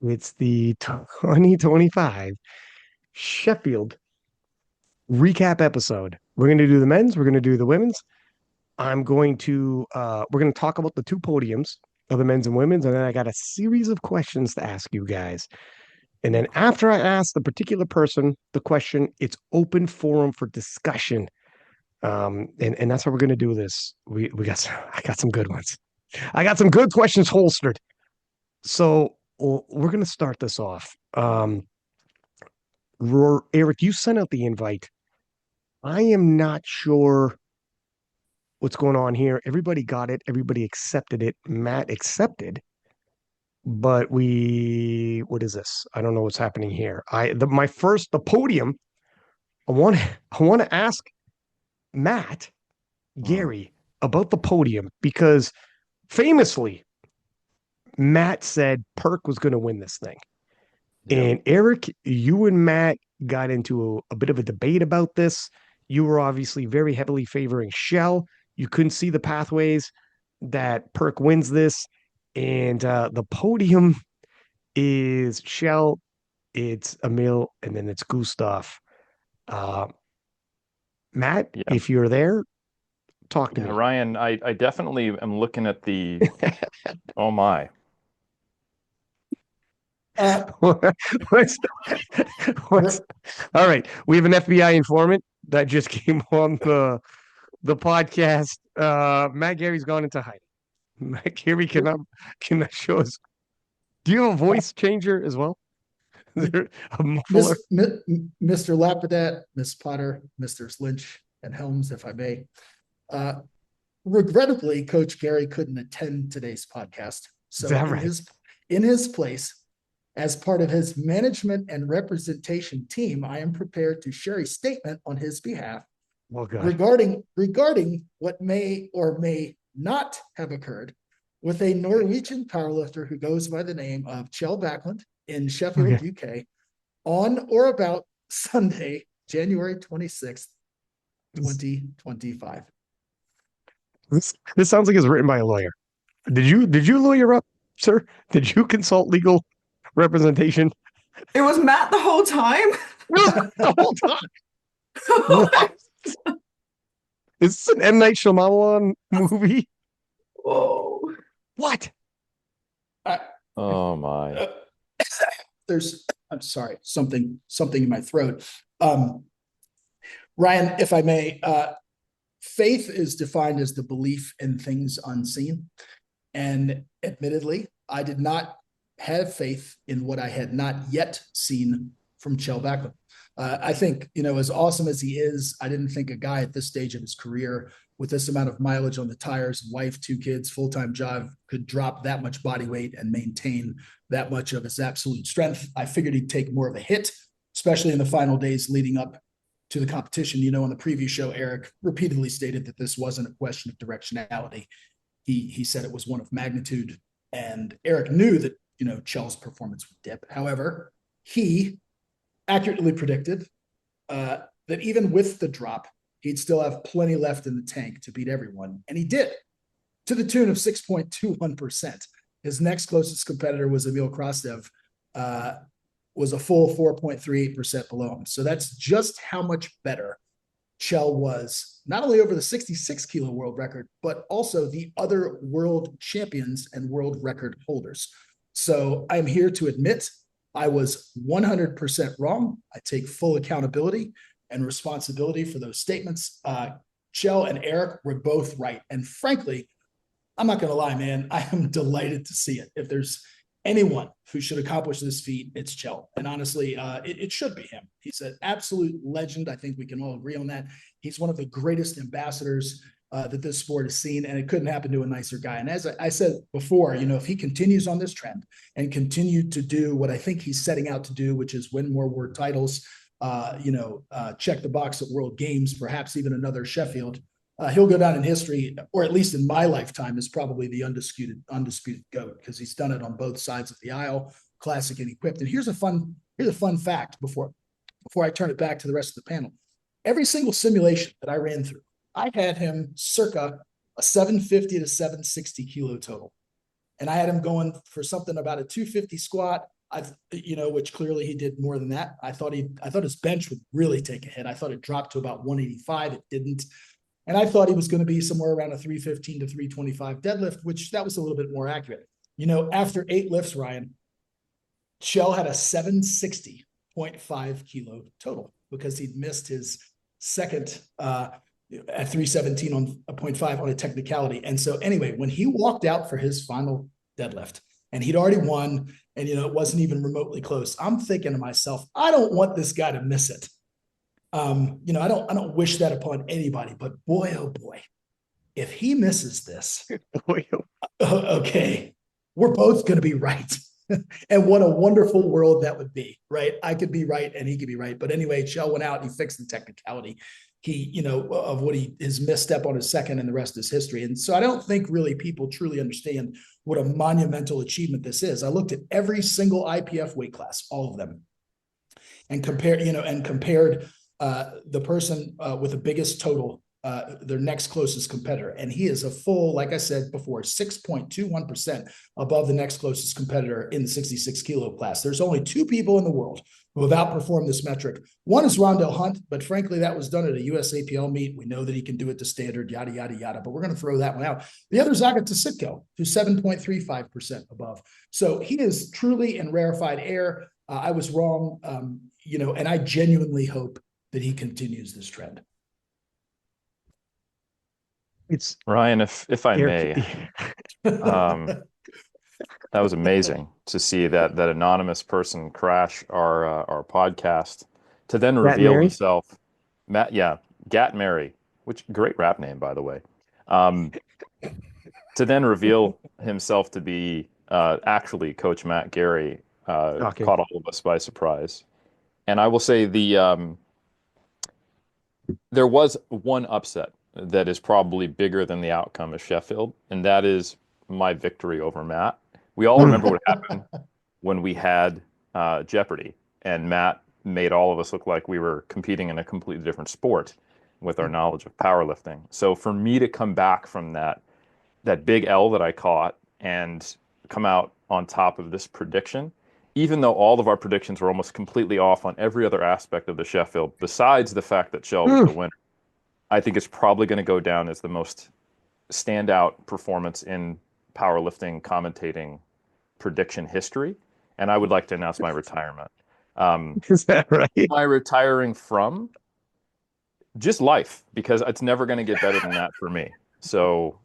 It's the 2025 Sheffield recap episode. We're going to do the men's, we're going to do the women's. We're going to talk about the two podiums of the men's and women's. And then I got a series of questions to ask you guys. And then after I ask the particular person the question, it's open forum for discussion. And that's how we're going to do this. I got some good ones. I got some good questions holstered. So we're going to start this off. Eric, you sent out the invite. I am not sure what's going on here. Everybody got it. Everybody accepted it. Matt accepted, but what is this? I don't know what's happening here. The podium. I want to ask Matt Mm, Gary about the podium because famously Matt said Perk was going to win this thing. yep. And Eric, you and Matt got into a bit of a debate about this. You were obviously very heavily favoring Chel. You couldn't see the pathways that Perk wins this. And the podium is Chel, it's Emil, and then it's Gustaf. Uh, Matt, Yeah. if you're there, talk to Yeah, me. Ryan, I definitely am looking at oh my. Uh, what's, what's, all right. We have an FBI informant that just came on the podcast. Matt Gary's gone into hiding. Matt Gary cannot show us. Do you have a voice changer as well? Is there a muffler? Mr. Lapadat, Miss Potter, Mr. Lynch, and Helms, if I may. Uh, Regrettably, Coach Gary couldn't attend today's podcast. Is So that right? in his place, as part of his management and representation team, I am prepared to share a statement on his behalf Oh God. regarding what may or may not have occurred with a Norwegian powerlifter who goes by the name of Chel in Okay. Sheffield, UK, on or about Sunday, January 26th, This, 2025. this sounds like it's written by a lawyer. Did you lawyer up, sir? Did you consult legal representation It was Matt the whole time. the whole time? What? Is this an M. Night Shyamalan movie? Whoa. What? Uh, Oh my. uh, I'm sorry, something in my throat. Um, Ryan, if I may, faith is defined as the belief in things unseen. And admittedly, I did not have faith in what I had not yet seen from Chel. I think, as awesome as he is, I didn't think a guy at this stage of his career with this amount of mileage on the tires, wife, two kids, full-time job, could drop that much body weight and maintain that much of his absolute strength. I figured he'd take more of a hit, especially in the final days leading up to the competition. On the preview show, Eric repeatedly stated that this wasn't a question of directionality. He said it was one of magnitude, and Eric knew that Chel's performance would dip. However, he accurately predicted that even with the drop, he'd still have plenty left in the tank to beat everyone, and he did, to the tune of 6.21%. His next closest competitor was Emil was a full 4.38% below him. So that's just how much better Chel was, not only over the 66 kilo world record, but also the other world champions and world record holders. So I'm here to admit I was 100% wrong. I take full accountability and responsibility for those statements. Chel and Eric were both right. And frankly, I'm not going to lie, man, I am delighted to see it. If there's anyone who should accomplish this feat, it's Chel. And honestly, it should be him. He's an absolute legend. I think we can all agree on that. He's one of the greatest ambassadors that this sport has seen, and it couldn't happen to a nicer guy. And as I said before, if he continues on this trend and continue to do what I think he's setting out to do, which is win more world titles, check the box at World Games, perhaps even another Sheffield, he'll go down in history, or at least in my lifetime, as probably the undisputed GOAT, because he's done it on both sides of the aisle, classic and equipped. And here's a fun fact before I turn it back to the rest of the panel. Every single simulation that I ran through, I had him circa a 750 to 760 kilo total. And I had him going for something about a 250 squat, which clearly he did more than that. I thought his bench would really take a hit. I thought it dropped to about 185. It didn't. And I thought he was going to be somewhere around a 315 to 325 deadlift, which that was a little bit more accurate. After 8 lifts, Ryan, Chel had a 760.5 kilo total because he'd missed his second at 317 on a 0.5 on a technicality. And so anyway, when he walked out for his final deadlift and he'd already won, and it wasn't even remotely close, I'm thinking to myself, I don't want this guy to miss it. I don't wish that upon anybody, but boy, oh boy, if he misses this, okay, we're both going to be right. And what a wonderful world that would be, right? I could be right and he could be right. But anyway, Chel went out, he fixed the technicality. He, of what his misstep on his second, and the rest is history. And so I don't think really people truly understand what a monumental achievement this is. I looked at every single IPF weight class, all of them, and compared the person with the biggest total, their next closest competitor. And he is a full, like I said before, 6.21% above the next closest competitor in the 66 kilo class. There's only 2 people in the world who have outperformed this metric. One is Rondell Hunt, but frankly, that was done at a USAPL meet. We know that he can do it to standard, yada, yada, yada, but we're going to throw that one out. The other is Agata, who's 7.35% above. So he is truly in rarefied air. I was wrong, and I genuinely hope that he continues this trend. It's Ryan, if I may, that was amazing to see that anonymous person crash our podcast to then reveal himself. Gat Mary, which great rap name, by the way. To then reveal himself to be actually Coach Matt Gary caught all of us by surprise. And I will say there was one upset that is probably bigger than the outcome of Sheffield, and that is my victory over Matt. We all remember what happened when we had Jeopardy, and Matt made all of us look like we were competing in a completely different sport with our knowledge of powerlifting. So for me to come back from that big L that I caught and come out on top of this prediction, even though all of our predictions were almost completely off on every other aspect of the Sheffield, besides the fact that Chel was the winner, I think it's probably going to go down as the most standout performance in powerlifting commentating prediction history. And I would like to announce my retirement. Is that right? My retiring from just life, because it's never going to get better than that for me. So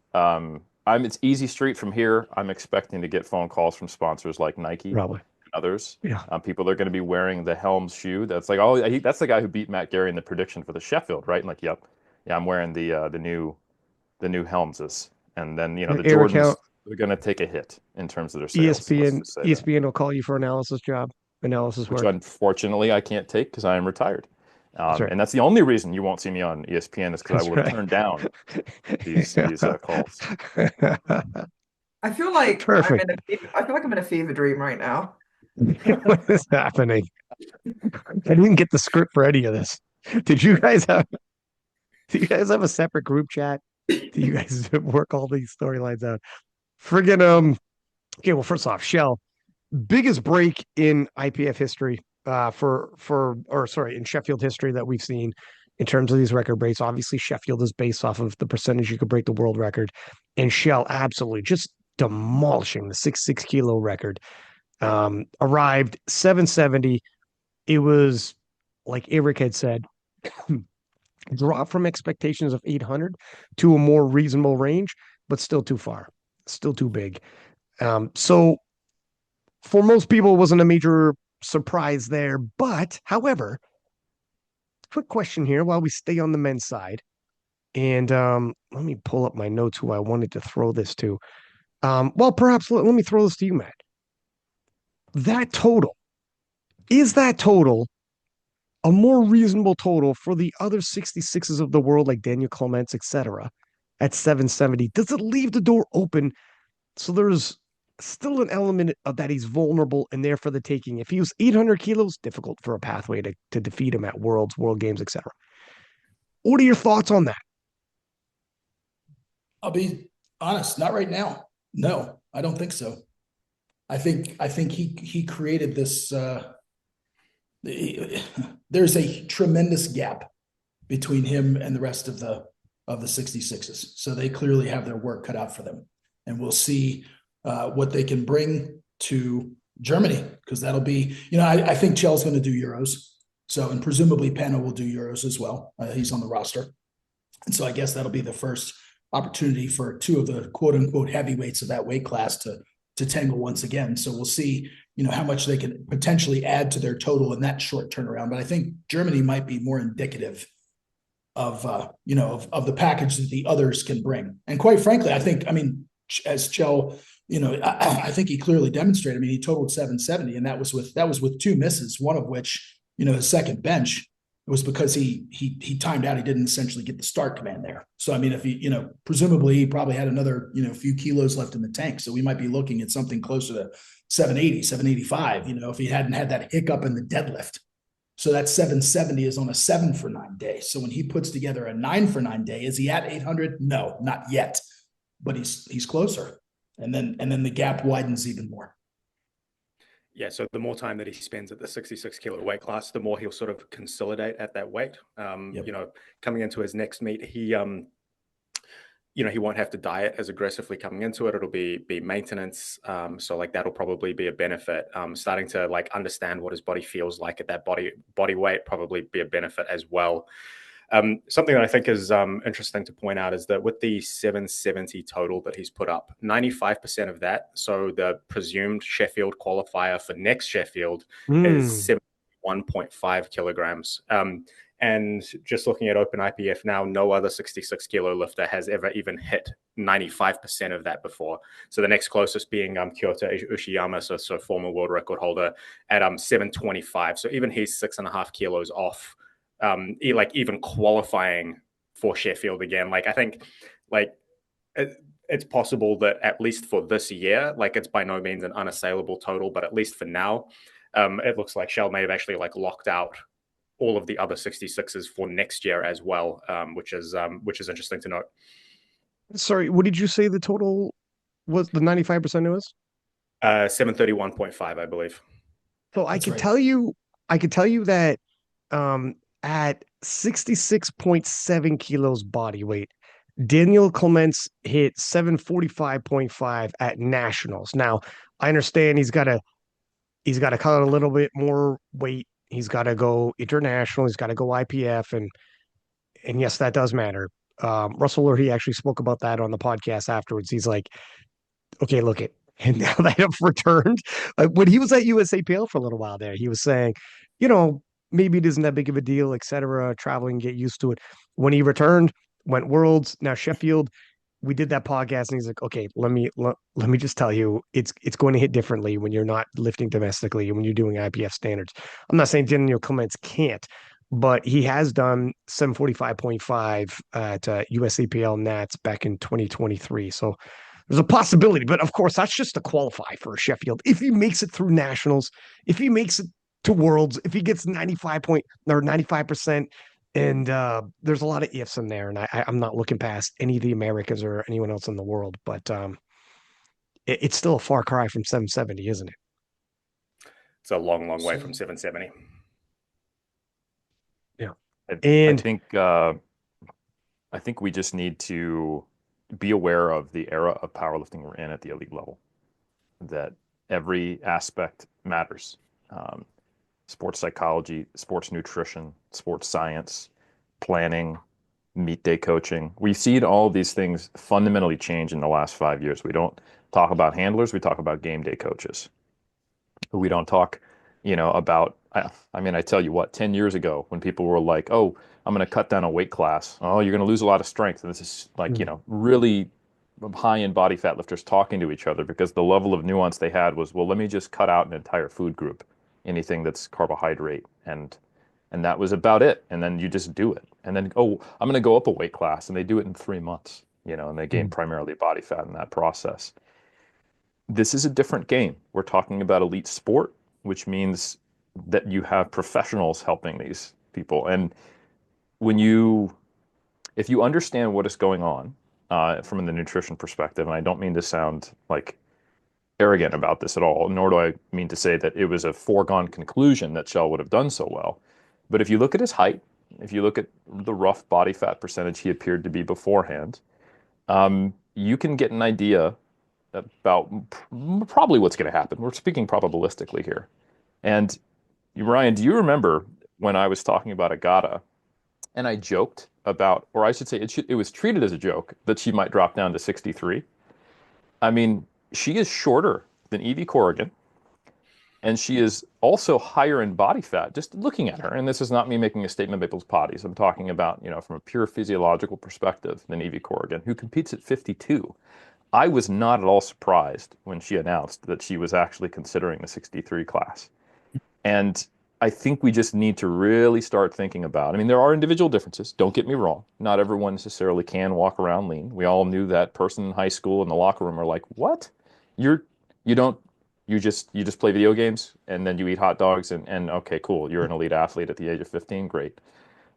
it's easy street from here. I'm expecting to get phone calls from sponsors like Nike. Probably. Others. Yeah. People are going to be wearing the Helms shoe. That's like, that's the guy who beat Matt Gary in the prediction for the Sheffield, right? And like, yep, yeah, I'm wearing the new Helmses. And then the Jordans are going to take a hit in terms of their sales. ESPN will call you for analysis work. Which unfortunately I can't take because I am retired. Right. And that's the only reason you won't see me on ESPN is because I will have turned down these calls. I feel like Perfect. I'm in a fever dream right now. What is happening? I didn't get the script for any of this. Do you guys have a separate group chat? Do you guys work all these storylines out? Friggin' okay, well, first off, Chel, biggest break in IPF history, in Sheffield history that we've seen in terms of these record breaks. Obviously, Sheffield is based off of the percentage you could break the world record, and Chel absolutely just demolishing the 66 kilo record. Arrived 770. It was, like Eric had said, drop from expectations of 800 to a more reasonable range, but still too far, still too big. So for most people, it wasn't a major surprise there. But, however, quick question here while we stay on the men's side. And let me pull up my notes who I wanted to throw this to. Perhaps let me throw this to you, Matt. Is that total a more reasonable total for the other 66s of the world, like Daniel Clements, etc., at 770? Does it leave the door open so there's still an element of that he's vulnerable and there for the taking? If he was 800 kilos, difficult for a pathway to defeat him at World Games, etc. What are your thoughts on that? I'll be honest, not right now. No, I don't think so. I think he created this. There's a tremendous gap between him and the rest of the 66s. So they clearly have their work cut out for them, and we'll see what they can bring to Germany, because that'll be, I think Chel's going to do Euros. So, and presumably Pena will do Euros as well. He's on the roster. And so I guess that'll be the first opportunity for two of the quote unquote heavyweights of that weight class to tangle once again. So we'll see, how much they can potentially add to their total in that short turnaround. But I think Germany might be more indicative of of the package that the others can bring. And quite frankly, as Chel, I think he clearly demonstrated. I mean, he totaled 770, and that was with two misses, one of which, his second bench, it was because he timed out. He didn't essentially get the start command there. So I mean, if he, presumably he probably had another, few kilos left in the tank. So we might be looking at something closer to 780, 785, if he hadn't had that hiccup in the deadlift. So that 770 is on a 7-for-9 day. So when he puts together a 9-for-9 day, is he at 800? No, not yet, but he's closer. And then the gap widens even more. Yeah, so the more time that he spends at the 66 kilo weight class, the more he'll sort of consolidate at that weight. Coming into his next meet, he won't have to diet as aggressively coming into it. It'll be maintenance. So like that'll probably be a benefit. Starting to like understand what his body feels like at that body weight probably be a benefit as well. Something that I think is interesting to point out is that with the 770 total that he's put up, 95% of that, so the presumed Sheffield qualifier for next Sheffield is 71.5 kilograms. And just looking at Open IPF now, no other 66 kilo lifter has ever even hit 95% of that before. So the next closest being Kyoto Ushiyama, so former world record holder at 725. So even he's 6.5 kilos off. Even qualifying for Sheffield again. Like I think, it's possible that at least for this year, like it's by no means an unassailable total, but at least for now, it looks like Chel may have actually like locked out all of the other 66s for next year as well, which is interesting to note. Sorry, what did you say the total was? The 95% was 731.5, I believe. So I could tell you that at 66.7 kilos body weight, Daniel Clements hit 745.5 at nationals. Now, I understand he's got to cut out a little bit more weight. He's got to go international. He's got to go IPF, and yes, that does matter. Russell Orhi actually spoke about that on the podcast afterwards. He's like, okay, look it. And now that I've returned, when he was at USAPL for a little while there, he was saying, maybe it isn't that big of a deal, etc. Traveling, get used to it. When he returned, went Worlds, now Sheffield. We did that podcast, and he's like, okay, let me just tell you, it's going to hit differently when you're not lifting domestically and when you're doing IPF standards. I'm not saying Daniel Clements can't, but he has done 745.5 at USAPL Nats back in 2023. So there's a possibility, but of course, that's just to qualify for Sheffield. If he makes it through nationals, if he makes it to Worlds, if he gets 95%, and there's a lot of ifs in there, and I'm not looking past any of the Americas or anyone else in the world, but it's still a far cry from 770, isn't it? It's a long way from 770. Yeah, I think we just need to be aware of the era of powerlifting we're in at the elite level. That every aspect matters. Sports psychology, sports nutrition, sports science, planning, meet day coaching. We've seen all of these things fundamentally change in the last 5 years. We don't talk about handlers, we talk about game day coaches. We don't talk, about, I tell you what, 10 years ago when people were like, oh, I'm going to cut down a weight class. Oh, you're going to lose a lot of strength. And this is like, really high-end body fat lifters talking to each other because the level of nuance they had was, well, let me just cut out an entire food group. Anything that's carbohydrate, and that was about it. And then you just do it. And then, oh, I'm going to go up a weight class, and they do it in 3 months, and they gain primarily body fat in that process. This is a different game. We're talking about elite sport, which means that you have professionals helping these people. And if you understand what is going on from the nutrition perspective, and I don't mean to sound like arrogant about this at all, nor do I mean to say that it was a foregone conclusion that Chel would have done so well. But if you look at his height, if you look at the rough body fat percentage he appeared to be beforehand, you can get an idea about probably what's going to happen. We're speaking probabilistically here. And Ryan, do you remember when I was talking about Agata and I joked about, or I should say it was treated as a joke that she might drop down to 63? I mean, she is shorter than Eevee Corgan, and she is also higher in body fat, just looking at her. And this is not me making a statement about people's bodies. I'm talking about, from a pure physiological perspective than Eevee Corgan, who competes at 52. I was not at all surprised when she announced that she was actually considering the 63 class. And I think we just need to really start thinking about, I mean, there are individual differences. Don't get me wrong. Not everyone necessarily can walk around lean. We all knew that person in high school in the locker room are like, what? You don't, you just play video games and then you eat hot dogs and okay, cool. You're an elite athlete at the age of 15. Great.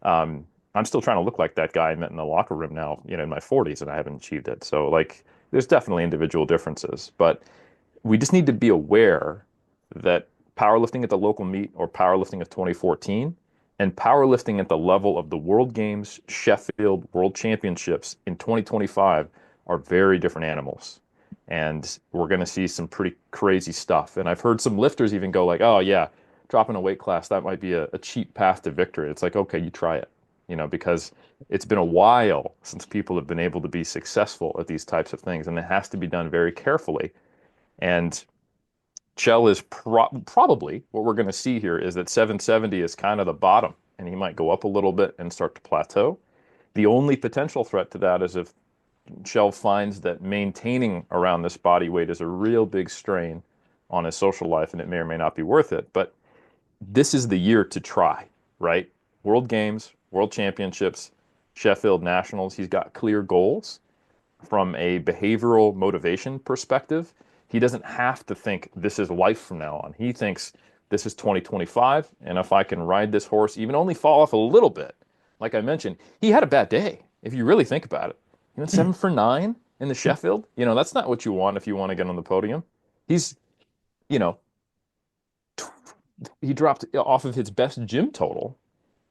I'm still trying to look like that guy I met in the locker room now, in my 40s, and I haven't achieved it. So like, there's definitely individual differences, but we just need to be aware that powerlifting at the local meet or powerlifting of 2014 and powerlifting at the level of the World Games, Sheffield World Championships in 2025 are very different animals. And we're going to see some pretty crazy stuff. And I've heard some lifters even go like, oh yeah, dropping a weight class, that might be a cheap path to victory. It's like, okay, you try it, because it's been a while since people have been able to be successful at these types of things. And it has to be done very carefully. And Chel is probably what we're going to see here is that 770 is kind of the bottom, and he might go up a little bit and start to plateau. The only potential threat to that is if Chel finds that maintaining around this body weight is a real big strain on his social life, and it may or may not be worth it. But this is the year to try, right? World Games, World Championships, Sheffield Nationals. He's got clear goals from a behavioral motivation perspective. He doesn't have to think this is life from now on. He thinks this is 2025, and if I can ride this horse, even only fall off a little bit, like I mentioned, he had a bad day, if you really think about it. He went 7 for 9 in the Sheffield. That's not what you want if you want to get on the podium. He's, you know, he dropped off of his best gym total.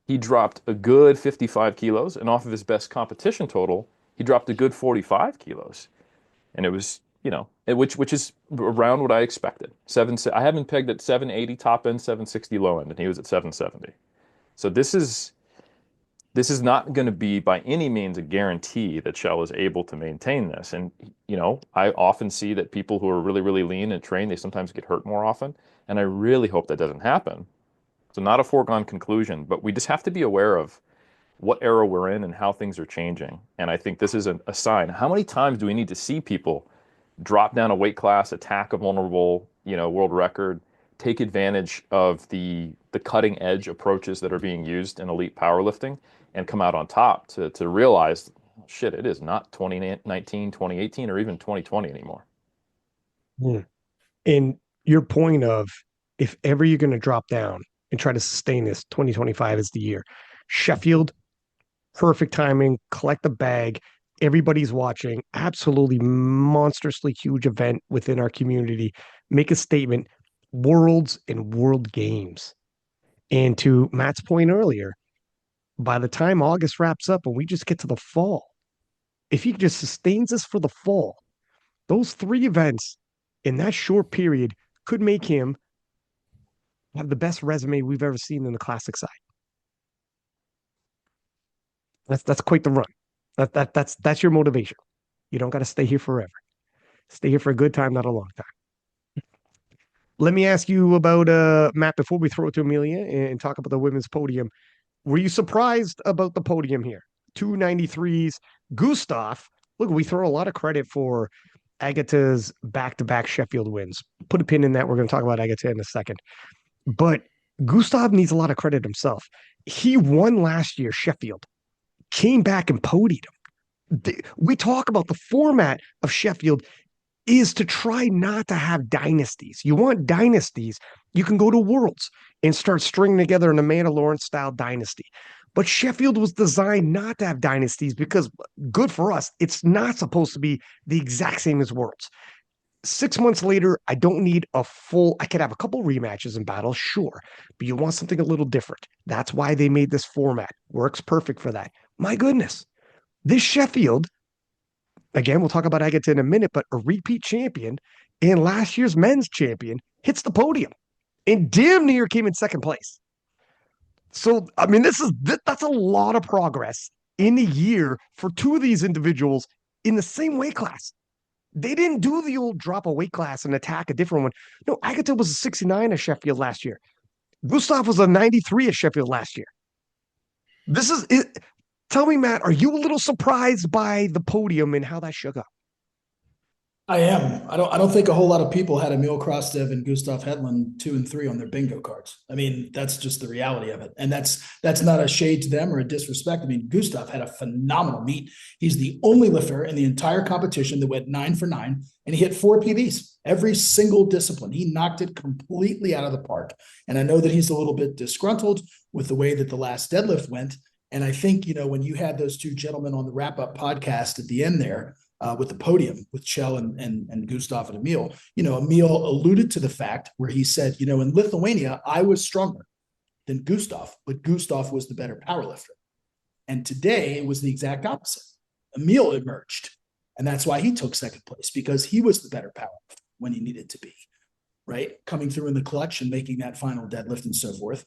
He dropped a good 55 kilos, and off of his best competition total, he dropped a good 45 kilos. And it was, which is around what I expected. I have him pegged at 780 top end, 760 low end, and he was at 770. So this is not going to be by any means a guarantee that Chel is able to maintain this. And, I often see that people who are really, really lean and trained, they sometimes get hurt more often. And I really hope that doesn't happen. So not a foregone conclusion, but we just have to be aware of what era we're in and how things are changing. And I think this is a sign. How many times do we need to see people drop down a weight class, attack a vulnerable, world record, take advantage of the cutting edge approaches that are being used in elite powerlifting and come out on top to realize, shit, it is not 2019, 2018, or even 2020 anymore. Yeah. And your point of if ever you're going to drop down and try to sustain this, 2025 is the year. Sheffield, perfect timing, collect the bag. Everybody's watching. Absolutely monstrously huge event within our community. Make a statement. Worlds and World Games. And to Matt's point earlier, by the time August wraps up and we just get to the fall, if he just sustains this for the fall, those 3 events in that short period could make him have the best resume we've ever seen in the classic side. That's quite the run. That's your motivation. You don't got to stay here forever. Stay here for a good time, not a long time. Let me ask you about Matt before we throw it to Amelia and talk about the women's podium. Were you surprised about the podium here? 293s. Gustaf, look, we throw a lot of credit for Agata's back-to-back Sheffield wins. Put a pin in that. We're going to talk about Agata in a second. But Gustaf needs a lot of credit himself. He won last year, Sheffield, came back and podied him. We talk about the format of Sheffield is to try not to have dynasties. You want dynasties, you can go to Worlds and start stringing together an Amanda Lawrence style dynasty. But Sheffield was designed not to have dynasties because, good for us, it's not supposed to be the exact same as Worlds. 6 months later, I don't need a full, I could have a couple rematches in battles, sure, but you want something a little different. That's why they made this format. Works perfect for that. My goodness. This Sheffield, again, we'll talk about Agata in a minute, but a repeat champion and last year's men's champion hits the podium and damn near came in second place. So, I mean, that's a lot of progress in a year for two of these individuals in the same weight class. They didn't do the old drop a weight class and attack a different one. No, Agata was a 69 at Sheffield last year. Gustaf was a 93 at Sheffield last year. This is it. Tell me, Matt, are you a little surprised by the podium and how that shook up? I am. I don't think a whole lot of people had Emil Krastev and Gustaf Hedlund 2 and 3 on their bingo cards. I mean, that's just the reality of it. And that's not a shade to them or a disrespect. I mean, Gustaf had a phenomenal meet. He's the only lifter in the entire competition that went 9 for 9, and he hit 4 PBs, every single discipline. He knocked it completely out of the park. And I know that he's a little bit disgruntled with the way that the last deadlift went. And I think, when you had those two gentlemen on the wrap-up podcast at the end there, with the podium with Chel and Gustaf and Emil, Emil alluded to the fact where he said, in Lithuania, I was stronger than Gustaf, but Gustaf was the better powerlifter. And today it was the exact opposite. Emil emerged, and that's why he took second place, because he was the better powerlifter when he needed to be, right? Coming through in the clutch and making that final deadlift and so forth.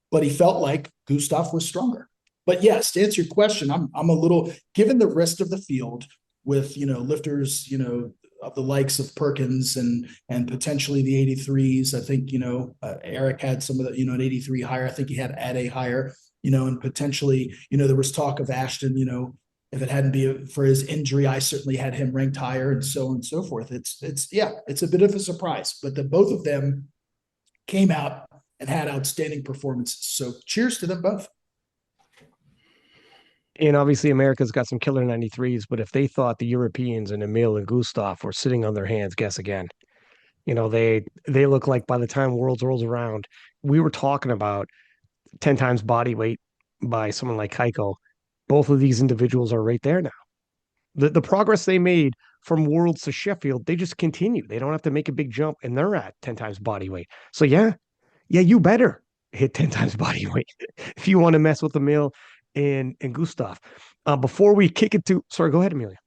But he felt like Gustaf was stronger. But yes, to answer your question, I'm a little, given the rest of the field, with lifters of the likes of Perkins and potentially the 83s. I think Eric had some of the an 83 higher. I think he had at a higher, and potentially there was talk of Ashton. If it hadn't been for his injury, I certainly had him ranked higher, and so on and so forth. It's a bit of a surprise, but both of them came out and had outstanding performances. So cheers to them both. And obviously, America's got some killer 93s, but if they thought the Europeans and Emil and Gustaf were sitting on their hands, guess again. They look like by the time Worlds rolls around, we were talking about 10 times body weight by someone like Keiko. Both of these individuals are right there now. The progress they made from Worlds to Sheffield, they just continue. They don't have to make a big jump, and they're at 10 times body weight. So yeah, you better hit 10 times body weight if you want to mess with Emil and Gustaf. Before we kick it to, sorry, go ahead, Amelia.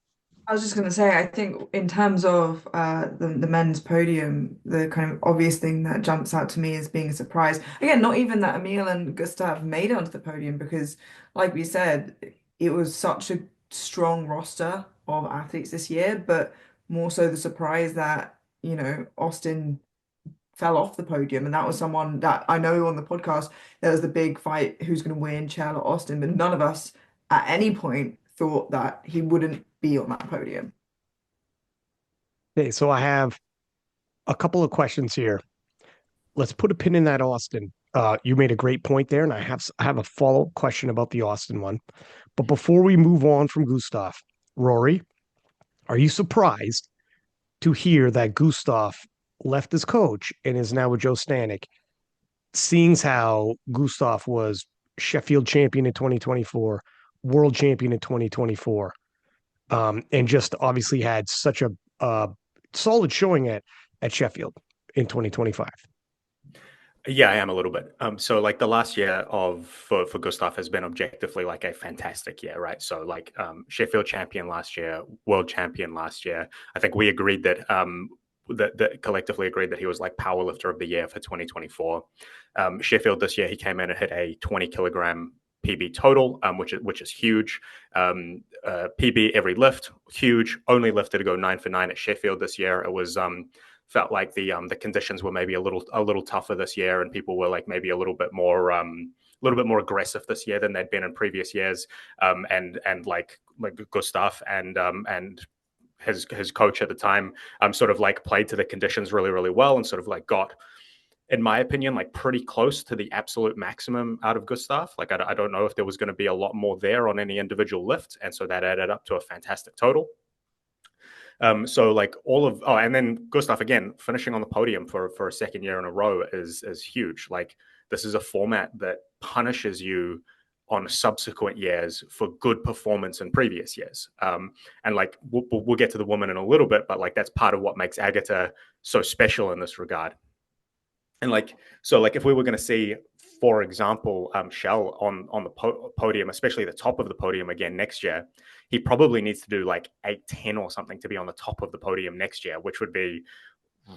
I was just going to say, I think in terms of the men's podium, the kind of obvious thing that jumps out to me as being a surprise. Again, not even that Emil and Gustaf made it onto the podium, because, like we said, it was such a strong roster of athletes this year, but more so the surprise that, Austin fell off the podium. And that was someone that I know on the podcast, there was the big fight, who's going to win, Chel or Austin, but none of us at any point thought that he wouldn't be on that podium. Okay, so I have a couple of questions here. Let's put a pin in that Austin. You made a great point there, and I have a follow-up question about the Austin one. But before we move on from Gustaf, Rory, are you surprised to hear that Gustaf left his coach and is now with Joe Stanek, seeing how Gustaf was Sheffield champion in 2024, world champion in 2024, and just obviously had such a solid showing at Sheffield in 2025? Yeah, I am a little bit. So like the last year for Gustaf has been objectively like a fantastic year, right? So like Sheffield champion last year, world champion last year. I think we agreed that that collectively agreed that he was like powerlifter of the year for 2024. Sheffield this year, he came in and hit a 20 kilogram PB total, which is huge. PB every lift, huge. Only lifted to go 9 for 9 at Sheffield this year. It was felt like the conditions were maybe a little tougher this year, and people were like maybe a little bit more aggressive this year than they'd been in previous years. And like Gustaf and his coach at the time sort of like played to the conditions really, really well, and sort of like got, in my opinion, like pretty close to the absolute maximum out of Gustaf. Like I don't know if there was going to be a lot more there on any individual lift, and so that added up to a fantastic total. So like and then Gustaf again finishing on the podium for a second year in a row is huge. Like this is a format that punishes you on subsequent years for good performance in previous years. And like we'll get to the woman in a little bit, but like that's part of what makes Agata so special in this regard. And like, so like if we were going to see, for example, Chel on the podium, especially the top of the podium again next year, he probably needs to do like 8-10 or something to be on the top of the podium next year, which would be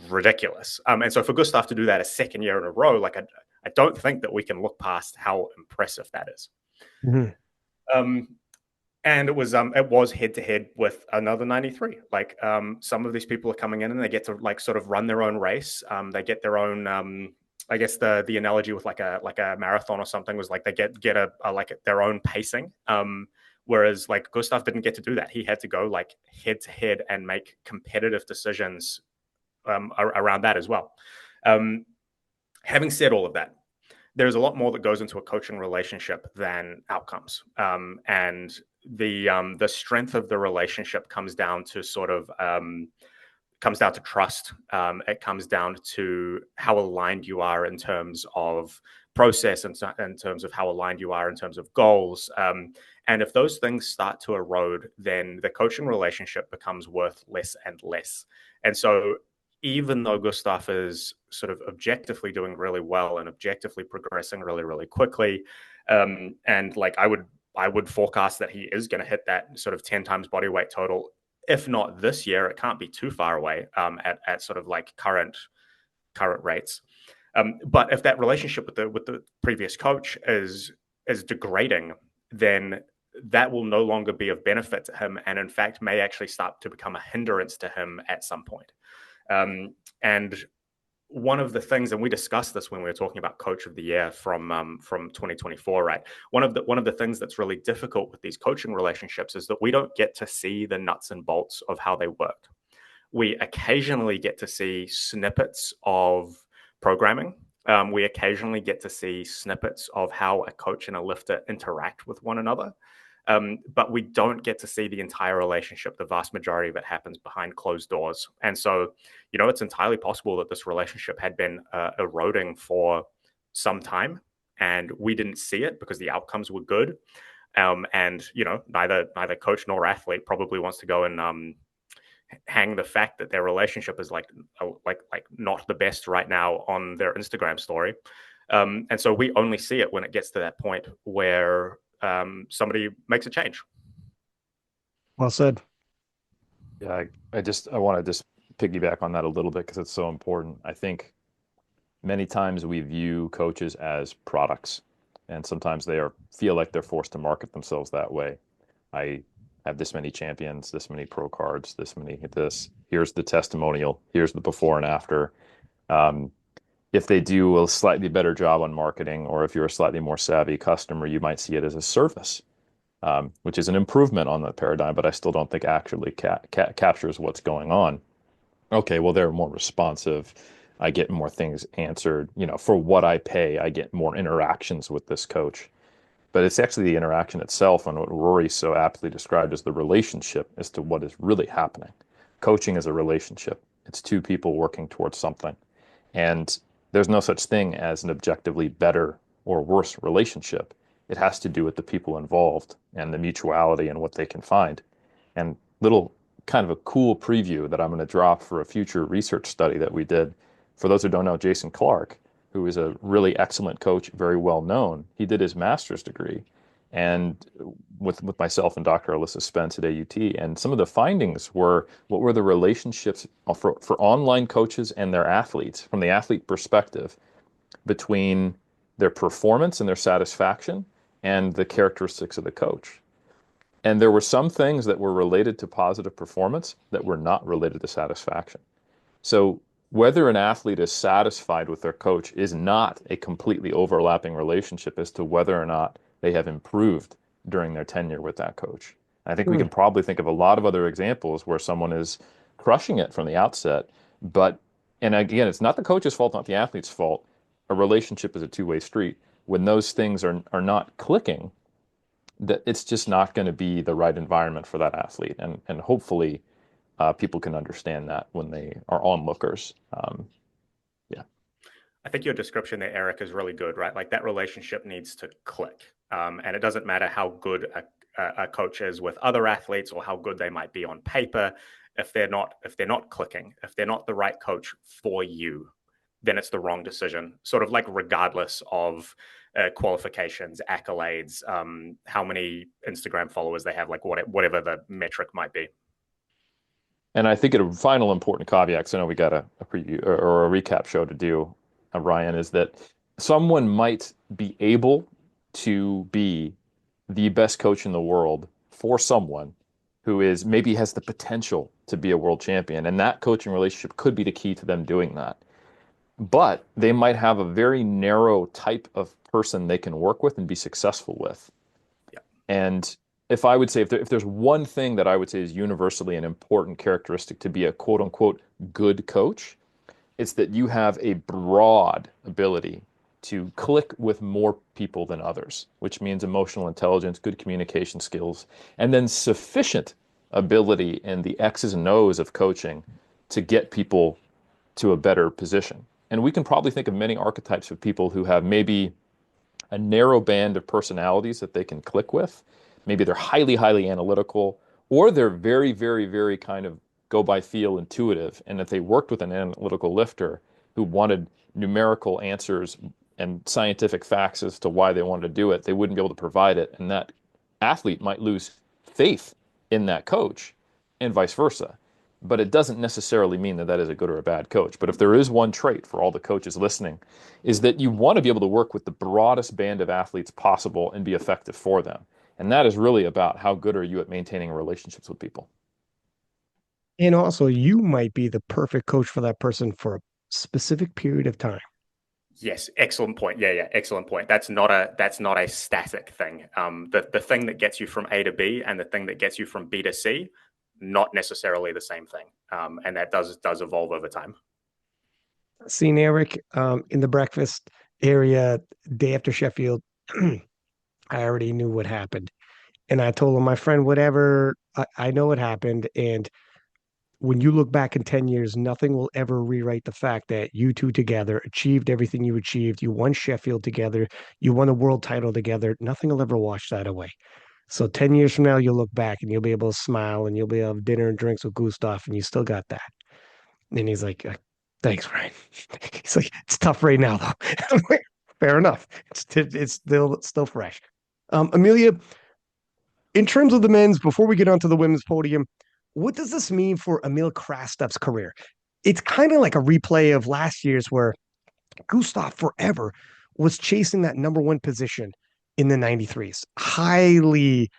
ridiculous. And so for Gustaf to do that a second year in a row, like I don't think that we can look past how impressive that is. Mm-hmm. And it was head to head with another 93. Like some of these people are coming in and they get to like sort of run their own race. They get their own. I guess the analogy with like a marathon or something was like they get a like their own pacing. Whereas like Gustaf didn't get to do that. He had to go like head to head and make competitive decisions around that as well. Having said all of that, there's a lot more that goes into a coaching relationship than outcomes. And the strength of the relationship comes down to trust. It comes down to how aligned you are in terms of process and in terms of how aligned you are in terms of goals. And if those things start to erode, then the coaching relationship becomes worth less and less. And so even though Gustaf is sort of objectively doing really well and objectively progressing really, really quickly, and like I would forecast that he is going to hit that sort of 10 times body weight total. If not this year, it can't be too far away at sort of like current rates. But if that relationship with the previous coach is degrading, then that will no longer be of benefit to him, and in fact may actually start to become a hindrance to him at some point. And one of the things, and we discussed this when we were talking about Coach of the Year from 2024, right? One of the things that's really difficult with these coaching relationships is that we don't get to see the nuts and bolts of how they work. We occasionally get to see snippets of programming. We occasionally get to see snippets of how a coach and a lifter interact with one another. But we don't get to see the entire relationship. The vast majority of it happens behind closed doors. And so, it's entirely possible that this relationship had been eroding for some time and we didn't see it because the outcomes were good. And, neither coach nor athlete probably wants to go and hang the fact that their relationship is like not the best right now on their Instagram story. And so we only see it when it gets to that point where somebody makes a change. Well said. Yeah, I want to just piggyback on that a little bit because it's so important. I think many times we view coaches as products, and sometimes they feel like they're forced to market themselves that way. I have this many champions, this many pro cards, here's the testimonial, here's the before and after. If they do a slightly better job on marketing, or if you're a slightly more savvy customer, you might see it as a service, which is an improvement on the paradigm, but I still don't think actually captures what's going on. Okay, well, they're more responsive. I get more things answered. For what I pay, I get more interactions with this coach. But it's actually the interaction itself, and what Rory so aptly described as the relationship as to what is really happening. Coaching is a relationship. It's two people working towards something. And there's no such thing as an objectively better or worse relationship. It has to do with the people involved and the mutuality and what they can find. And little kind of a cool preview that I'm going to drop for a future research study that we did. For those who don't know, Jason Clark, who is a really excellent coach, very well known, he did his master's degree and with myself and Dr. Alyssa Spence at AUT. And some of the findings were, what were the relationships for online coaches and their athletes, from the athlete perspective, between their performance and their satisfaction and the characteristics of the coach. And there were some things that were related to positive performance that were not related to satisfaction. So whether an athlete is satisfied with their coach is not a completely overlapping relationship as to whether or not they have improved during their tenure with that coach. I think we can probably think of a lot of other examples where someone is crushing it from the outset, and again, it's not the coach's fault, not the athlete's fault. A relationship is a two-way street. When those things are not clicking, that it's just not going to be the right environment for that athlete. And hopefully people can understand that when they are onlookers. Yeah. I think your description there, Eric, is really good, right? Like that relationship needs to click. And it doesn't matter how good a coach is with other athletes or how good they might be on paper. If they're not clicking, if they're not the right coach for you, then it's the wrong decision. Sort of like regardless of qualifications, accolades, how many Instagram followers they have, like whatever the metric might be. And I think a final important caveat, because I know we got a preview or a recap show to do, Ryan, is that someone might be able to be the best coach in the world for someone who is maybe has the potential to be a world champion. And that coaching relationship could be the key to them doing that. But they might have a very narrow type of person they can work with and be successful with. Yeah. And if I would say, if there's one thing that I would say is universally an important characteristic to be a quote unquote good coach, it's that you have a broad ability to click with more people than others, which means emotional intelligence, good communication skills, and then sufficient ability in the X's and O's of coaching to get people to a better position. And we can probably think of many archetypes of people who have maybe a narrow band of personalities that they can click with. Maybe they're highly, highly analytical, or they're very, very, very kind of go by feel intuitive. And if they worked with an analytical lifter who wanted numerical answers and scientific facts as to why they wanted to do it, they wouldn't be able to provide it. And that athlete might lose faith in that coach and vice versa. But it doesn't necessarily mean that that is a good or a bad coach. But if there is one trait for all the coaches listening, is that you want to be able to work with the broadest band of athletes possible and be effective for them. And that is really about how good are you at maintaining relationships with people. And also, you might be the perfect coach for that person for a specific period of time. Yes, excellent point. Yeah, excellent point. That's not a static thing. The thing that gets you from A to B and the thing that gets you from B to C, not necessarily the same thing. And that does evolve over time. Seen Eric in the breakfast area day after Sheffield. I already knew what happened. And I told him, my friend, whatever, I know what happened. And when you look back in 10 years, nothing will ever rewrite the fact that you two together achieved everything you achieved. You won Sheffield together. You won a world title together. Nothing will ever wash that away. So 10 years from now, you'll look back and you'll be able to smile and you'll be able to have dinner and drinks with Gustaf and you still got that. And he's like, thanks, Brian. He's like, it's tough right now, though. I'm like, fair enough. It's still fresh. Amelia, in terms of the men's, before we get onto the women's podium, what does this mean for Emil Krastev's career? It's kind of like a replay of last year's where Gustaf forever was chasing that number one position in the 93s, highly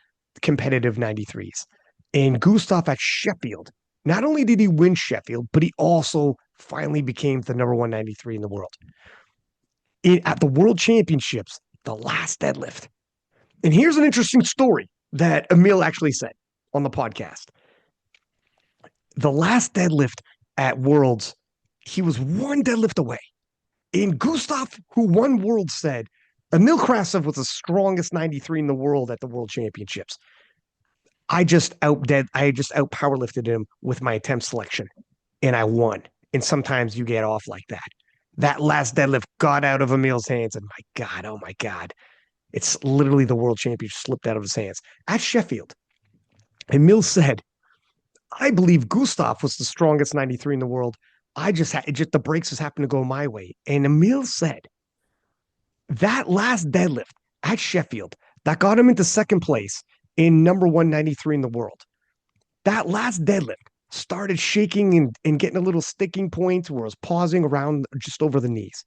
competitive 93s. And Gustaf at Sheffield, not only did he win Sheffield, but he also finally became the number 193 in the world. At the World Championships, the last deadlift. And here's an interesting story that Emil actually said on the podcast. The last deadlift at Worlds, he was one deadlift away. And Gustaf, who won Worlds, said Emil Krastev was the strongest 93 in the world at the World Championships. I just out powerlifted him with my attempt selection, and I won. And sometimes you get off like that. That last deadlift got out of Emil's hands, and my God, oh my God, it's literally the world championship slipped out of his hands at Sheffield. Emil said, "I believe Gustaf was the strongest 93 in the world. I just had the breaks just happened to go my way." And Emil said that last deadlift at Sheffield that got him into second place in number 193 in the world. That last deadlift started shaking and getting a little sticking point where it was pausing around just over the knees.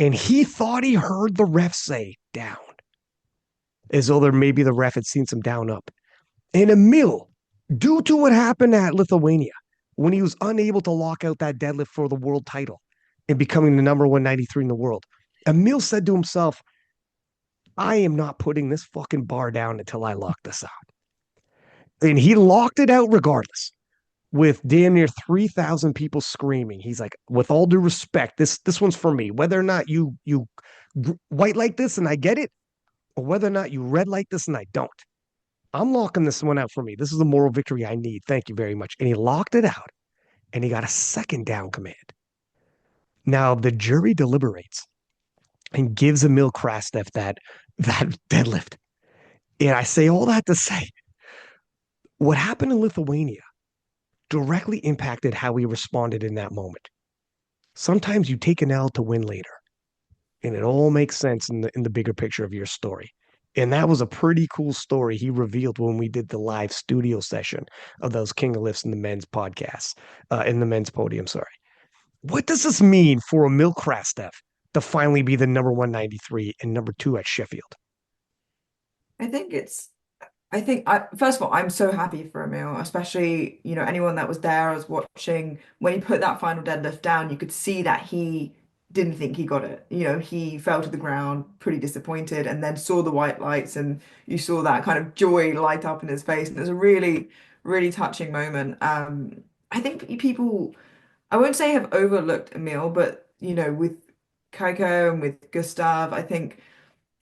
And he thought he heard the ref say down, as though maybe the ref had seen some down up. And Emil, due to what happened at Lithuania, when he was unable to lock out that deadlift for the world title and becoming the number 193 in the world, Emil said to himself, I am not putting this fucking bar down until I lock this out. And he locked it out regardless, with damn near 3,000 people screaming. He's like, with all due respect, this one's for me. Whether or not you white like this and I get it, or whether or not you red like this and I don't, I'm locking this one out for me. This is the moral victory I need. Thank you very much. And he locked it out, and he got a second down command. Now the jury deliberates and gives Emil Krastev that deadlift. And I say all that to say what happened in Lithuania directly impacted how we responded in that moment. Sometimes you take an L to win later, and it all makes sense in the bigger picture of your story. And that was a pretty cool story he revealed when we did the live studio session of those King of Lifts in the men's podcasts, in the men's podium. Sorry. What does this mean for Emil Krastev to finally be the number 193 and number 2 at Sheffield? I think it's first of all, I'm so happy for Emil, especially, anyone that was there, I was watching when he put that final deadlift down, you could see that he didn't think he got it. He fell to the ground pretty disappointed and then saw the white lights and you saw that kind of joy light up in his face. And it was a really, really touching moment. I think people, I won't say have overlooked Emil, but, with Kaiko and with Gustaf, I think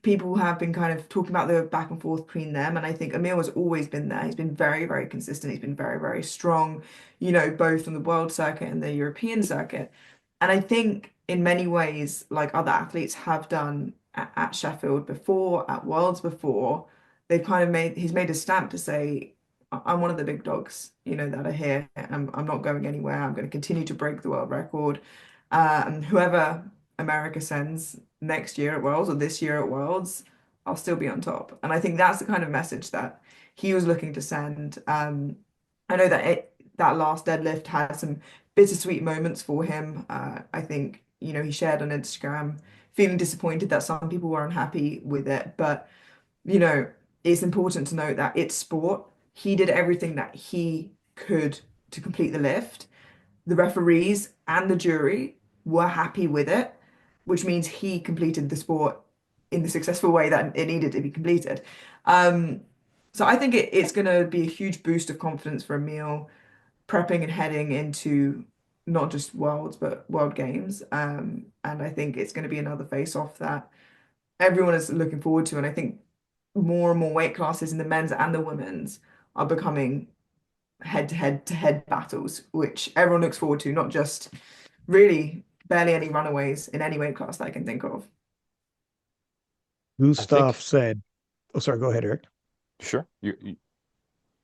people have been kind of talking about the back and forth between them. And I think Emil has always been there. He's been very, very consistent. He's been very, very strong, both on the world circuit and the European circuit. And I think in many ways, like other athletes have done at Sheffield before, at Worlds before, they've kind of he's made a stamp to say, I'm one of the big dogs, that are here. I'm not going anywhere. I'm going to continue to break the world record. And whoever America sends next year at Worlds or this year at Worlds, I'll still be on top. And I think that's the kind of message that he was looking to send. I know that that last deadlift had some bittersweet moments for him. I think, he shared on Instagram feeling disappointed that some people were unhappy with it. But, it's important to note that it's sport. He did everything that he could to complete the lift. The referees and the jury were happy with it, which means he completed the sport in the successful way that it needed to be completed. So I think it's going to be a huge boost of confidence for Emil prepping and heading into not just Worlds, but World Games. And I think it's going to be another face-off that everyone is looking forward to. And I think more and more weight classes in the men's and the women's are becoming head-to-head battles, which everyone looks forward to, not just really barely any runaways in any weight class that I can think of. Gustaf said, oh, sorry, go ahead, Eric. Sure.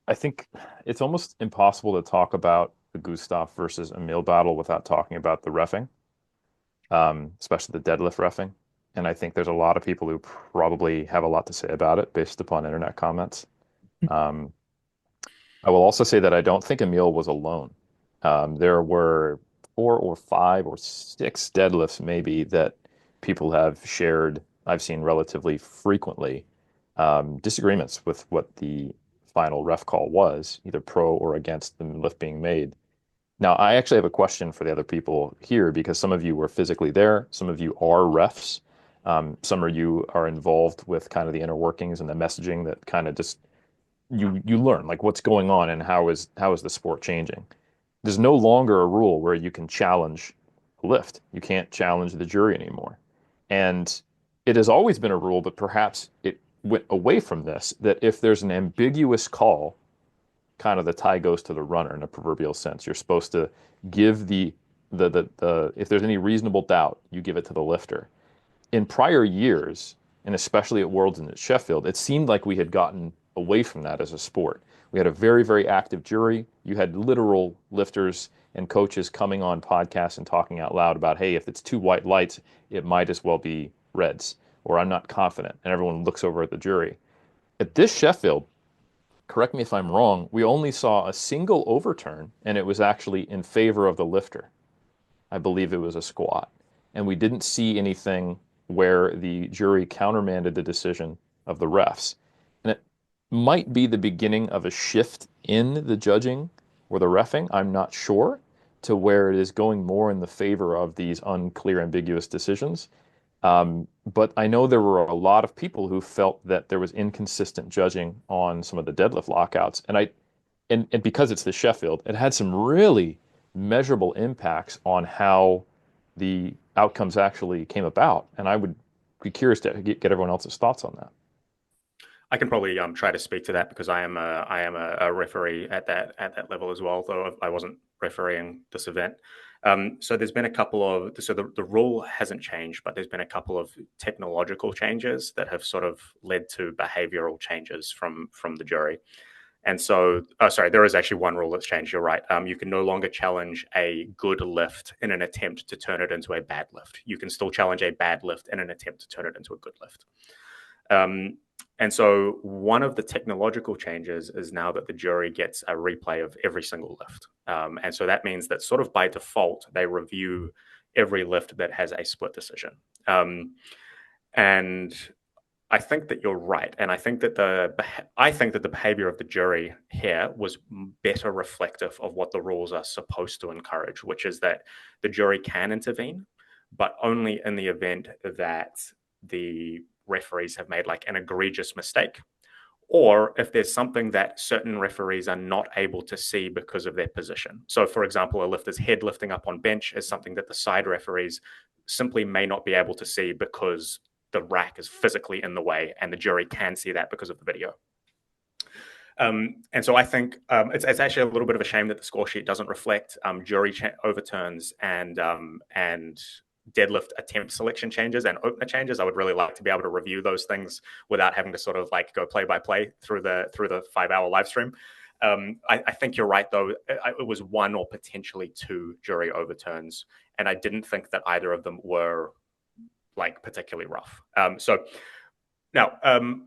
I think it's almost impossible to talk about the Gustaf versus Emil battle without talking about the reffing, especially the deadlift reffing. And I think there's a lot of people who probably have a lot to say about it based upon internet comments. I will also say that I don't think Emil was alone. There were 4 or 5 or 6 deadlifts maybe that people have shared. I've seen relatively frequently disagreements with what the final ref call was, either pro or against the lift being made. Now, I actually have a question for the other people here because some of you were physically there, some of you are refs, some of you are involved with kind of the inner workings and the messaging that kind of just you learn like what's going on and how is the sport changing. There's no longer a rule where you can challenge a lift. You can't challenge the jury anymore. And it has always been a rule, but perhaps it went away from this, that if there's an ambiguous call, kind of the tie goes to the runner in a proverbial sense. You're supposed to give the if there's any reasonable doubt, you give it to the lifter. In prior years, and especially at Worlds and at Sheffield, it seemed like we had gotten away from that as a sport. We had a very, very active jury. You had literal lifters and coaches coming on podcasts and talking out loud about, hey, if it's 2 white lights, it might as well be reds, or I'm not confident. And everyone looks over at the jury. At this Sheffield, correct me if I'm wrong, we only saw a single overturn, and it was actually in favor of the lifter. I believe it was a squat. And we didn't see anything where the jury countermanded the decision of the refs. And it might be the beginning of a shift in the judging or the reffing, I'm not sure, to where it is going more in the favor of these unclear, ambiguous decisions. But I know there were a lot of people who felt that there was inconsistent judging on some of the deadlift lockouts. And because it's the Sheffield, it had some really measurable impacts on how the outcomes actually came about. And I would be curious to get everyone else's thoughts on that. I can probably try to speak to that because I am a referee at that level as well, though I wasn't refereeing this event. So there's been a couple of, so the rule hasn't changed, but there's been a couple of technological changes that have sort of led to behavioral changes from the jury. And so, sorry, there is actually one rule that's changed. You're right. You can no longer challenge a good lift in an attempt to turn it into a bad lift. You can still challenge a bad lift in an attempt to turn it into a good lift. And so one of the technological changes is now that the jury gets a replay of every single lift. And so that means that sort of by default, they review every lift that has a split decision. And I think that you're right. And I think that the behavior of the jury here was better reflective of what the rules are supposed to encourage, which is that the jury can intervene, but only in the event that the referees have made like an egregious mistake, or if there's something that certain referees are not able to see because of their position. So for example, a lifter's head lifting up on bench is something that the side referees simply may not be able to see because the rack is physically in the way, and the jury can see that because of the video. And so I think it's actually a little bit of a shame that the score sheet doesn't reflect jury overturns and deadlift attempt selection changes and opener changes. I would really like to be able to review those things without having to sort of like go play by play through the 5-hour live stream. I think you're right, though. It was one or potentially two jury overturns, and I didn't think that either of them were like particularly rough. So now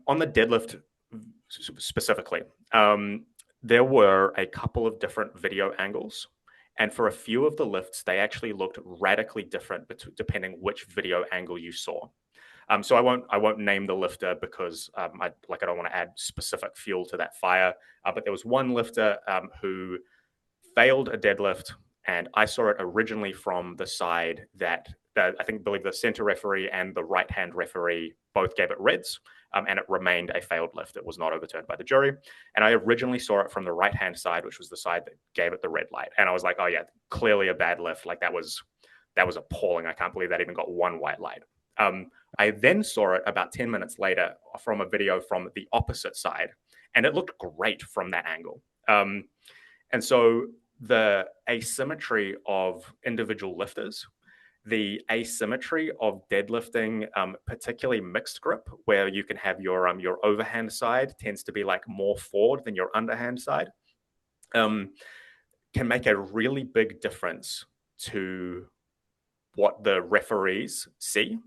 on the deadlift specifically, there were a couple of different video angles. And for a few of the lifts, they actually looked radically different depending which video angle you saw. So I won't name the lifter because I don't want to add specific fuel to that fire. But there was one lifter who failed a deadlift, and I saw it originally from the side that believe the center referee and the right hand referee both gave it reds. And it remained a failed lift. It was not overturned by the jury. And I originally saw it from the right-hand side, which was the side that gave it the red light. And I was like, oh yeah, clearly a bad lift. Like that was appalling. I can't believe that even got one white light. I then saw it about 10 minutes later from a video from the opposite side, and it looked great from that angle. And so the asymmetry of individual lifters, the asymmetry of deadlifting, particularly mixed grip, where you can have your overhand side tends to be like more forward than your underhand side, can make a really big difference to what the referees see.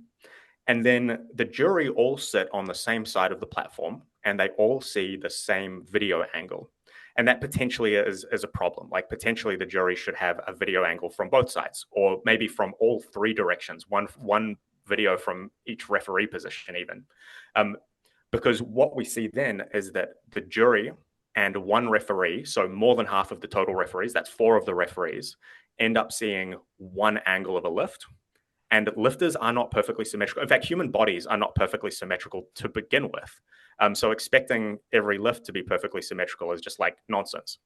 And then the jury all sit on the same side of the platform, and they all see the same video angle. And that potentially is a problem. Like potentially the jury should have a video angle from both sides, or maybe from all three directions, one video from each referee position even. Because what we see then is that the jury and one referee, so more than half of the total referees, that's 4 of the referees, end up seeing one angle of a lift. And lifters are not perfectly symmetrical. In fact, human bodies are not perfectly symmetrical to begin with. So expecting every lift to be perfectly symmetrical is just like nonsense.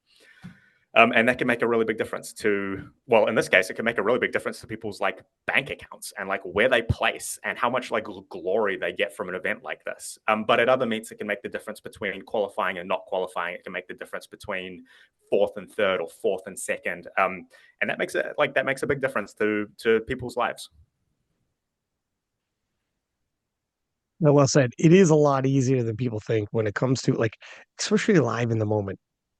And that can make a really big difference well, in this case, it can make a really big difference to people's like bank accounts and like where they place and how much like glory they get from an event like this. But at other meets, it can make the difference between qualifying and not qualifying. It can make the difference between 4th and 3rd or 4th and 2nd. And that makes a big difference to people's lives. No, well said. It is a lot easier than people think when it comes to like, especially live in the moment.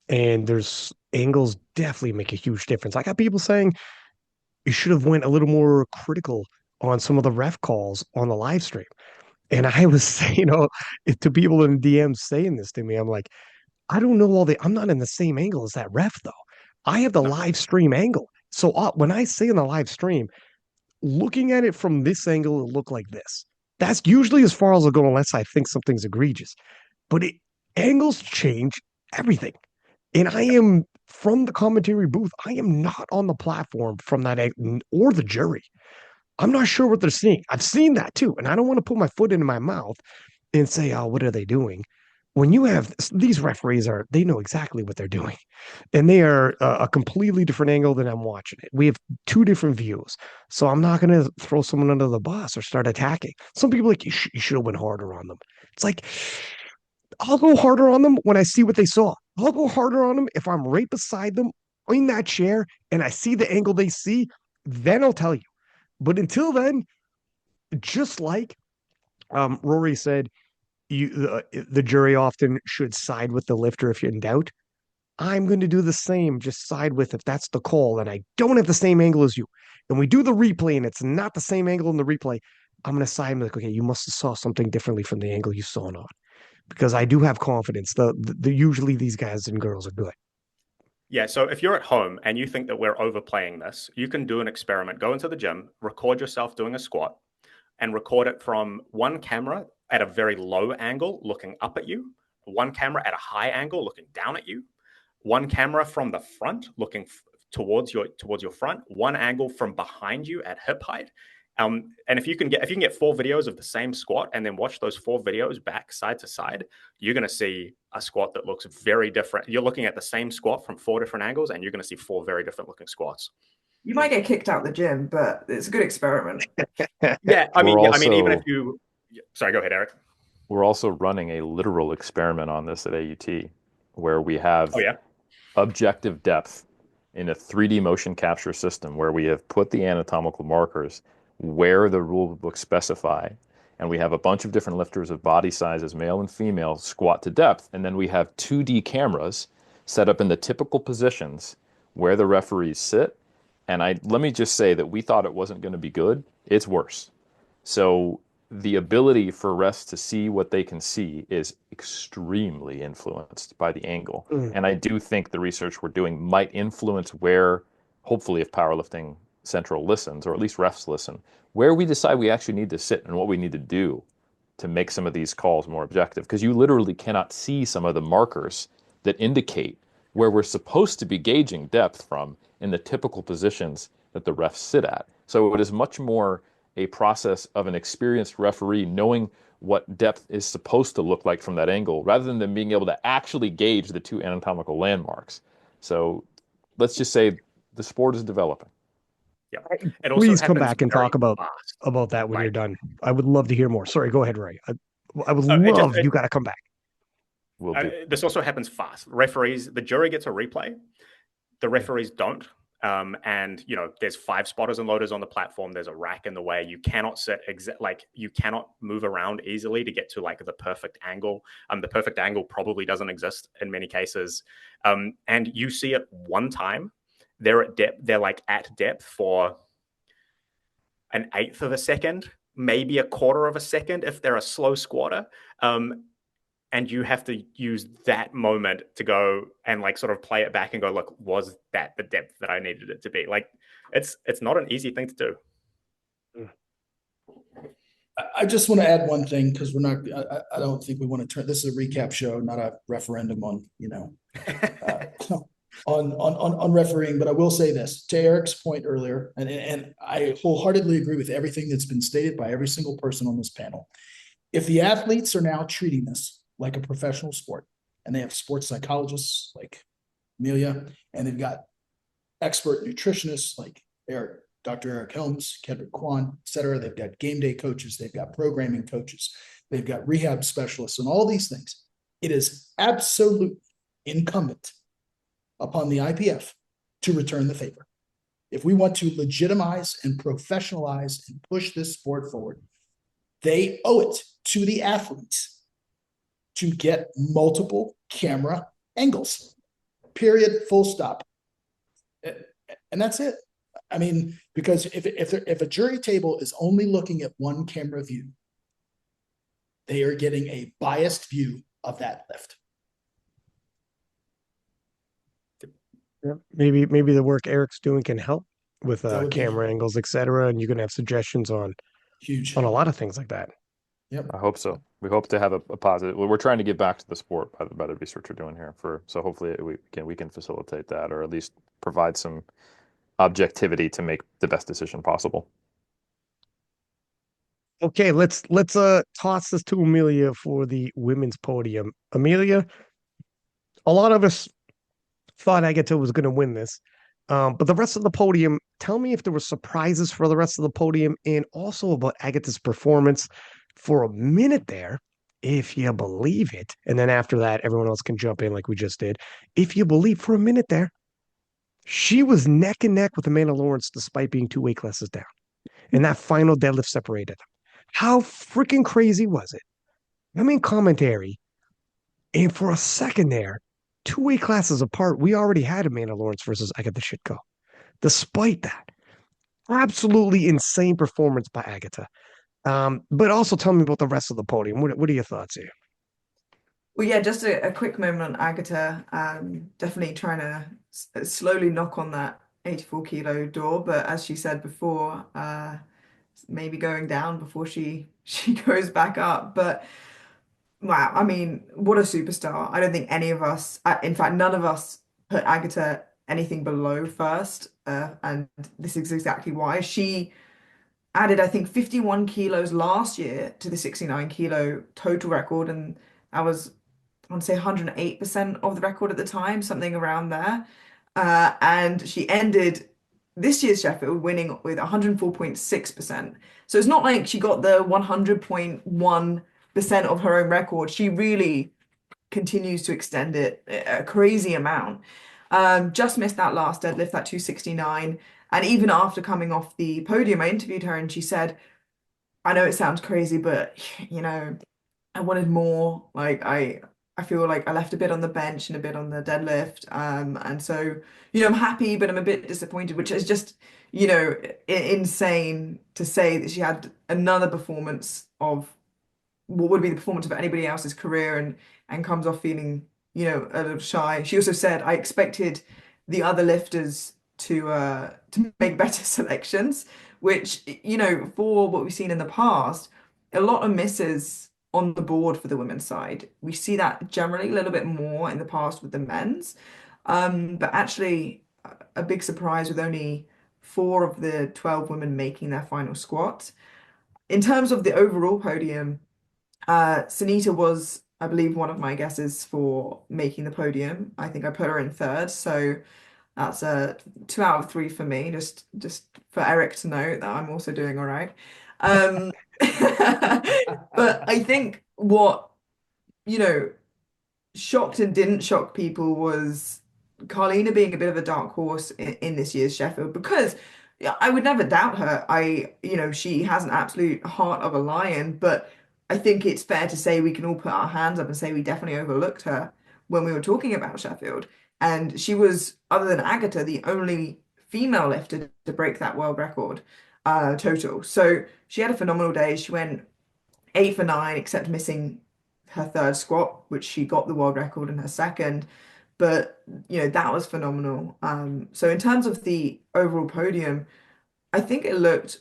And there's angles definitely make a huge difference. I got people saying you should have went a little more critical on some of the ref calls on the live stream. And I was, to people in DMs saying this to me, I'm like, I don't know I'm not in the same angle as that ref though. I have the live stream angle. So when I say in the live stream, looking at it from this angle, it looked like this. That's usually as far as I'll go unless I think something's egregious. But angles change everything. And I am from the commentary booth. I am not on the platform from that angle or the jury. I'm not sure what they're seeing. I've seen that too. And I don't want to put my foot into my mouth and say, oh, what are they doing? When you have these referees they know exactly what they're doing. And they are a completely different angle than I'm watching it. We have 2 different views. So I'm not going to throw someone under the bus or start attacking. Some people like, you should have went harder on them. It's like, I'll go harder on them when I see what they saw. I'll go harder on them if I'm right beside them in that chair and I see the angle they see. then I'll tell you. But until then, just like Rory said, the jury often should side with the lifter if you're in doubt. I'm going to do the same. Just side with if that's the call, and I don't have the same angle as you. And we do the replay, and it's not the same angle in the replay. I'm going to side with, okay, you must have saw something differently from the angle you saw it on, because I do have confidence. Usually these guys and girls are good. Yeah, so if you're at home and you think that we're overplaying this, you can do an experiment. Go into the gym, record yourself doing a squat, and record it from one camera at a very low angle looking up at you, one camera at a high angle looking down at you, one camera from the front looking towards your front, one angle from behind you at hip height. And if you can get 4 videos of the same squat and then watch those 4 videos back side to side, you're going to see a squat that looks very different. You're looking at the same squat from 4 different angles, and you're going to see 4 very different looking squats. You might get kicked out the gym, but it's a good experiment. Yeah, I mean, even if you, sorry, go ahead, Eric. We're also running a literal experiment on this at AUT, where we have objective depth in a 3D motion capture system, where we have put the anatomical markers where the rule books specify, and we have a bunch of different lifters of body sizes, male and female, squat to depth, and then we have 2D cameras set up in the typical positions where the referees sit. And let me just say that we thought it wasn't going to be good. It's worse. So the ability for refs to see what they can see is extremely influenced by the angle. And I do think the research we're doing might influence where, hopefully if powerlifting central listens, or at least refs listen, where we decide we actually need to sit and what we need to do to make some of these calls more objective. Because you literally cannot see some of the markers that indicate where we're supposed to be gauging depth from in the typical positions that the refs sit at. So it is much more a process of an experienced referee knowing what depth is supposed to look like from that angle, rather than them being able to actually gauge the 2 anatomical landmarks. So let's just say the sport is developing. Yeah. Please come back and talk about that when you're done. I would love to hear more. Sorry, go ahead, Ray. I would love you got to come back. This also happens fast. The jury gets a replay. The referees don't. And there's 5 spotters and loaders on the platform. There's a rack in the way. You cannot sit you cannot move around easily to get to the perfect angle. The perfect angle probably doesn't exist in many cases. And you see it one time. They're at depth. They're at depth for an 1/8 of a second, maybe a 1/4 of a second if they're a slow squatter. And you have to use that moment to go and sort of play it back and go, look, was that the depth that I needed it to be? It's not an easy thing to do. I just want to add one thing, because I don't think we want to turn, this is a recap show, not a referendum on, on refereeing. But I will say this to Eric's point earlier, and I wholeheartedly agree with everything that's been stated by every single person on this panel. If the athletes are now treating this like a professional sport, and they have sports psychologists like Amelia, and they've got expert nutritionists like Dr. Eric Helms, Kendrick Kwan, et cetera. They've got game day coaches, they've got programming coaches, they've got rehab specialists, and all these things. It is absolutely incumbent upon the IPF to return the favor. If we want to legitimize and professionalize and push this sport forward, they owe it to the athletes to get multiple camera angles, period, full stop. And that's it. I mean, because if a jury table is only looking at one camera view, they are getting a biased view of that lift. Yeah, maybe the work Eric's doing can help with camera angles, etc. And you can have suggestions on a lot of things like that. Yep. I hope so. We hope to have a positive. We're trying to get back to the sport by the research we're doing here. So hopefully we can facilitate that, or at least provide some objectivity to make the best decision possible. Okay, let's toss this to Amelia for the women's podium. Amelia, a lot of us thought Agata was going to win this, but the rest of the podium, tell me if there were surprises for the rest of the podium, and also about Agata's performance for a minute there, if you believe it. And then after that, everyone else can jump in like we just did. If you believe for a minute there, She was neck and neck with Amanda Lawrence despite being two weight classes down. And that final deadlift separated them. How freaking crazy was it? I'm in commentary, and for a second there, two weight classes apart, we already had Amanda Lawrence versus Agata Shitko. Despite that, absolutely insane performance by Agata. But also tell me about the rest of the podium. What are your thoughts here? Well, yeah, just a quick moment on Agata. Definitely trying to slowly knock on that 84 kilo door, but as she said before, maybe going down before she goes back up. But wow, I mean, what a superstar! I don't think any of us, in fact, none of us, put Agata anything below first, and this is exactly why she added, I think, 51 kilos last year to the 69 kilo total record, and that was, I want to say, 108% of the record at the time, something around there. And she ended this year's Sheffield winning with 104.6%. So it's not like she got the 100.1% of her own record. She really continues to extend it a crazy amount. Just missed that last deadlift, that 269. And even after coming off the podium, I interviewed her and she said, I know it sounds crazy, but I wanted more. Like I feel like I left a bit on the bench and a bit on the deadlift. And so, I'm happy, but I'm a bit disappointed, which is just, insane to say that she had another performance of what would be the performance of anybody else's career and comes off feeling, a little shy. She also said, I expected the other lifters to make better selections, which, for what we've seen in the past, a lot of misses on the board for the women's side. We see that generally a little bit more in the past with the men's. But actually a big surprise with only 4 of the 12 women making their final squat. In terms of the overall podium, Sunita was, I believe, one of my guesses for making the podium. I think I put her in third, so that's a 2 out of 3 for me. Just for Eric to know that I'm also doing all right. But I think what, you know, shocked and didn't shock people was Carlina being a bit of a dark horse in this year's Sheffield because yeah, I would never doubt her. She has an absolute heart of a lion, but I think it's fair to say we can all put our hands up and say we definitely overlooked her when we were talking about Sheffield. And she was, other than Agata, the only female lifter to break that world record total. So she had a phenomenal day. She went 8 for 9, except missing her third squat, which she got the world record in her second. But that was phenomenal. So in terms of the overall podium, I think it looked,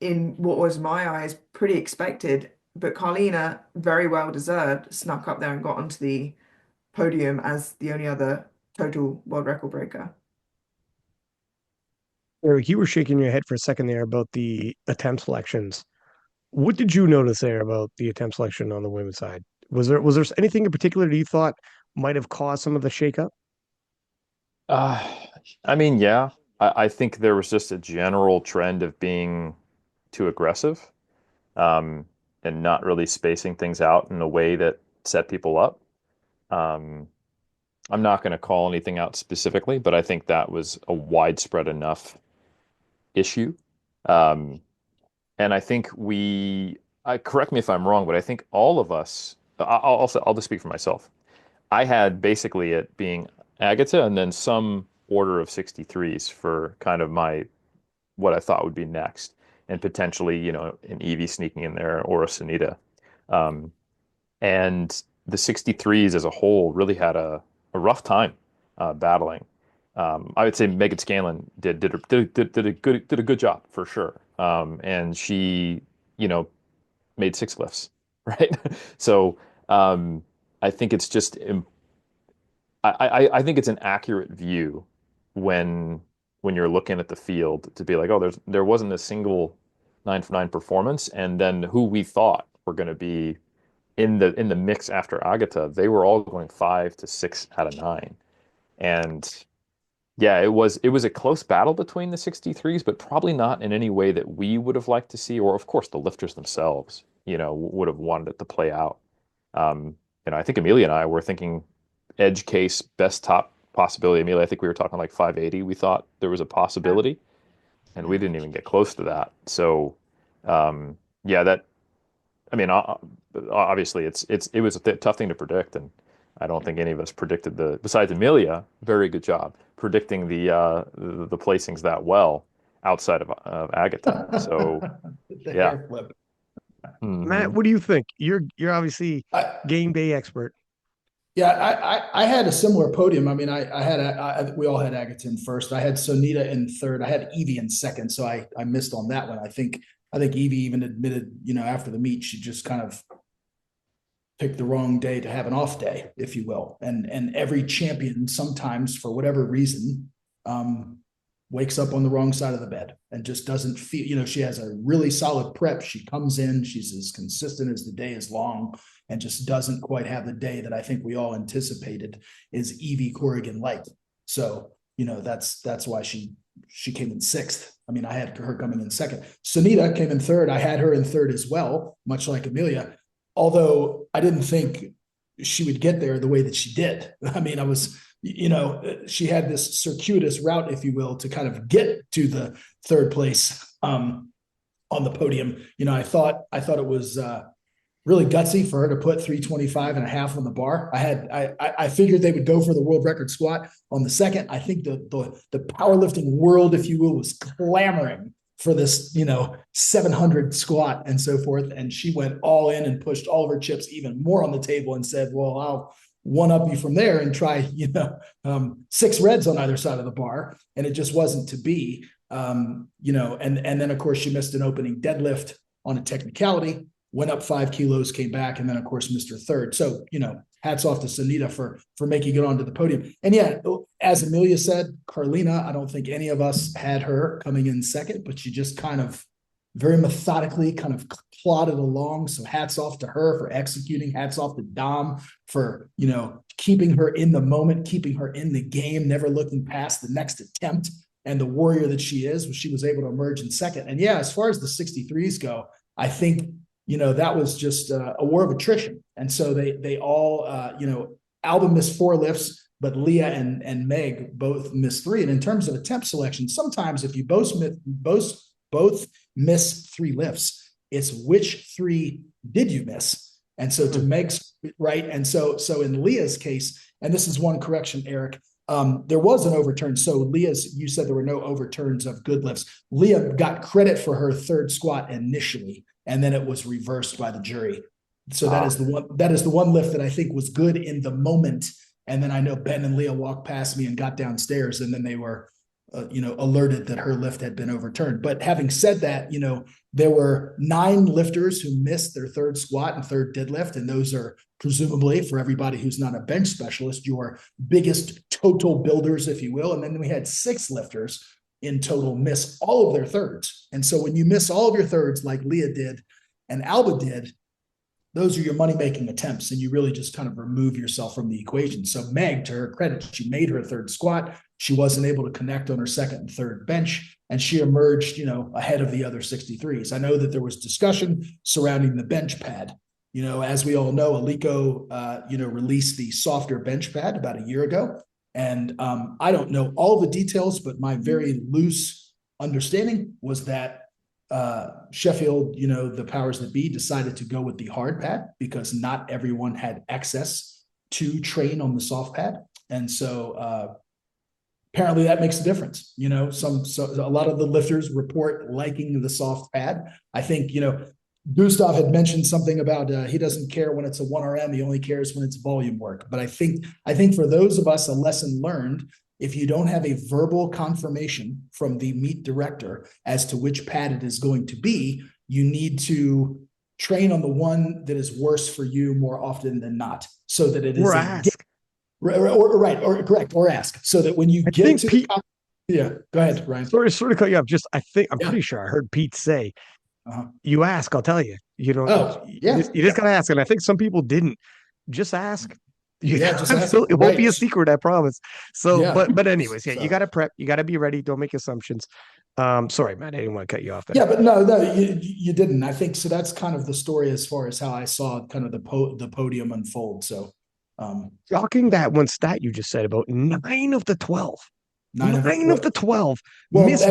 in what was my eyes, pretty expected. But Carlina, very well deserved, snuck up there and got onto the podium as the only other total world record breaker. Eric, you were shaking your head for a second there about the attempt selections. What did you notice there about the attempt selection on the women's side? Was there anything in particular that you thought might have caused some of the shakeup? Uh, I mean, yeah, I think there was just a general trend of being too aggressive, um, and not really spacing things out in a way that set people up. Um, I'm not going to call anything out specifically, but I think that was a widespread enough issue. Um, and I think correct me if I'm wrong, but I think all of us, I'll just speak for myself. I had basically it being Agata and then some order of 63s for kind of what I thought would be next, and potentially, an Eevee sneaking in there or a Sunita. Um, and the 63s as a whole really had a rough time battling. I would say Megan Scanlon did a good job for sure. And she, you know, made 6 lifts, right? So I think it's just I think it's an accurate view when you're looking at the field to be like, oh, there wasn't a single 9 for 9 performance, and then who we thought were going to be in the mix after Agata, they were all going 5 to 6 out of 9, and yeah, it was a close battle between the 63s, but probably not in any way that we would have liked to see, or of course the lifters themselves, would have wanted it to play out. I think Amelia and I were thinking edge case best top possibility. Amelia, I think we were talking like 580. We thought there was a possibility, and we didn't even get close to that. So, yeah, that. I mean, obviously, it was a tough thing to predict, and I don't think any of us predicted besides Amelia, very good job predicting the placings that well outside of Agata. So, The yeah. hair flip. Matt, what do you think? You're obviously game day expert. Yeah, I had a similar podium. I mean, we all had Agata in first. I had Sunita in third. I had Eevee in second, so I missed on that one. I think Eevee even admitted, after the meet, she just kind of picked the wrong day to have an off day, if you will. And every champion sometimes, for whatever reason, wakes up on the wrong side of the bed and just doesn't feel, she has a really solid prep. She comes in, she's as consistent as the day is long, and just doesn't quite have the day that I think we all anticipated is Eevee Corgan light. So, that's why she came in sixth. I mean, I had her coming in second. Sunita came in third. I had her in third as well, much like Amelia, although I didn't think she would get there the way that she did. I mean, she had this circuitous route, if you will, to kind of get to the third place on the podium. I thought it was really gutsy for her to put 325 and a half on the bar. I figured they would go for the world record squat on the second. I think the powerlifting world, if you will, was clamoring for this, 700 squat and so forth. And she went all in and pushed all of her chips even more on the table and said, well, I'll one up you from there and try, 6 reds on either side of the bar. And it just wasn't to be, and then of course she missed an opening deadlift on a technicality, went up 5 kilos, came back, and then of course missed her third. So, hats off to Sunita for making it onto the podium. And yeah, as Amelia said, Carlina, I don't think any of us had her coming in second, but she just kind of very methodically kind of plodded along. So hats off to her for executing, hats off to Dom for, keeping her in the moment, keeping her in the game, never looking past the next attempt. And the warrior that she is, she was able to emerge in second. And yeah, as far as the 63s go, I think, that was just a war of attrition. And so they all, Alba missed 4 lifts, but Leah and Meg both missed 3. And in terms of attempt selection, sometimes if you both miss 3 lifts, it's which 3 did you miss? And so to Meg's right. And so in Leah's case, and this is one correction, Eric, there was an overturn. So you said there were no overturns of good lifts. Leah got credit for her third squat initially, and then it was reversed by the jury. So that is the one lift that I think was good in the moment. And then I know Ben and Leah walked past me and got downstairs, and then they were alerted that her lift had been overturned. But having said that, there were 9 lifters who missed their third squat and third deadlift. And those are presumably, for everybody who's not a bench specialist, your biggest total builders, if you will. And then we had 6 lifters in total miss all of their thirds. And so when you miss all of your thirds, like Leah did and Alba did, those are your money-making attempts, and you really just kind of remove yourself from the equation. So Meg, to her credit, she made her third squat. She wasn't able to connect on her second and third bench, and she emerged, ahead of the other 63s. I know that there was discussion surrounding the bench pad. As we all know, Alico, released the softer bench pad about a year ago. And I don't know all the details, but my very loose understanding was that Sheffield, the powers that be, decided to go with the hard pad because not everyone had access to train on the soft pad. And so apparently that makes a difference. A lot of the lifters report liking the soft pad. I think, Gustaf had mentioned something about he doesn't care when it's a 1RM, he only cares when it's volume work. But I think for those of us, a lesson learned, if you don't have a verbal confirmation from the meet director as to which pad it is going to be, you need to train on the one that is worse for you more often than not, so that it is or ask. Or correct, or ask, so that when you get to yeah, go ahead, Ryan. Sorry to cut you off. I'm pretty sure I heard Pete say, you ask, I'll tell you. You just gotta ask. And I think some people didn't. Just ask. Just ask. It won't be a secret, I promise. So, but anyways, you gotta prep, you gotta be ready. Don't make assumptions. Sorry, Matt, I didn't want to cut you off there. Yeah, but no, you didn't. I think so. That's kind of the story as far as how I saw kind of the podium unfold. So Shocking that one stat you just said about 9 of the 12. Nine of Nine of the what? 12 Well, missed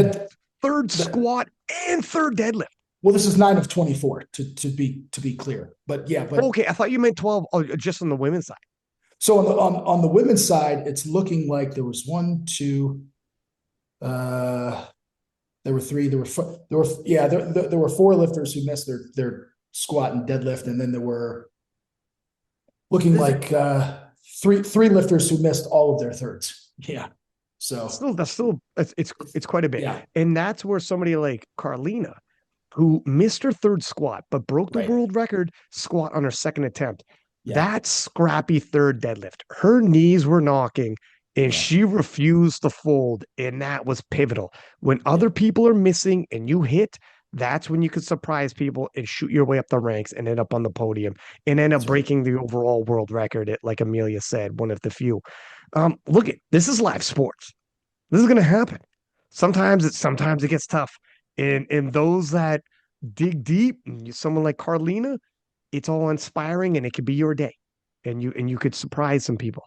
third that, squat and third deadlift. well, this is 9 of 24 to be clear. But yeah, but Okay, I thought you meant 12 just on the women's side. so on the women's side, it's looking like there was one, two, there were three, there were four lifters who missed their squat and deadlift, and then there were looking like three lifters who missed all of their thirds. Yeah. So It's quite a bit. Yeah. And that's where somebody like Carlina, who missed her third squat but broke the Right. world record squat on her second attempt. Yeah. That scrappy third deadlift, her knees were knocking and she refused to fold. And that was pivotal. When other people are missing and you hit, that's when you could surprise people and shoot your way up the ranks and end up on the podium and end up breaking the overall world record at, like Amelia said, one of the few. Look at this is live sports. This is gonna happen. Sometimes it gets tough. And those that dig deep, someone like Carlina, it's all inspiring and it could be your day. And you could surprise some people.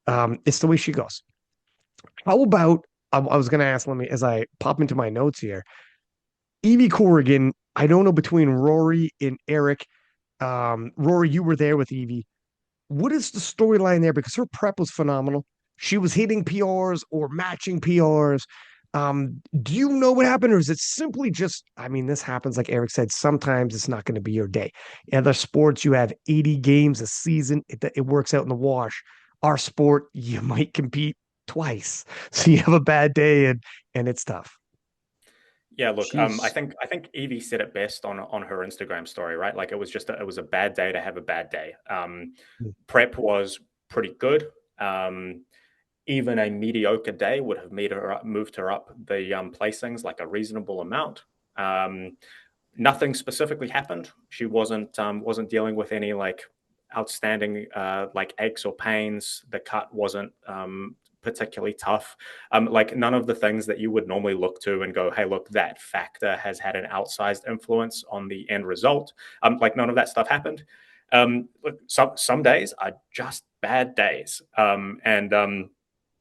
It's the way she goes. How about I was gonna ask, let me as I pop into my notes here. Eevee Corgan, I don't know between Rory and Eric. Rory, you were there with Eevee. What is the storyline there? Because her prep was phenomenal. She was hitting PRs or matching PRs. Do you know what happened, or is it simply just? I mean, this happens, like Eric said. Sometimes it's not going to be your day. In other sports, you have 80 games a season. It works out in the wash. Our sport, you might compete twice, so you have a bad day, and it's tough. Yeah, look, I think Evie said it best on her Instagram story, right? Like it was it was a bad day to have a bad day. Prep was pretty good. Even a mediocre day would have moved her up the placings like a reasonable amount. Nothing specifically happened. She wasn't dealing with any like outstanding like aches or pains. The cut wasn't particularly tough. Like none of the things that you would normally look to and go, hey, look, that factor has had an outsized influence on the end result. Like none of that stuff happened. Look, some days are just bad days.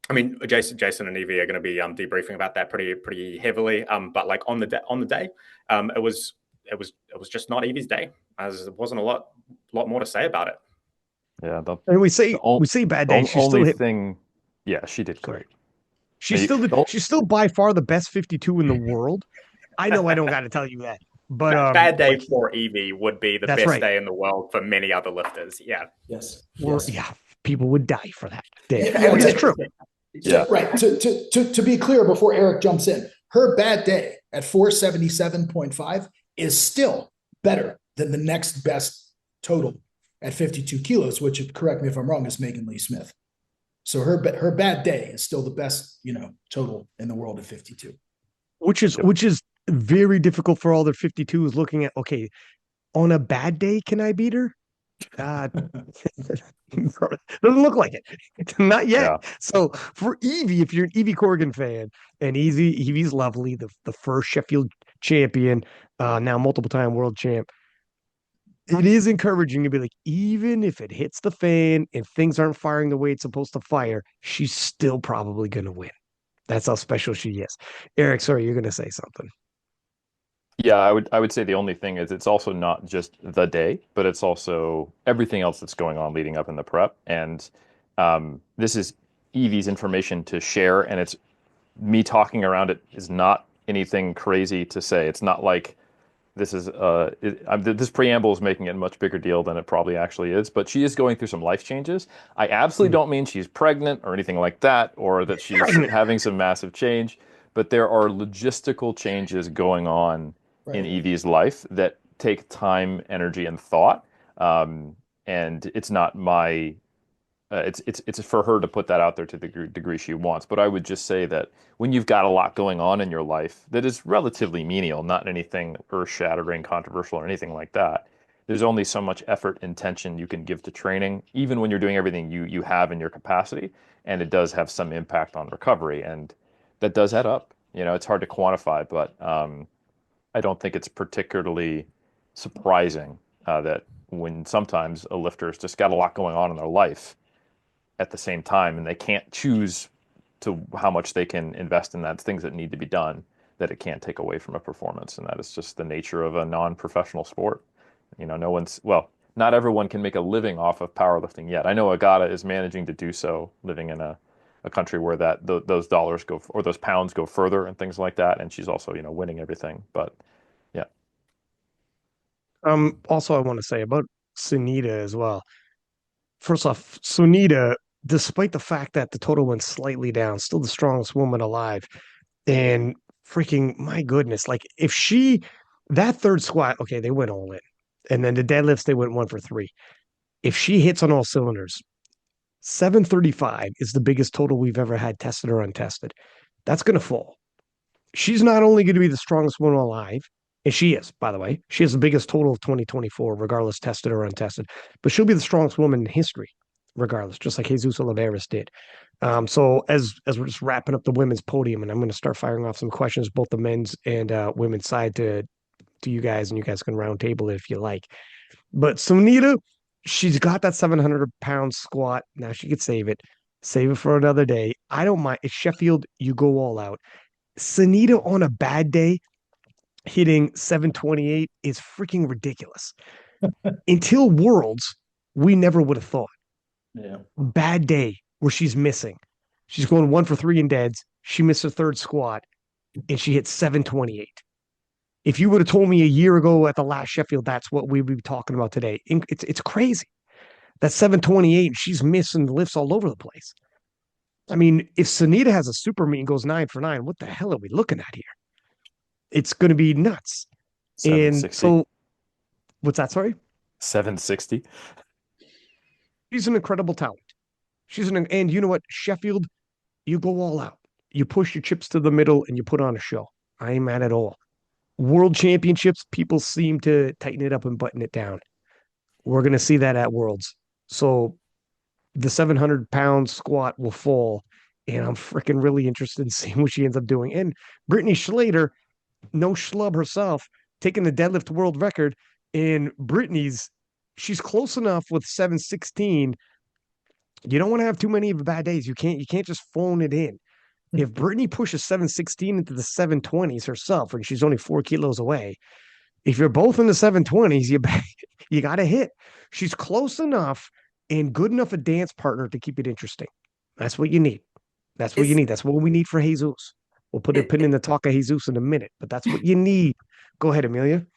I mean, Jason and Evie are going to be debriefing about that pretty heavily. But like on the day, it was just not Evie's day. As there wasn't a lot more to say about it. Yeah, and we say bad day. She still hit. Yeah, she did great. She's still by far the best 52 in the world. I know I don't got to tell you that, but bad day for Eevee would be the best right. day in the world for many other lifters. Yeah. Yes. Yeah, people would die for that day. Yeah, it's true. Yeah. Right. To be clear, before Eric jumps in, her bad day at 477.5 is still better than the next best total at 52 kilos, which, correct me if I'm wrong, is Megan Lee Smith. So her bad day is still the best, total in the world at 52. Which is very difficult for all their 52s looking at, okay, on a bad day, can I beat her? Doesn't look like it. Not yet. Yeah. So for Eevee, if you're an Eevee Corgan fan, and Eevee's lovely, the first Sheffield champion, now multiple time world champ, it is encouraging to be like, even if it hits the fan and things aren't firing the way it's supposed to fire, she's still probably going to win. That's how special she is. Eric, sorry, you're going to say something. Yeah, I would say the only thing is it's also not just the day, but it's also everything else that's going on leading up in the prep. And this is Eevee's information to share, and it's me talking around it is not anything crazy to say. It's not like this is this preamble is making it a much bigger deal than it probably actually is. But she is going through some life changes. I absolutely don't mean she's pregnant or anything like that, or that she's having some massive change. But there are logistical changes going on in Eevee's life that take time, energy, and thought. And it's not my, it's for her to put that out there to the degree she wants. But I would just say that when you've got a lot going on in your life that is relatively menial, not anything earth-shattering, controversial, or anything like that, there's only so much effort and attention you can give to training, even when you're doing everything you have in your capacity, and it does have some impact on recovery, and that does add up. It's hard to quantify, but I don't think it's particularly surprising that when sometimes a lifter's just got a lot going on in their life, at the same time, and they can't choose to how much they can invest in that, things that need to be done that it can't take away from a performance. And that is just the nature of a non-professional sport. No one's, well, not everyone can make a living off of powerlifting yet. I know Agata is managing to do so, living in a country where those dollars go, or those pounds go further and things like that. And she's also, winning everything. But yeah. Also, I want to say about Sunita as well. First off, Sunita, despite the fact that the total went slightly down, still the strongest woman alive. And freaking, my goodness, like if that third squat, okay, they went all in. And then the deadlifts, they went 1 for 3. If she hits on all cylinders, 735 is the biggest total we've ever had tested or untested. That's going to fall. She's not only going to be the strongest woman alive, and she is, by the way, she has the biggest total of 2024, regardless tested or untested, but she'll be the strongest woman in history, regardless, just like Jesus Olivares did. So as we're just wrapping up the women's podium, and I'm going to start firing off some questions, both the men's and women's side to you guys, and you guys can round table it if you like. But Sunita, she's got that 700-pound squat. Now she could save it for another day. I don't mind. It's Sheffield, you go all out. Sunita on a bad day hitting 728 is freaking ridiculous. Until Worlds, we never would have thought. Yeah. Bad day where she's missing. She's going 1 for 3 in deads. She missed her third squat and she hit 728. If you would have told me a year ago at the last Sheffield, that's what we'd be talking about today. It's crazy. That's 728. She's missing lifts all over the place. I mean, if Sunita has a super meet and goes 9 for 9, what the hell are we looking at here? It's going to be nuts. And 760. so, what's that? Sorry? 760. She's an incredible talent. And you know what? Sheffield, you go all out. You push your chips to the middle and you put on a show. I ain't mad at all. World Championships, people seem to tighten it up and button it down. We're going to see that at Worlds. So the 700-pound squat will fall, and I'm freaking really interested in seeing what she ends up doing. And Britney Schlater, no schlub herself, taking the deadlift world record. And she's close enough with 716. You don't want to have too many of the bad days. You can't just phone it in. If Britney pushes 716 into the 720s herself, and she's only 4 kilos away, if you're both in the 720s, you got to hit. She's close enough and good enough a dance partner to keep it interesting. That's what you need. That's what you need. That's what we need for Jesus. We'll put a pin in the talk of Jesus in a minute, but that's what you need. Go ahead, Amelia.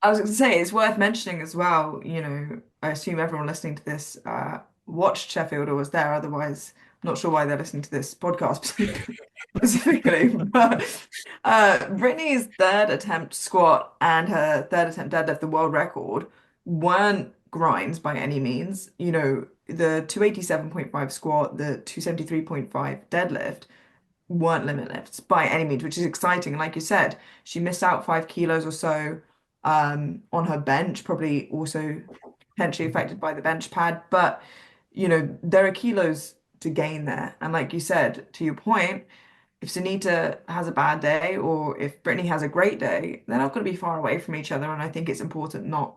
I was going to say, it's worth mentioning as well, I assume everyone listening to this watched Sheffield or was there. Otherwise, I'm not sure why they're listening to this podcast specifically. But Britney's third attempt squat and her third attempt deadlift, the world record, weren't grinds by any means. The 287.5 squat, the 273.5 deadlift weren't limit lifts by any means, which is exciting. And like you said, she missed out 5 kilos or so on her bench, probably also potentially affected by the bench pad. But, there are kilos to gain there. And like you said, to your point, if Sunita has a bad day or if Britney has a great day, they're not going to be far away from each other. And I think it's important not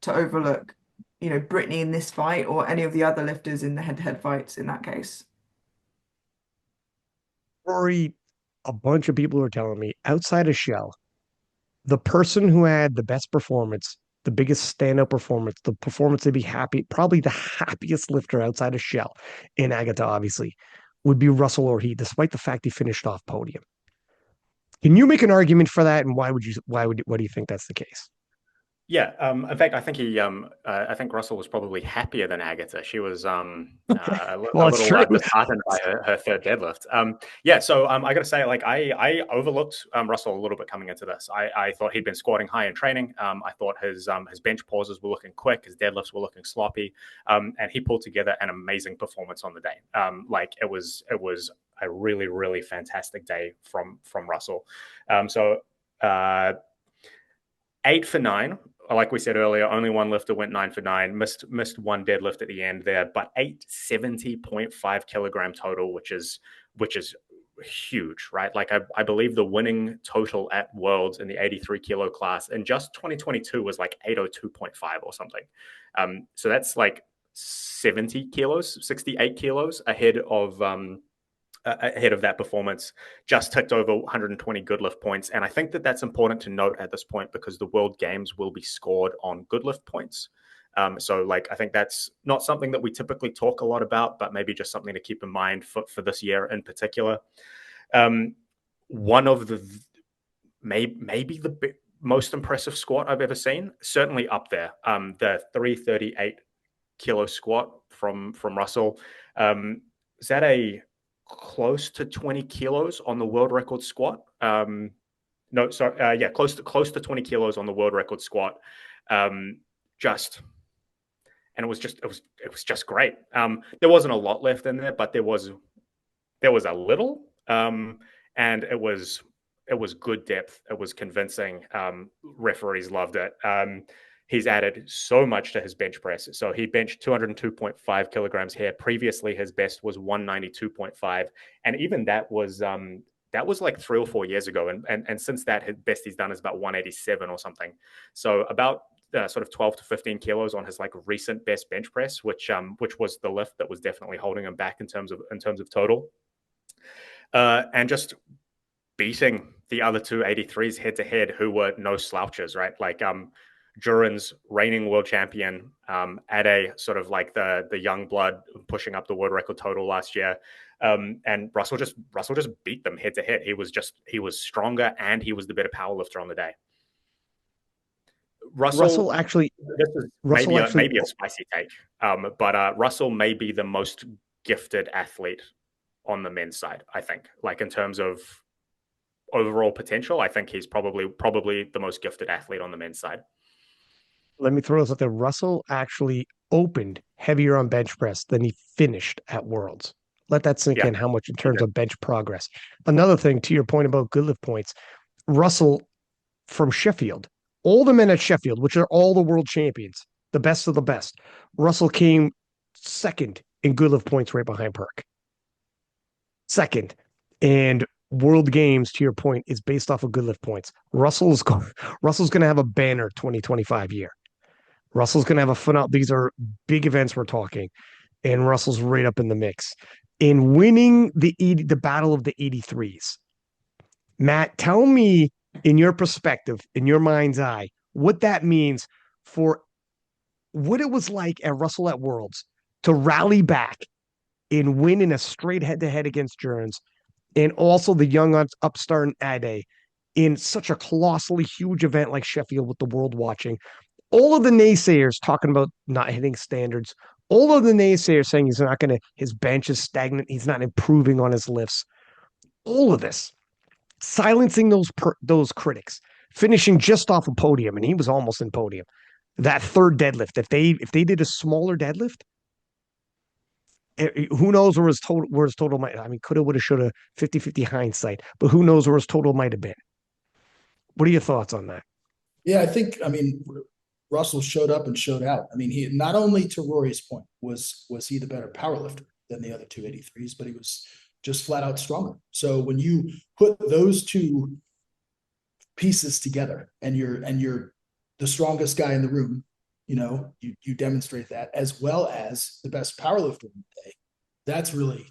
to overlook, Britney in this fight or any of the other lifters in the head-to-head fights in that case. Rory, a bunch of people are telling me outside of Chel, the person who had the best performance, the biggest standout performance, the performance to be happy, probably the happiest lifter outside of Chel and Agata, obviously, would be Russell Orhi, despite the fact he finished off podium. Can you make an argument for that? And why do you think that's the case? Yeah, in fact, I think I think Russell was probably happier than Agata. She was a little disheartened by her third deadlift. So I got to say, like I overlooked Russell a little bit coming into this. I thought he'd been squatting high in training. I thought his bench pauses were looking quick, his deadlifts were looking sloppy, and he pulled together an amazing performance on the day. It was a really, really fantastic day from Russell. 8 for 9. Like we said earlier, only one lifter went 9 for 9, missed one deadlift at the end there, but 870.5 kilogram total, which is huge, right? Like I believe the winning total at Worlds in the 83 kilo class in just 2022 was like 802.5 or something. So that's like 70 kilos, 68 kilos ahead of that performance, just ticked over 120 good lift points. And I think that that's important to note at this point because the World Games will be scored on good lift points. So like, I think that's not something that we typically talk a lot about, but maybe just something to keep in mind for this year in particular. One of the, maybe the most impressive squat I've ever seen, certainly up there. The 338 kilo squat from Russell. Is that a close to 20 kilos on the world record squat? No, sorry. Yeah, close to 20 kilos on the world record squat. And it was just great. There wasn't a lot left in there, but there was a little, and it was good depth. It was convincing. Referees loved it. He's added so much to his bench press. So he benched 202.5 kilograms here. Previously, his best was 192.5, and even that was like 3 or 4 years ago. And since that, his best he's done is about 187 or something. So about sort of 12 to 15 kilos on his like recent best bench press, which was the lift that was definitely holding him back in terms of total, and just beating the other two 83s head to head, who were no slouches, right? Like Duran's reigning world champion, at a sort of like the young blood pushing up the world record total last year, and Russell just beat them head to head. He was stronger and he was the better powerlifter on the day. Russell actually, this is maybe a spicy take, but Russell may be the most gifted athlete on the men's side. I think, like in terms of overall potential, I think he's probably the most gifted athlete on the men's side. Let me throw this out there. Russell actually opened heavier on bench press than he finished at Worlds. Let that sink in how much in terms of bench progress. Another thing, to your point about good lift points, Russell from Sheffield, all the men at Sheffield, which are all the world champions, the best of the best, Russell came second in good lift points right behind Perk. Second. And World Games, to your point, is based off of good lift points. Russell's going to have a banner 2025 year. Russell's going to have a fun out. These are big events we're talking, and Russell's right up in the mix. In winning the battle of the 83s, Matt, tell me in your perspective, in your mind's eye, what that means for what it was like at Russell at Worlds to rally back and win in a straight head-to-head against Jones, and also the young upstart Ade in such a colossally huge event like Sheffield with the world watching. All of the naysayers talking about not hitting standards, all of the naysayers saying his bench is stagnant, he's not improving on his lifts. All of this, silencing those critics, finishing just off a podium, and he was almost in podium. That third deadlift, if they did a smaller deadlift, who knows where his total might, I mean, coulda, woulda, shoulda, 50-50 hindsight, but who knows where his total might have been. What are your thoughts on that? Yeah, I mean, Russell showed up and showed out. I mean, he, not only to Rory's point, was he the better powerlifter than the other two 83s, but he was just flat out stronger. So when you put those two pieces together and you're the strongest guy in the room, you demonstrate that, as well as the best powerlifter in the day. That's really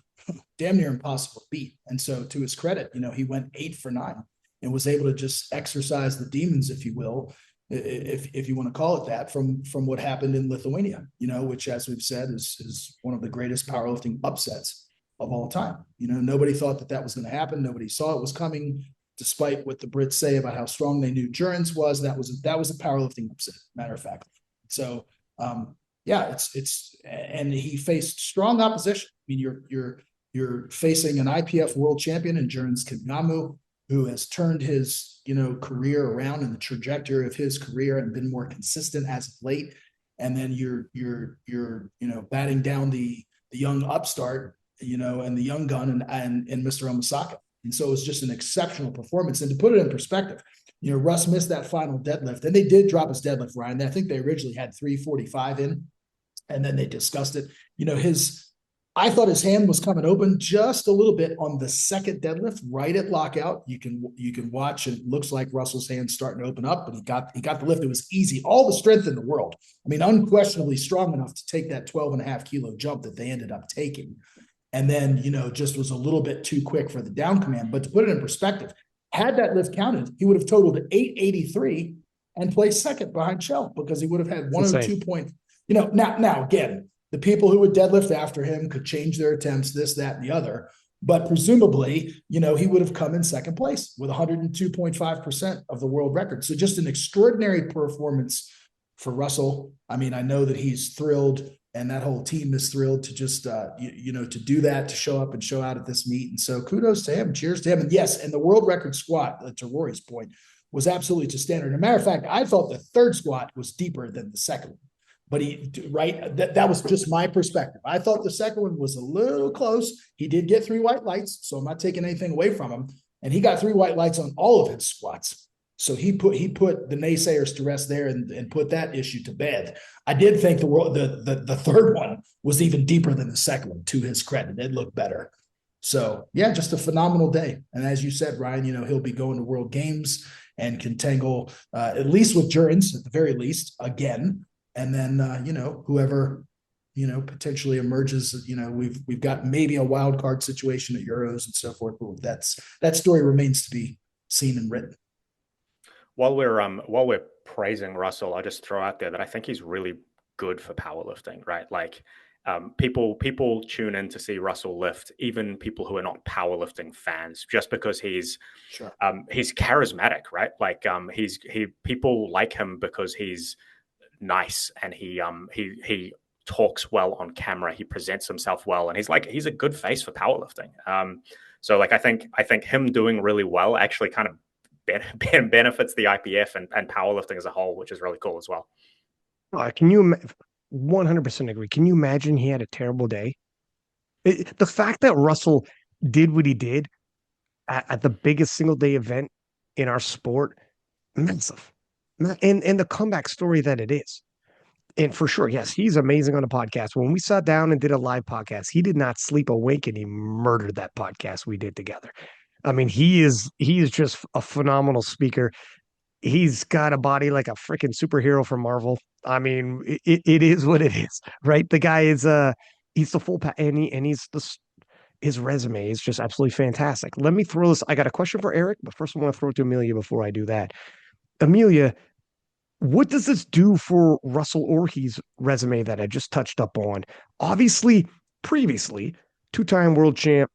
damn near impossible to beat. And so, to his credit, he went 8 for 9 and was able to just exercise the demons, if you will, if you want to call it that, from what happened in Lithuania, which, as we've said, is one of the greatest powerlifting upsets of all time. Nobody thought that was going to happen. Nobody saw it was coming, despite what the Brits say about how strong they knew Durance was. That was a powerlifting upset, matter of fact. So, and he faced strong opposition. I mean, you're facing an IPF world champion in Durance Kignamu, who has turned his, career around in the trajectory of his career and been more consistent as of late. And then you're batting down the young upstart, and the young gun and Mr. Omasaka. And so it was just an exceptional performance. And to put it in perspective, Russ missed that final deadlift, and they did drop his deadlift, Ryan. I think they originally had 345 in, and then they discussed it. His I thought his hand was coming open just a little bit on the second deadlift, right at lockout. You can watch, and it looks like Russell's hand's starting to open up, but he got the lift. It was easy, all the strength in the world. I mean, unquestionably strong enough to take that 12.5 kilo jump that they ended up taking. And then, just was a little bit too quick for the down command. But to put it in perspective, had that lift counted, he would have totaled 883 and placed second behind Chel, because he would have had 102 point. Now again, the people who would deadlift after him could change their attempts, this, that, and the other. But presumably, he would have come in second place with 102.5% of the world record. So just an extraordinary performance for Russell. I mean, I know that he's thrilled, and that whole team is thrilled to just, to do that, to show up and show out at this meet. And so kudos to him. Cheers to him. And yes, and the world record squat, to Rory's point, was absolutely to standard. As a matter of fact, I felt the third squat was deeper than the second one. But that was just my perspective. I thought the second one was a little close. He did get 3 white lights, so I'm not taking anything away from him. And he got 3 white lights on all of his squats. So he put the naysayers to rest there and put that issue to bed. I did think the third one was even deeper than the second one, to his credit. It looked better. So yeah, just a phenomenal day. And as you said, Ryan, he'll be going to World Games and can tangle at least with Jurgens, at the very least, again. And then, whoever, potentially emerges, we've got maybe a wild card situation at Euros and so forth. But that story remains to be seen and written. While we're praising Russell, I'll just throw out there that I think he's really good for powerlifting, right? Like, people tune in to see Russell lift, even people who are not powerlifting fans, just because he's charismatic, right? Like, people like him because he's nice, and he talks well on camera, he presents himself well, and he's a good face for powerlifting. So like I think him doing really well actually kind of benefits the IPF and powerlifting as a whole, which is really cool as well. Can you 100% agree? Can you imagine he had a terrible day? The fact that Russell did what he did at the biggest single day event in our sport, massive. And the comeback story that it is. And for sure, yes, he's amazing on a podcast. When we sat down and did a live podcast, he did not sleep a wink, and he murdered that podcast we did together. I mean, he is just a phenomenal speaker. He's got a body like a freaking superhero from Marvel. I mean, it is what it is, right? The guy is he's the full his resume is just absolutely fantastic. Let me throw this. I got a question for Eric, but first I want to throw it to Amelia before I do that. Amelia, what does this do for Russell Orhi's resume that I just touched up on? Obviously, previously, 2-time world champ,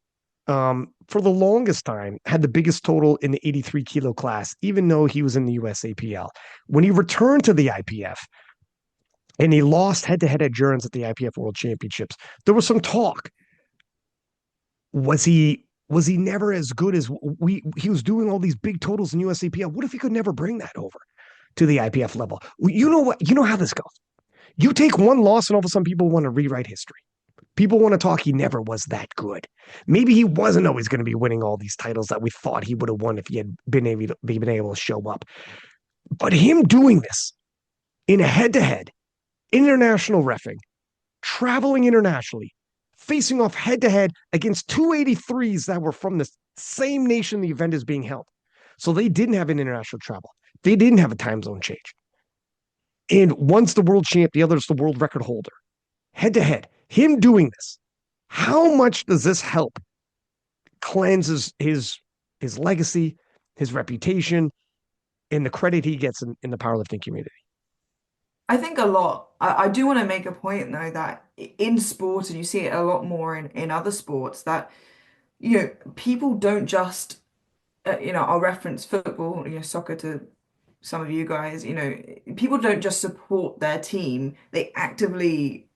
for the longest time, had the biggest total in the 83 kilo class, even though he was in the USAPL. When he returned to the IPF and he lost head-to-head at Jurgens at the IPF World Championships, there was some talk. Was he never as good as he was doing all these big totals in USAPL? What if he could never bring that over to the IPF level? You know what? You know how this goes. You take one loss and all of a sudden people want to rewrite history. People want to talk he never was that good. Maybe he wasn't always going to be winning all these titles that we thought he would have won if he had been able to show up. But him doing this in a head-to-head, international reffing, traveling internationally, facing off head-to-head against 283s that were from the same nation the event is being held. So they didn't have an international travel. They didn't have a time zone change. And one's the world champ, the other's the world record holder. Head-to-head, him doing this, how much does this help cleanse his legacy, his reputation, and the credit he gets in the powerlifting community? I think a lot. I do want to make a point though that in sport, and you see it a lot more in other sports, that people don't just I'll reference football, soccer to some of you guys, people don't just support their team, they actively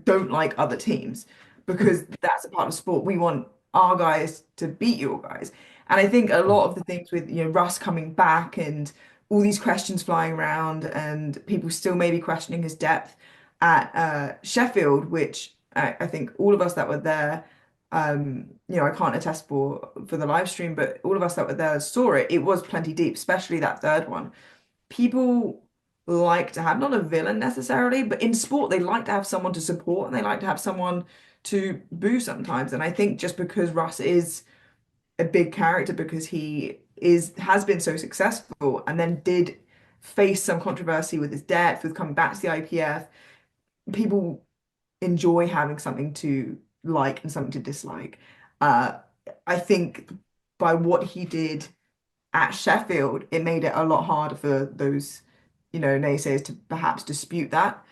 don't like other teams, because that's a part of sport. We want our guys to beat your guys. And I think a lot of the things with Russ coming back and all these questions flying around, and people still maybe questioning his depth at Sheffield, which I think all of us that were there, I can't attest for the live stream, but all of us that were there saw it. It was plenty deep, especially that third one. People like to have, not a villain necessarily, but in sport they like to have someone to support, and they like to have someone to boo sometimes. And I think just because Russ is a big character, because has been so successful and then did face some controversy with his death, with coming back to the IPF, people enjoy having something to like and something to dislike. I think by what he did at Sheffield, it made it a lot harder for those, naysayers to perhaps dispute that.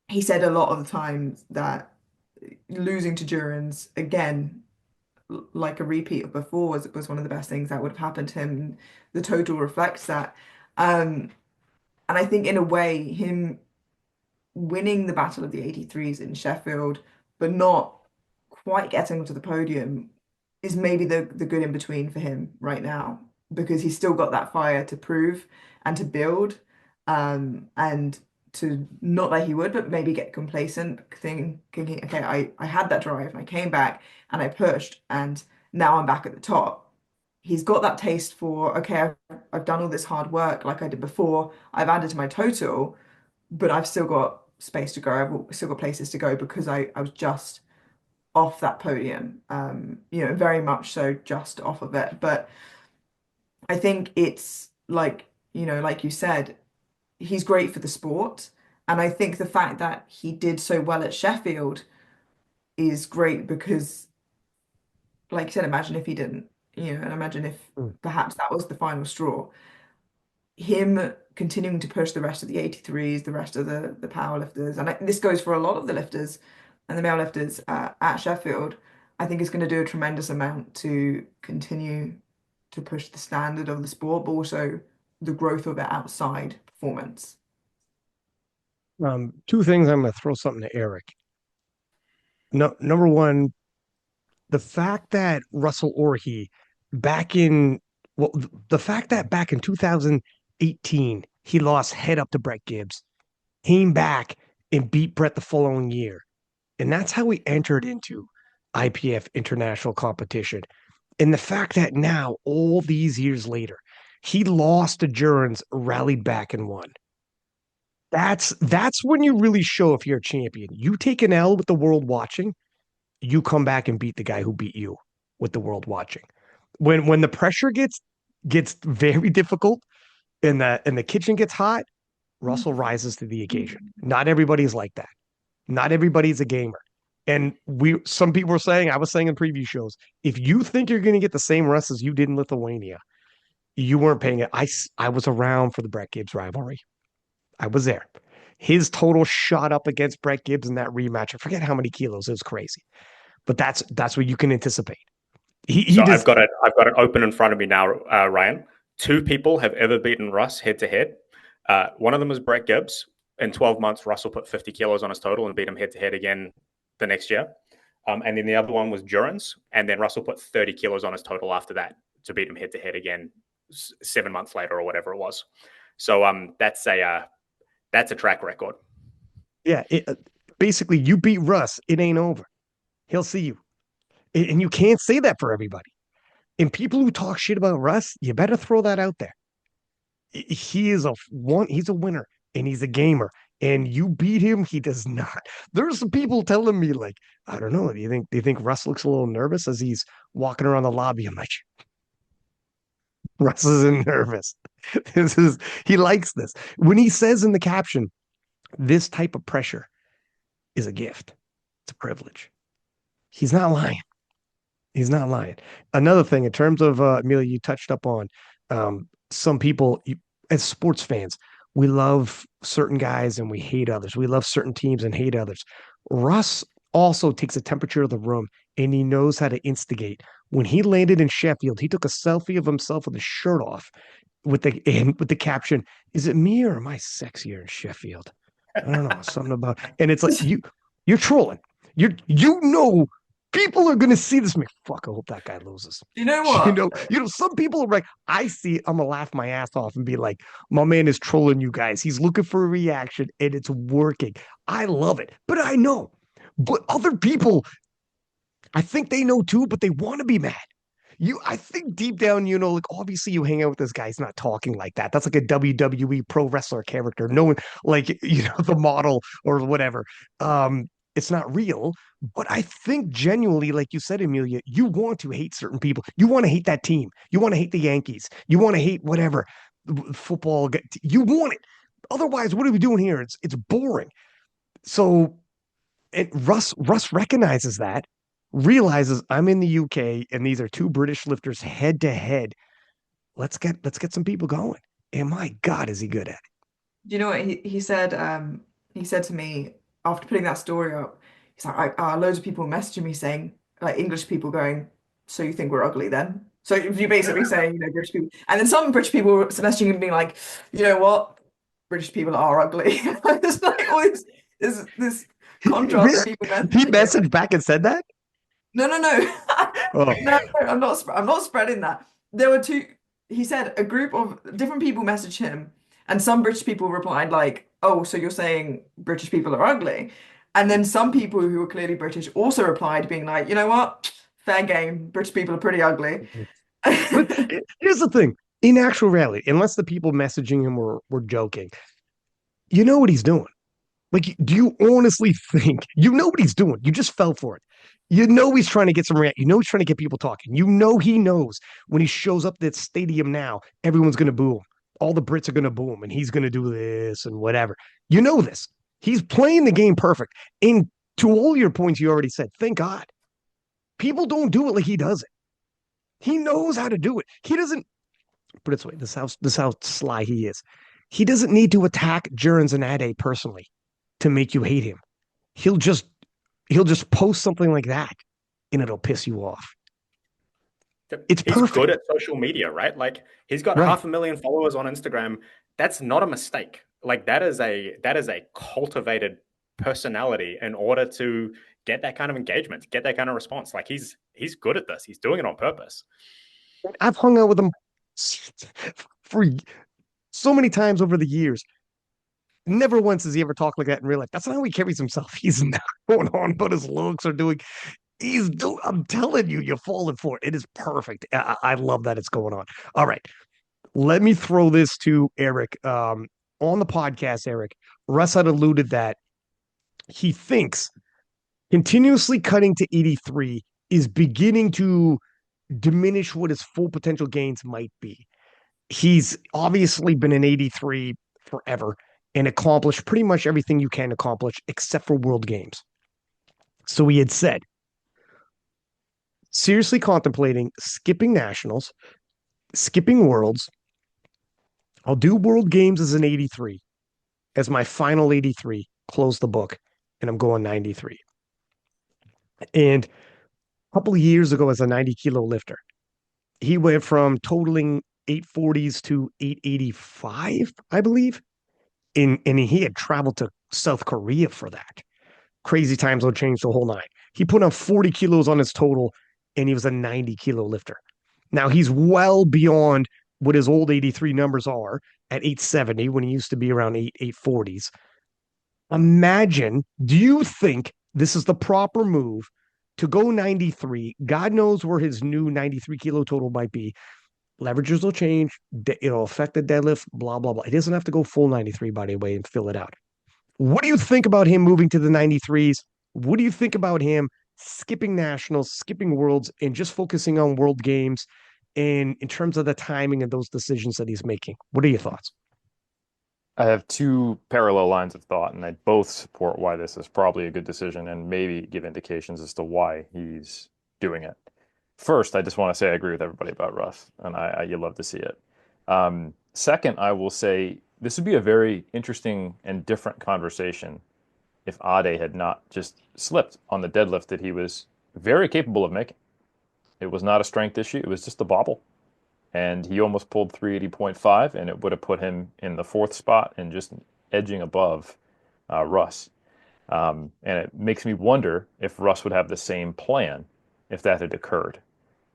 He said a lot of the times that losing to Durans, again, like a repeat of before, was one of the best things that would have happened to him. The total reflects that. And I think in a way, him winning the Battle of the 83s in Sheffield, but not quite getting to the podium, is maybe the good in between for him right now, because he's still got that fire to prove and to build, and to not like he would, but maybe get complacent, thinking, okay, I had that drive and I came back and I pushed and now I'm back at the top. He's got that taste for, okay, I've done all this hard work like I did before. I've added to my total, but I've still got space to go. I've still got places to go because I was just off that podium, very much so just off of it. But I think it's like you said, he's great for the sport. And I think the fact that he did so well at Sheffield is great because, like you said, imagine if he didn't, and imagine if perhaps that was the final straw. Him continuing to push the rest of the 83s, the rest of the power lifters, and this goes for a lot of the lifters and the male lifters at Sheffield, I think is going to do a tremendous amount to continue to push the standard of the sport, but also the growth of it outside performance. Two things. I'm going to throw something to Eric. No, number one, the fact that Russell Orhi the fact that back in 2018 he lost head up to Brett Gibbs, came back and beat Brett the following year, and that's how he entered into IPF international competition. And the fact that now, all these years later, he lost to Jurans, rallied back and won. That's when you really show if you're a champion. You take an L with the world watching, you come back and beat the guy who beat you with the world watching. When the pressure gets very difficult and the kitchen gets hot, Russell rises to the occasion. Not everybody's like that. Not everybody's a gamer. And some people were saying, I was saying in preview shows, if you think you're going to get the same rest as you did in Lithuania, you weren't paying it. I was around for the Brett Gibbs rivalry. I was there. His total shot up against Brett Gibbs in that rematch. I forget how many kilos. It was crazy. But that's what you can anticipate. I've got it open in front of me now, Ryan. 2 people have ever beaten Russ head to head. One of them is Brett Gibbs. In 12 months, Russell put 50 kilos on his total and beat him head to head again the next year. And then the other one was Durans, and then Russell put 30 kilos on his total after that to beat him head to head again 7 months later or whatever it was. So that's a track record. Yeah, basically you beat Russ, it ain't over. He'll see you. And you can't say that for everybody. And people who talk shit about Russ, you better throw that out there. He's a winner and he's a gamer. And you beat him, he does not. There's some people telling me, like, I don't know, do you think Russ looks a little nervous as he's walking around the lobby? I'm like, Russ isn't nervous. He likes this. When he says in the caption, this type of pressure is a gift. It's a privilege. He's not lying. He's not lying. Another thing, in terms of Amelia, you touched up on some people, as sports fans, we love certain guys and we hate others. We love certain teams and hate others. Russ also takes a temperature of the room and he knows how to instigate. When he landed in Sheffield, he took a selfie of himself with his shirt off with the caption, "Is it me or am I sexier in Sheffield?" I don't know, something about, and it's like you're trolling. You know people are gonna see this. Fuck, I hope that guy loses. You know what? Some people are like, I see it, I'm gonna laugh my ass off and be like, my man is trolling you guys. He's looking for a reaction and it's working. I love it. But I know. But other people, I think they know too, but they want to be mad. I think deep down, like obviously you hang out with this guy, he's not talking like that. That's like a WWE pro wrestler character. No one, like, the model or whatever. It's not real. But I think genuinely, like you said, Amelia, you want to hate certain people. You want to hate that team. You want to hate the Yankees. You want to hate whatever football. You want it. Otherwise, what are we doing here? It's boring. So Russ recognizes that, realizes I'm in the UK and these are two British lifters head to head. Let's get some people going. And my God, is he good at it? Do you know what he said? He said to me after putting that story up, he's like, loads of people messaging me saying, like English people going, "So you think we're ugly then?" So if you basically say, British people, and then some British people were messaging him being like, "You know what? British people are ugly." It's like all this contrast of people He messaging him. messaged back and said that? No, no, no. Oh. No, I'm not spreading that. There were two, he said a group of different people messaged him, and some British people replied like, "Oh, so you're saying British people are ugly?" And then some people who were clearly British also replied, being like, "You know what? Fair game. British people are pretty ugly." But here's the thing. In actual reality, unless the people messaging him were joking, you know what he's doing. Like, do you honestly think you know what he's doing? You just fell for it. You know he's trying to get some reaction. You know he's trying to get people talking. You know he knows when he shows up at that stadium now, everyone's going to boo him. All the Brits are going to boo him, and he's going to do this and whatever. You know this. He's playing the game perfect. And to all your points you already said, thank God. People don't do it like he does it. He knows how to do it. He doesn't put it this way. This how sly he is. He doesn't need to attack Jurens and Ade personally to make you hate him. He'll just he'll just post something like that and it'll piss you off. It's He's perfect. good at social media, right? Like he's got Right. 500,000 followers on Instagram. That's not a mistake. Like that is a cultivated personality in order to get that kind of engagement, get that kind of response. Like he's good at this. He's doing it on purpose. I've hung out with him for so many times over the years. Never once has he ever talked like that in real life. That's not how he carries himself. He's not going on about his looks or doing. He's doing. I'm telling you, you're falling for it. It is perfect. I love that it's going on. All right, let me throw this to Eric. On the podcast, Eric, Russ had alluded that he thinks continuously cutting to 83 is beginning to diminish what his full potential gains might be. He's obviously been an 83 forever and accomplished pretty much everything you can accomplish except for World Games. So he had said, seriously contemplating skipping nationals, skipping worlds. I'll do World Games as an 83, as my final 83, close the book, and I'm going 93. And a couple of years ago, as a 90 kilo lifter, he went from totaling 840s to 885, I believe. And he had traveled to South Korea for that. Crazy time zone change the whole nine. He put on 40 kilos on his total, and he was a 90 kilo lifter. Now he's well beyond what his old 83 numbers are at 870 when he used to be around 840s. Imagine, do you think this is the proper move to go 93? God knows where his new 93 kilo total might be. Leverages will change. It'll affect the deadlift, blah, blah, blah. He doesn't have to go full 93, by the way, and fill it out. What do you think about him moving to the 93s? What do you think about him skipping nationals, skipping worlds, and just focusing on world games? And in terms of the timing of those decisions that he's making, what are your thoughts? I have two parallel lines of thought, and they both support why this is probably a good decision and maybe give indications as to why he's doing it. First, I just want to say I agree with everybody about Russ, and you love to see it. Second, I will say this would be a very interesting and different conversation if Ade had not just slipped on the deadlift that he was very capable of making. It was not a strength issue, it was just a bobble. And he almost pulled 380.5, and it would have put him in the fourth spot and just edging above Russ. And it makes me wonder if Russ would have the same plan if that had occurred,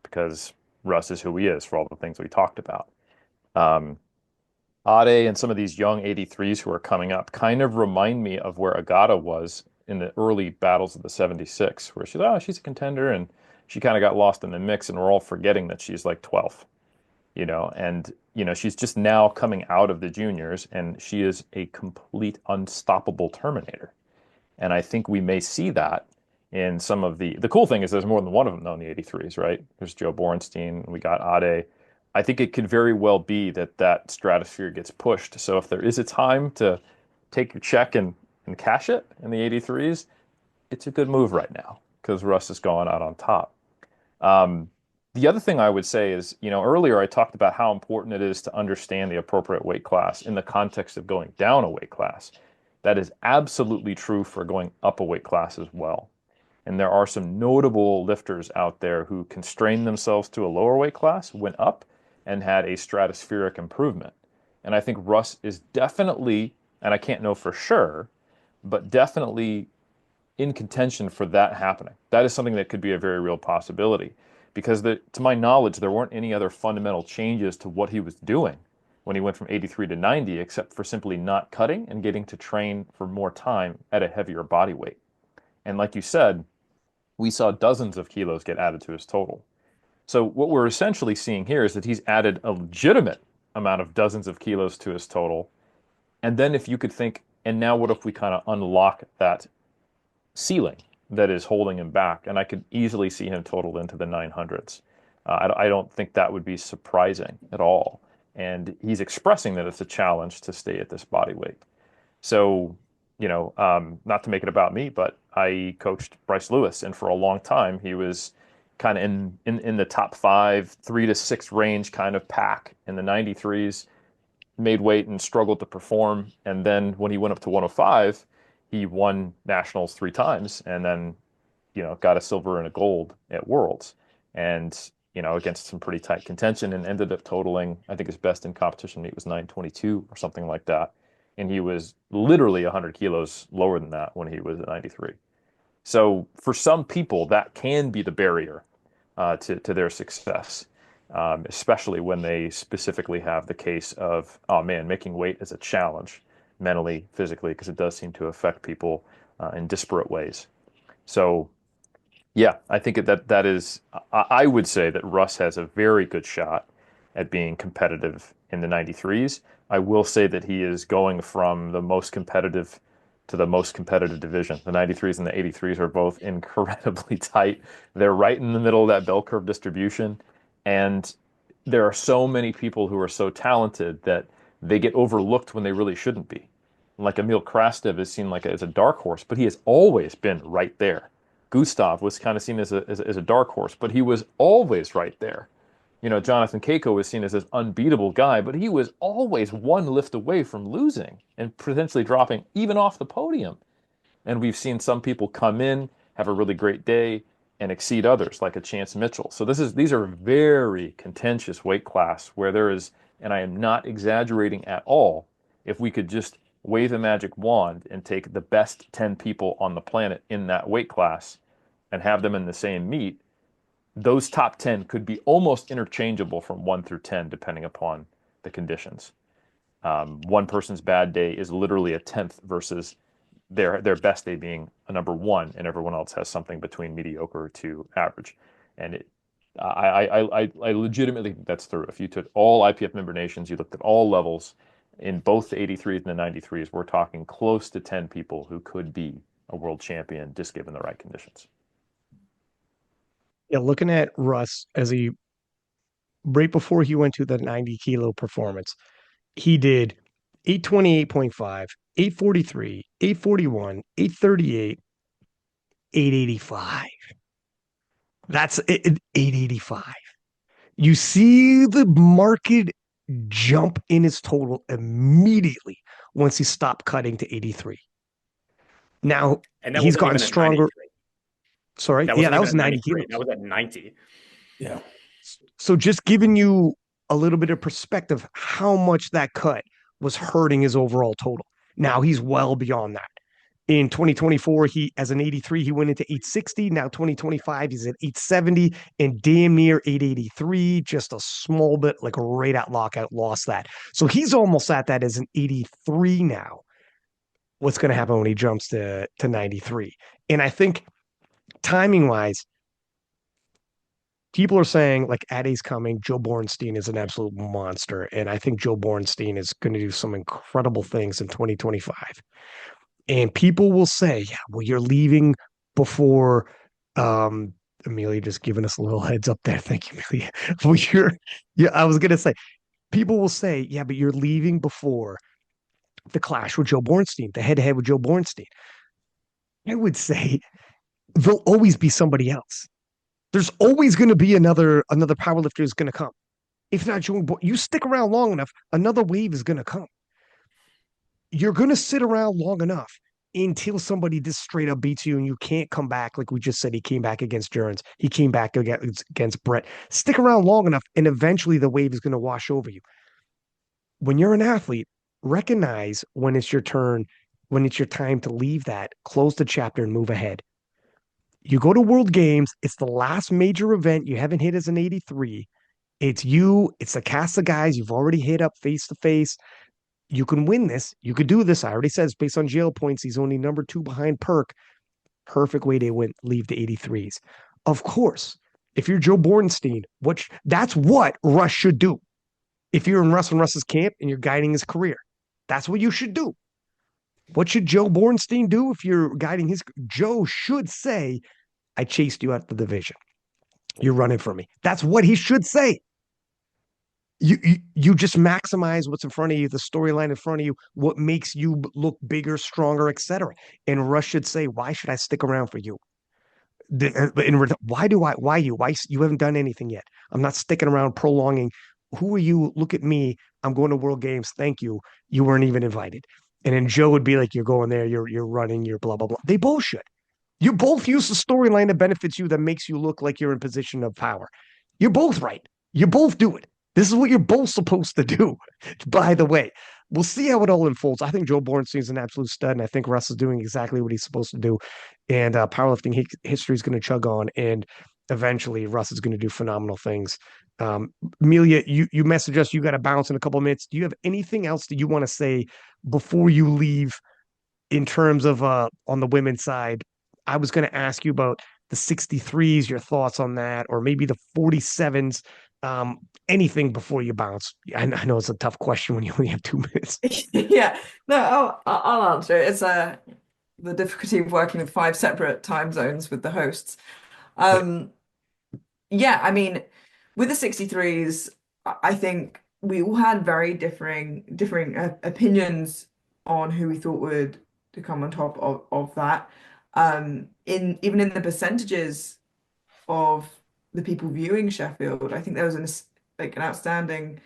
because Russ is who he is for all the things we talked about. Ade and some of these young 83s who are coming up kind of remind me of where Agata was in the early battles of the 76, where she's a contender, and she kind of got lost in the mix, and we're all forgetting that she's like 12th. And she's just now coming out of the juniors, and she is a complete unstoppable Terminator. And I think we may see that in some of the cool thing is there's more than one of them though in the 83s, right? There's Joe Borenstein, we got Ade. I think it could very well be that that stratosphere gets pushed. So if there is a time to take your check and cash it in the 83s, it's a good move right now because Russ is going out on top. Um, the other thing I would say is, earlier I talked about how important it is to understand the appropriate weight class in the context of going down a weight class. That is absolutely true for going up a weight class as well. And there are some notable lifters out there who constrained themselves to a lower weight class, went up, and had a stratospheric improvement. And I think Russ is definitely, and I can't know for sure, but definitely in contention for that happening. That is something that could be a very real possibility because to my knowledge, there weren't any other fundamental changes to what he was doing when he went from 83 to 90, except for simply not cutting and getting to train for more time at a heavier body weight. And like you said, we saw dozens of kilos get added to his total. So what we're essentially seeing here is that he's added a legitimate amount of dozens of kilos to his total. And then if you could think, and now what if we kind of unlock that ceiling that is holding him back? And I could easily see him totaled into the 900s. I don't think that would be surprising at all. And he's expressing that it's a challenge to stay at this body weight. So, not to make it about me, but I coached Bryce Lewis, and for a long time he was kind of in the top 5, 3 to 6 range kind of pack in the 93s, made weight and struggled to perform. And then when he went up to 105, he won nationals 3 times, and then got a silver and a gold at Worlds, and against some pretty tight contention, and ended up totaling, I think his best in competition meet was 922 or something like that. And he was literally 100 kilos lower than that when he was at 93. So for some people, that can be the barrier to their success, especially when they specifically have the case of, oh man, making weight is a challenge mentally, physically, because it does seem to affect people in disparate ways. So yeah, I think that is, I would say that Russ has a very good shot at being competitive in the 93s. I will say that he is going from the most competitive to the most competitive division. The 93s and the 83s are both incredibly tight. They're right in the middle of that bell curve distribution. And there are so many people who are so talented that they get overlooked when they really shouldn't be. Like Emil Krastev is seen as a dark horse, but he has always been right there. Gustaf was kind of seen as a dark horse, but he was always right there. Jonathan Keiko was seen as this unbeatable guy, but he was always one lift away from losing and potentially dropping even off the podium. And we've seen some people come in, have a really great day, and exceed others, like a Chance Mitchell. So these are very contentious weight class where there is, and I am not exaggerating at all, if we could just wave a magic wand and take the best 10 people on the planet in that weight class and have them in the same meet, those top 10 could be almost interchangeable from 1 through 10, depending upon the conditions. One person's bad day is literally a 10th versus their best day being a number 1, and everyone else has something between mediocre to average. And I legitimately think that's true. If you took all IPF member nations, you looked at all levels in both the 83s and the 93s, we're talking close to 10 people who could be a world champion just given the right conditions. Yeah, looking at Russ right before he went to the 90 kilo performance, he did 828.5, 843, 841, 838, 885. That's 885. You see the market jump in his total immediately once he stopped cutting to 83. Now he's gotten stronger. Sorry, that was 90 kilos. That was at 90. Yeah. So just giving you a little bit of perspective, how much that cut was hurting his overall total. Now he's well beyond that. In 2024, he as an 83, he went into 860. Now 2025, he's at 870 and damn near 883. Just a small bit, like a right at lockout, lost that. So he's almost at that as an 83 now. What's going to happen when he jumps to 93? And I think timing wise, people are saying like Addie's coming. Joe Borenstein is an absolute monster. And I think Joe Borenstein is going to do some incredible things in 2025. And people will say, yeah, well, you're leaving before Amelia just giving us a little heads up there. Thank you, Amelia. Well, yeah, I was gonna say, people will say, yeah, but you're leaving before the clash with Joe Bornstein, the head-to-head with Joe Bornstein. I would say there'll always be somebody else. There's always going to be another powerlifter is going to come. If not Joe, you stick around long enough, another wave is going to come. You're going to sit around long enough until somebody just straight up beats you and you can't come back. Like we just said, he came back against Jones. He came back against Brett. Stick around long enough and eventually the wave is going to wash over you. When you're an athlete, recognize when it's your turn, when it's your time to leave that, close the chapter and move ahead. You go to World Games, it's the last major event you haven't hit as an 83. It's you, it's a cast of guys you've already hit up face to face. You can win this. You could do this. I already said it's based on jail points. He's only number 2 behind Perk. Perfect way to win, leave the 83s. Of course, if you're Joe Bornstein, that's what Russ should do. If you're in Russ's camp and you're guiding his career, that's what you should do. What should Joe Bornstein do if you're guiding his? Joe should say, I chased you out the division. You're running from me. That's what he should say. You just maximize what's in front of you, the storyline in front of you, what makes you look bigger, stronger, etc. And Rush should say, why should I stick around for you? Why you haven't done anything yet? I'm not sticking around prolonging. Who are you? Look at me. I'm going to World Games. Thank you. You weren't even invited. And then Joe would be like, you're going there, you're running, you're blah, blah, blah. They both should. You both use the storyline that benefits you, that makes you look like you're in position of power. You're both right. You both do it. This is what you're both supposed to do, by the way. We'll see how it all unfolds. I think Joe Bornstein's an absolute stud, and I think Russ is doing exactly what he's supposed to do. And powerlifting history is going to chug on, and eventually Russ is going to do phenomenal things. Amelia, you message us. You got to bounce in a couple of minutes. Do you have anything else that you want to say before you leave in terms of on the women's side? I was going to ask you about the 63s, your thoughts on that, or maybe the 47s. Anything before you bounce? I know it's a tough question when you only have 2 minutes. Yeah, no, I'll answer it. It's the difficulty of working with 5 separate time zones with the hosts. Yeah, I mean, with the 63s, I think we all had very differing opinions on who we thought would to come on top of that. Even in the percentages of the people viewing Sheffield, I think there was an outstanding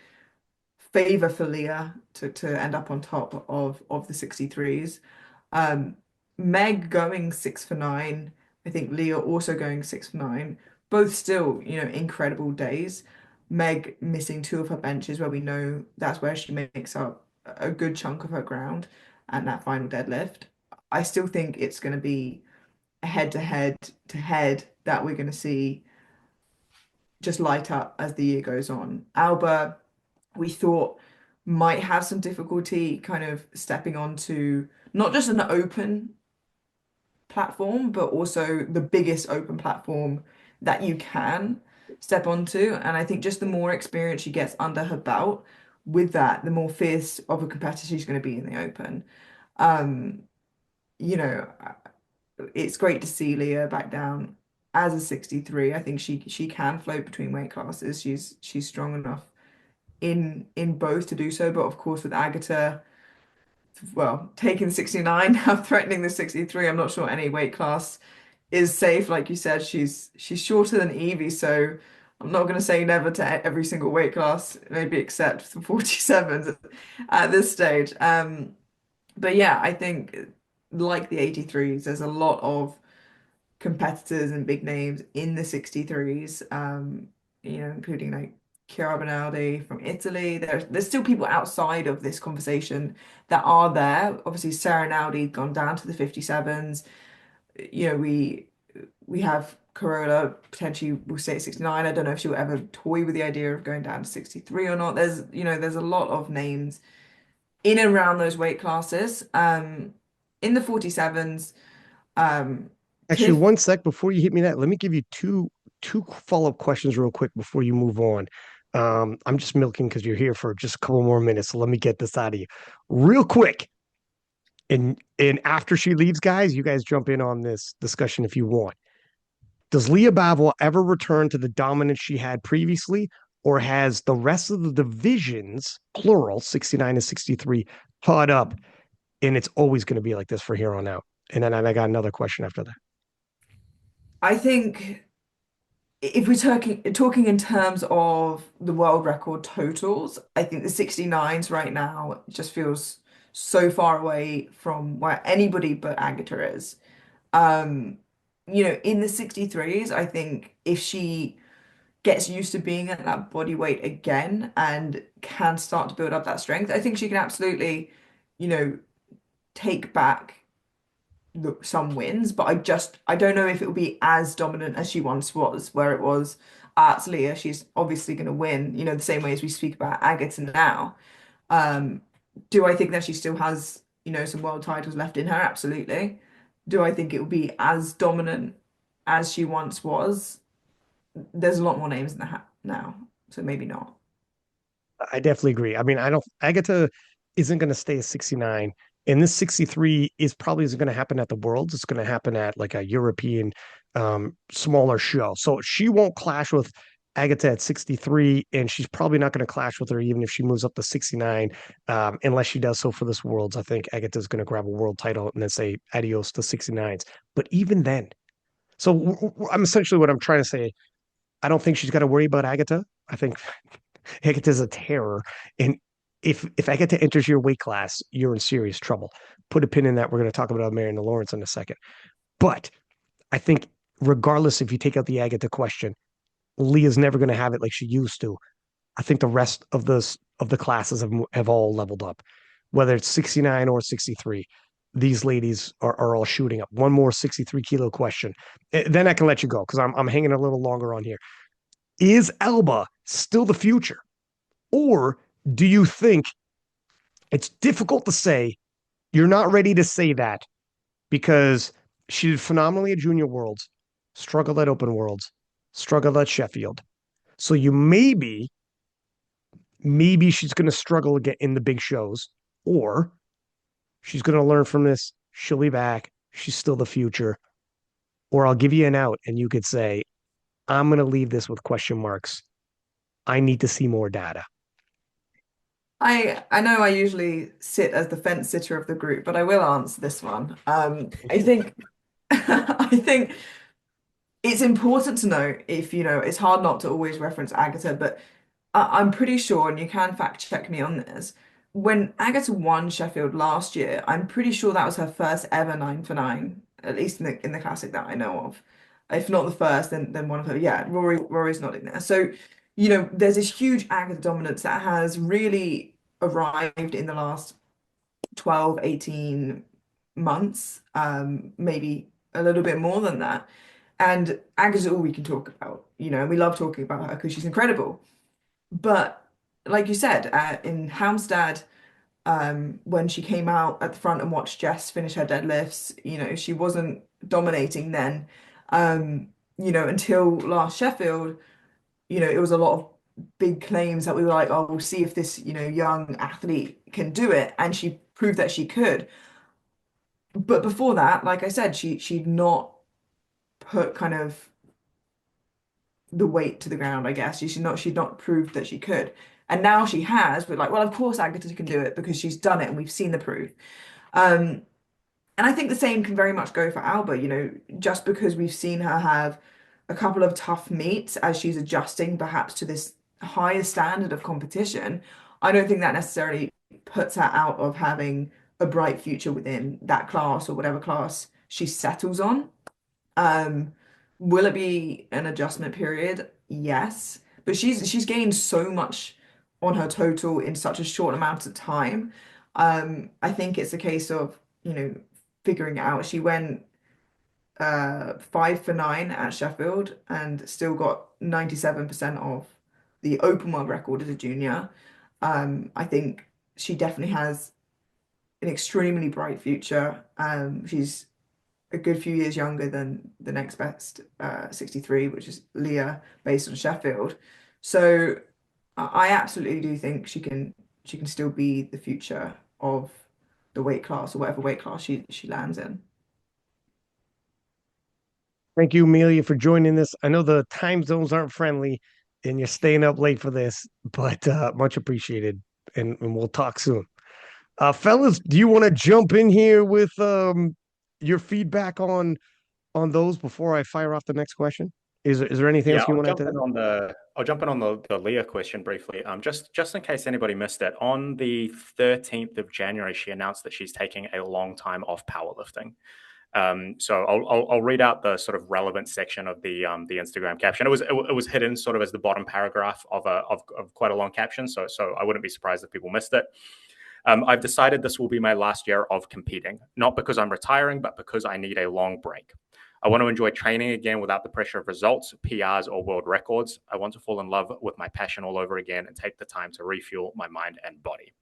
favor for Leah to end up on top of the 63s. Meg going 6 for 9. I think Leah also going 6 for 9. Both still, incredible days. Meg missing 2 of her benches, where we know that's where she makes up a good chunk of her ground, and that final deadlift. I still think it's going to be a head to head that we're going to see just light up as the year goes on. Alba, we thought might have some difficulty kind of stepping onto not just an open platform, but also the biggest open platform that you can step onto. And I think just the more experience she gets under her belt with that, the more fierce of a competitor she's going to be in the open. You know, it's great to see Leah back down as a 63. I think she can float between weight classes. She's strong enough in both to do so. But of course, with Agata, well, taking 69, now threatening the 63, I'm not sure any weight class is safe. Like you said, she's shorter than Eevee, so I'm not going to say never to every single weight class, maybe except for 47s at this stage. But yeah, I think like the 83s, there's a lot of competitors and big names in the 63s, including like Chiara Benaldi from Italy. There's still people outside of this conversation that are there. Obviously, Sarah Naudi gone down to the 57s. We have Corolla potentially will stay at 69. I don't know if she'll ever toy with the idea of going down to 63 or not. There's a lot of names in and around those weight classes. In the 47s, Actually, one sec before you hit me that, let me give you two follow-up questions real quick before you move on. I'm just milking because you're here for just a couple more minutes, so let me get this out of you real quick. And after she leaves, guys, you guys jump in on this discussion if you want. Does Leah Bavwa ever return to the dominance she had previously, or has the rest of the divisions, plural, 69 and 63, caught up, and it's always going to be like this for here on out? And then I got another question after that. I think if we're talking in terms of the world record totals, I think the 69s right now just feels so far away from where anybody but Agata is. Um, in the 63s, I think if she gets used to being at that body weight again and can start to build up that strength, I think she can absolutely, you know, take back some wins, but I don't know if it will be as dominant as she once was, where it was it's Leah, she's obviously going to win, the same way as we speak about Agata now. Um, do I think that she still has, some world titles left in her? Absolutely. Do I think it will be as dominant as she once was? There's a lot more names in the hat now, so maybe not. I definitely agree. I mean, I don't, Agata isn't going to stay at 69. And this 63 is probably isn't going to happen at the Worlds. It's going to happen at like a European smaller show. So she won't clash with Agata at 63, and she's probably not going to clash with her even if she moves up to 69, unless she does so for this Worlds. I think Agata is going to grab a world title and then say adios to 69s. But even then, so I'm essentially what I'm trying to say. I don't think she's got to worry about Agata. I think Agata is a terror. And if Agata enters your weight class, you're in serious trouble. Put a pin in that. We're going to talk about Amelia and Lawrence in a second. But I think regardless if you take out the Agata question, Leah's never going to have it like she used to. I think the rest of the classes have all leveled up, whether it's 69 or 63. These ladies are all shooting up. One more 63 kilo question. Then I can let you go because I'm hanging a little longer on here. Is Alba still the future? Or do you think it's difficult to say? You're not ready to say that because she did phenomenally at Junior Worlds, struggled at Open Worlds, struggled at Sheffield. So you maybe she's going to struggle again in the big shows, or she's going to learn from this. She'll be back. She's still the future. Or I'll give you an out and you could say, I'm going to leave this with question marks. I need to see more data. I know I usually sit as the fence sitter of the group, but I will answer this one. I think I think it's important to know if it's hard not to always reference Agata, but I'm pretty sure, and you can fact check me on this. When Agata won Sheffield last year, I'm pretty sure that was her first ever 9 for 9, at least in the classic that I know of. If not the first, then one of her. Yeah, Rory's nodding there. So, there's this huge Agata dominance that has really arrived in the last 12, 18 months, maybe a little bit more than that. And Agata's all we can talk about, and we love talking about her because she's incredible. But like you said, in Helmstad, when she came out at the front and watched Jess finish her deadlifts, she wasn't dominating then. Until last Sheffield, it was a lot of big claims that we were like, oh, we'll see if this, young athlete can do it. And she proved that she could. But before that, like I said, she'd not put kind of the weight to the ground, I guess. She'd not proved that she could. And now she has, but like, well, of course Agata can do it because she's done it and we've seen the proof. Um, and I think the same can very much go for Alba, just because we've seen her have a couple of tough meets as she's adjusting perhaps to this higher standard of competition. I don't think that necessarily puts her out of having a bright future within that class or whatever class she settles on. Um, will it be an adjustment period? Yes, but she's gained so much on her total in such a short amount of time. I think it's a case of, figuring it out. She went 5 for 9 at Sheffield and still got 97% of the open world record as a junior. I think she definitely has an extremely bright future. She's a good few years younger than the next best 63, which is Leah, based on Sheffield. So I absolutely do think she can still be the future of the weight class or whatever weight class she lands in. Thank you, Amelia, for joining this. I know the time zones aren't friendly and you're staying up late for this, but much appreciated. And we'll talk soon. Fellas, do you want to jump in here with your feedback on those before I fire off the next question? Is there anything Yeah, else you want to add to that? I'll jump in on the Leah question briefly. Just in case anybody missed it, on the 13th of January, she announced that she's taking a long time off powerlifting. So I'll read out the sort of relevant section of the Instagram caption. It was hidden sort of as the bottom paragraph of quite a long caption. So I wouldn't be surprised if people missed it. I've decided this will be my last year of competing, not because I'm retiring, but because I need a long break. I want to enjoy training again without the pressure of results, PRs, or world records. I want to fall in love with my passion all over again and take the time to refuel my mind and body.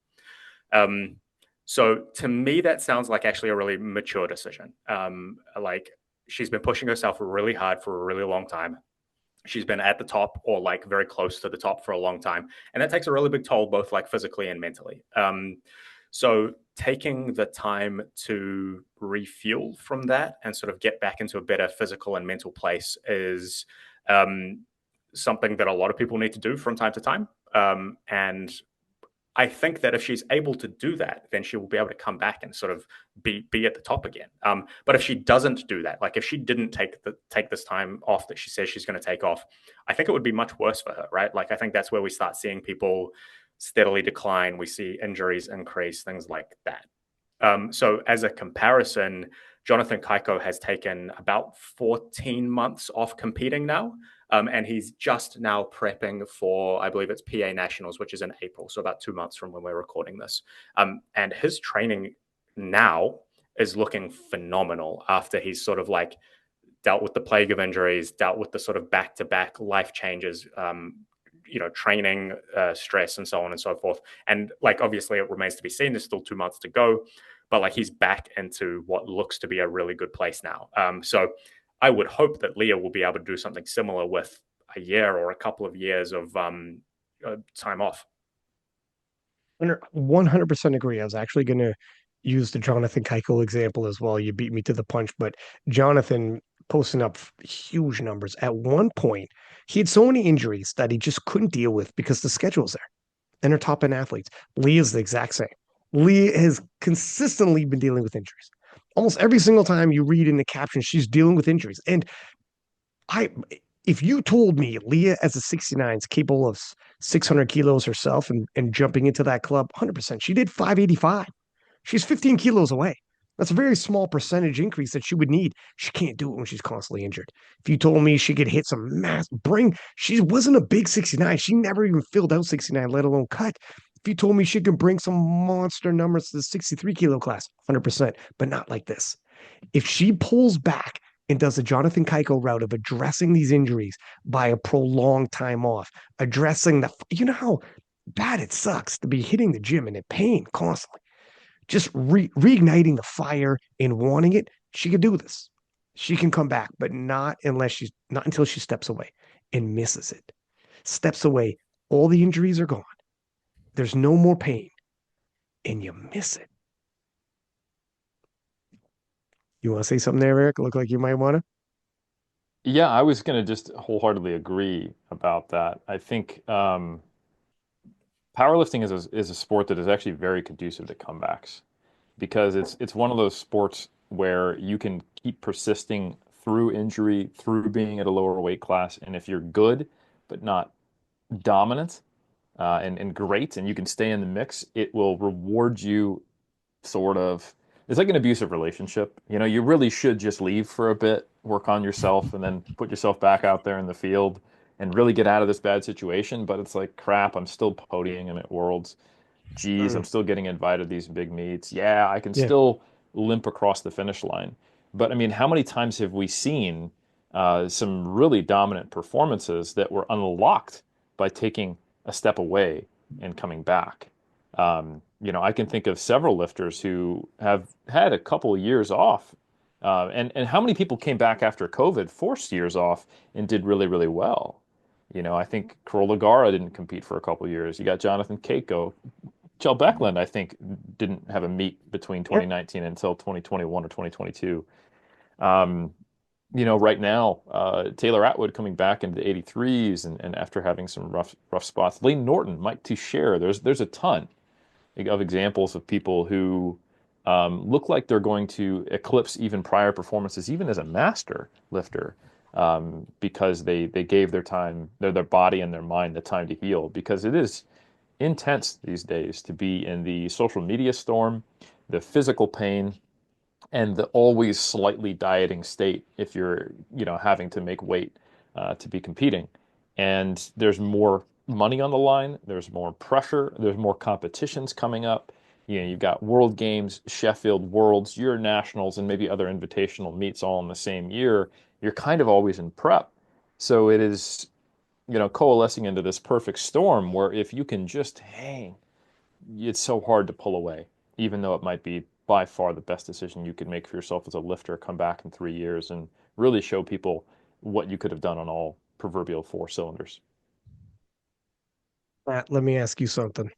So to me, that sounds like actually a really mature decision. Like she's been pushing herself really hard for a really long time. She's been at the top or like very close to the top for a long time. And that takes a really big toll, both like physically and mentally. So taking the time to refuel from that and sort of get back into a better physical and mental place is something that a lot of people need to do from time to time. And I think that if she's able to do that, then she will be able to come back and sort of be at the top again. But if she doesn't do that, like if she didn't take this time off that she says she's going to take off, I think it would be much worse for her, right? Like I think that's where we start seeing people steadily decline. We see injuries increase, things like that. So as a comparison, Jonathan Kaiko has taken about 14 months off competing now. And he's just now prepping for, I believe it's PA Nationals, which is in April. So about 2 months from when we're recording this. And his training now is looking phenomenal after he's sort of like dealt with the plague of injuries, dealt with the sort of back-to-back life changes, training, stress, and so on and so forth. And like, obviously it remains to be seen. There's still 2 months to go, but like he's back into what looks to be a really good place now. So I would hope that Leah will be able to do something similar with a year or a couple of years of time off. 100% agree. I was actually going to use the Jonathan Keuchel example as well. You beat me to the punch, but Jonathan posting up huge numbers. At one point, he had so many injuries that he just couldn't deal with because the schedule's there. And her top end athletes. Leah's the exact same. Leah has consistently been dealing with injuries. Almost every single time you read in the caption, she's dealing with injuries. And if you told me Leah as a 69 is capable of 600 kilos herself and jumping into that club, 100%. She did 585. She's 15 kilos away. That's a very small percentage increase that she would need. She can't do it when she's constantly injured. If you told me she could hit some she wasn't a big 69. She never even filled out 69, let alone cut. If you told me she could bring some monster numbers to the 63 kilo class, 100%, but not like this. If she pulls back and does a Jonathan Keuchel route of addressing these injuries by a prolonged time off, addressing you know how bad it sucks to be hitting the gym and in pain constantly. Just reigniting the fire and wanting it, she can do this. She can come back, but not until she steps away and misses it. Steps away, all the injuries are gone. There's no more pain, and you miss it. You want to say something there, Eric? Look like you might want to. Yeah, I was going to just wholeheartedly agree about that. I think powerlifting is a sport that is actually very conducive to comebacks because it's one of those sports where you can keep persisting through injury, through being at a lower weight class, and if you're good but not dominant and great, and you can stay in the mix, it will reward you sort of. It's like an abusive relationship. You know, you really should just leave for a bit, work on yourself, and then put yourself back out there in the field and really get out of this bad situation. But it's like, crap, I'm still podiuming. I'm at Worlds. Geez, I'm still getting invited to these big meets. Yeah, I can Yeah. still limp across the finish line. But I mean, how many times have we seen some really dominant performances that were unlocked by taking a step away and coming back? I can think of several lifters who have had a couple of years off. And how many people came back after COVID, forced years off, and did really, really well? I think Corolla Gara didn't compete for a couple of years. You got Jonathan Keiko Chel Beckland, I think, didn't have a meet between 2019 until 2021 or 2022. Right now, Taylor Atwood coming back into the 83s and after having some rough spots. Lane Norton, Mike Teixeira, there's a ton of examples of people who look like they're going to eclipse even prior performances, even as a master lifter, because they gave their body and their mind the time to heal, because it is intense these days to be in the social media storm, the physical pain, and the always slightly dieting state if you're, having to make weight to be competing. And there's more money on the line, there's more pressure, there's more competitions coming up. You've got World Games, Sheffield Worlds, your nationals, and maybe other invitational meets all in the same year. You're kind of always in prep. So it is, coalescing into this perfect storm where if you can just hang, it's so hard to pull away, even though it might be by far the best decision you could make for yourself as a lifter. Come back in 3 years and really show people what you could have done on all proverbial four cylinders. Matt, let me ask you something.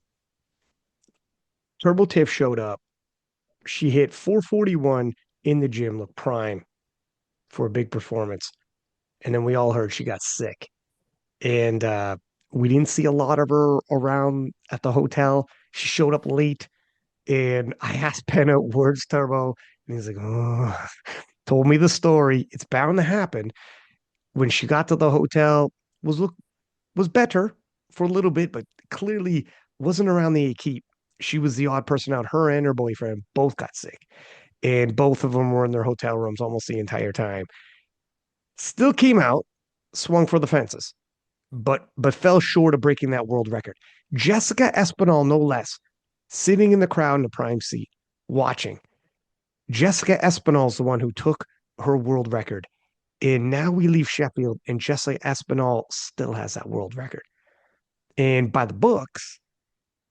Turbo Tiff showed up. She hit 441 in the gym, looked prime for a big performance. And then we all heard she got sick. And we didn't see a lot of her around at the hotel. She showed up late. And I asked Pena, "Where's Turbo?" And he's like, "Oh," told me the story. It's bound to happen. When she got to the hotel, was better for a little bit, but clearly wasn't around the keep. She was the odd person out. Her and her boyfriend both got sick, and both of them were in their hotel rooms almost the entire time. Still came out, swung for the fences, but fell short of breaking that world record. Jessica Espinal, no less, sitting in the crowd in the prime seat, watching. Jessica Espinal's the one who took her world record. And now we leave Sheffield, and Jessica Espinal still has that world record. And by the books,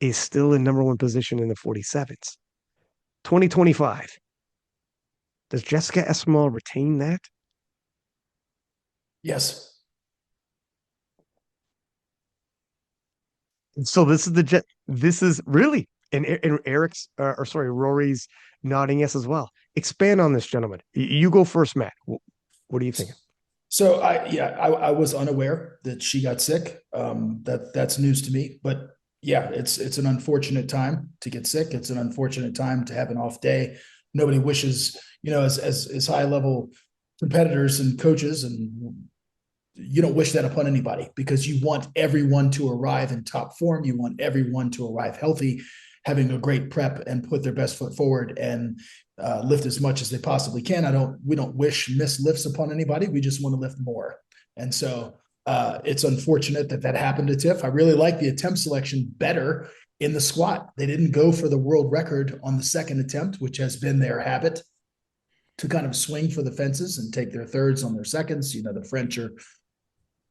is still in number one position in the 47s. 2025. Does Jessica Espinal retain that? Yes. So this is really, and Eric's, or sorry, Rory's nodding yes as well. Expand on this, gentlemen. You go first, Matt. What are you thinking? So I was unaware that she got sick. That's news to me, but yeah, it's an unfortunate time to get sick. It's an unfortunate time to have an off day. Nobody wishes, as high level competitors and coaches, and you don't wish that upon anybody, because you want everyone to arrive in top form. You want everyone to arrive healthy, having a great prep and put their best foot forward and lift as much as they possibly can. We don't wish missed lifts upon anybody. We just want to lift more. And so it's unfortunate that happened to Tiff. I really like the attempt selection better in the squat. They didn't go for the world record on the second attempt, which has been their habit, to kind of swing for the fences and take their thirds on their seconds. The French are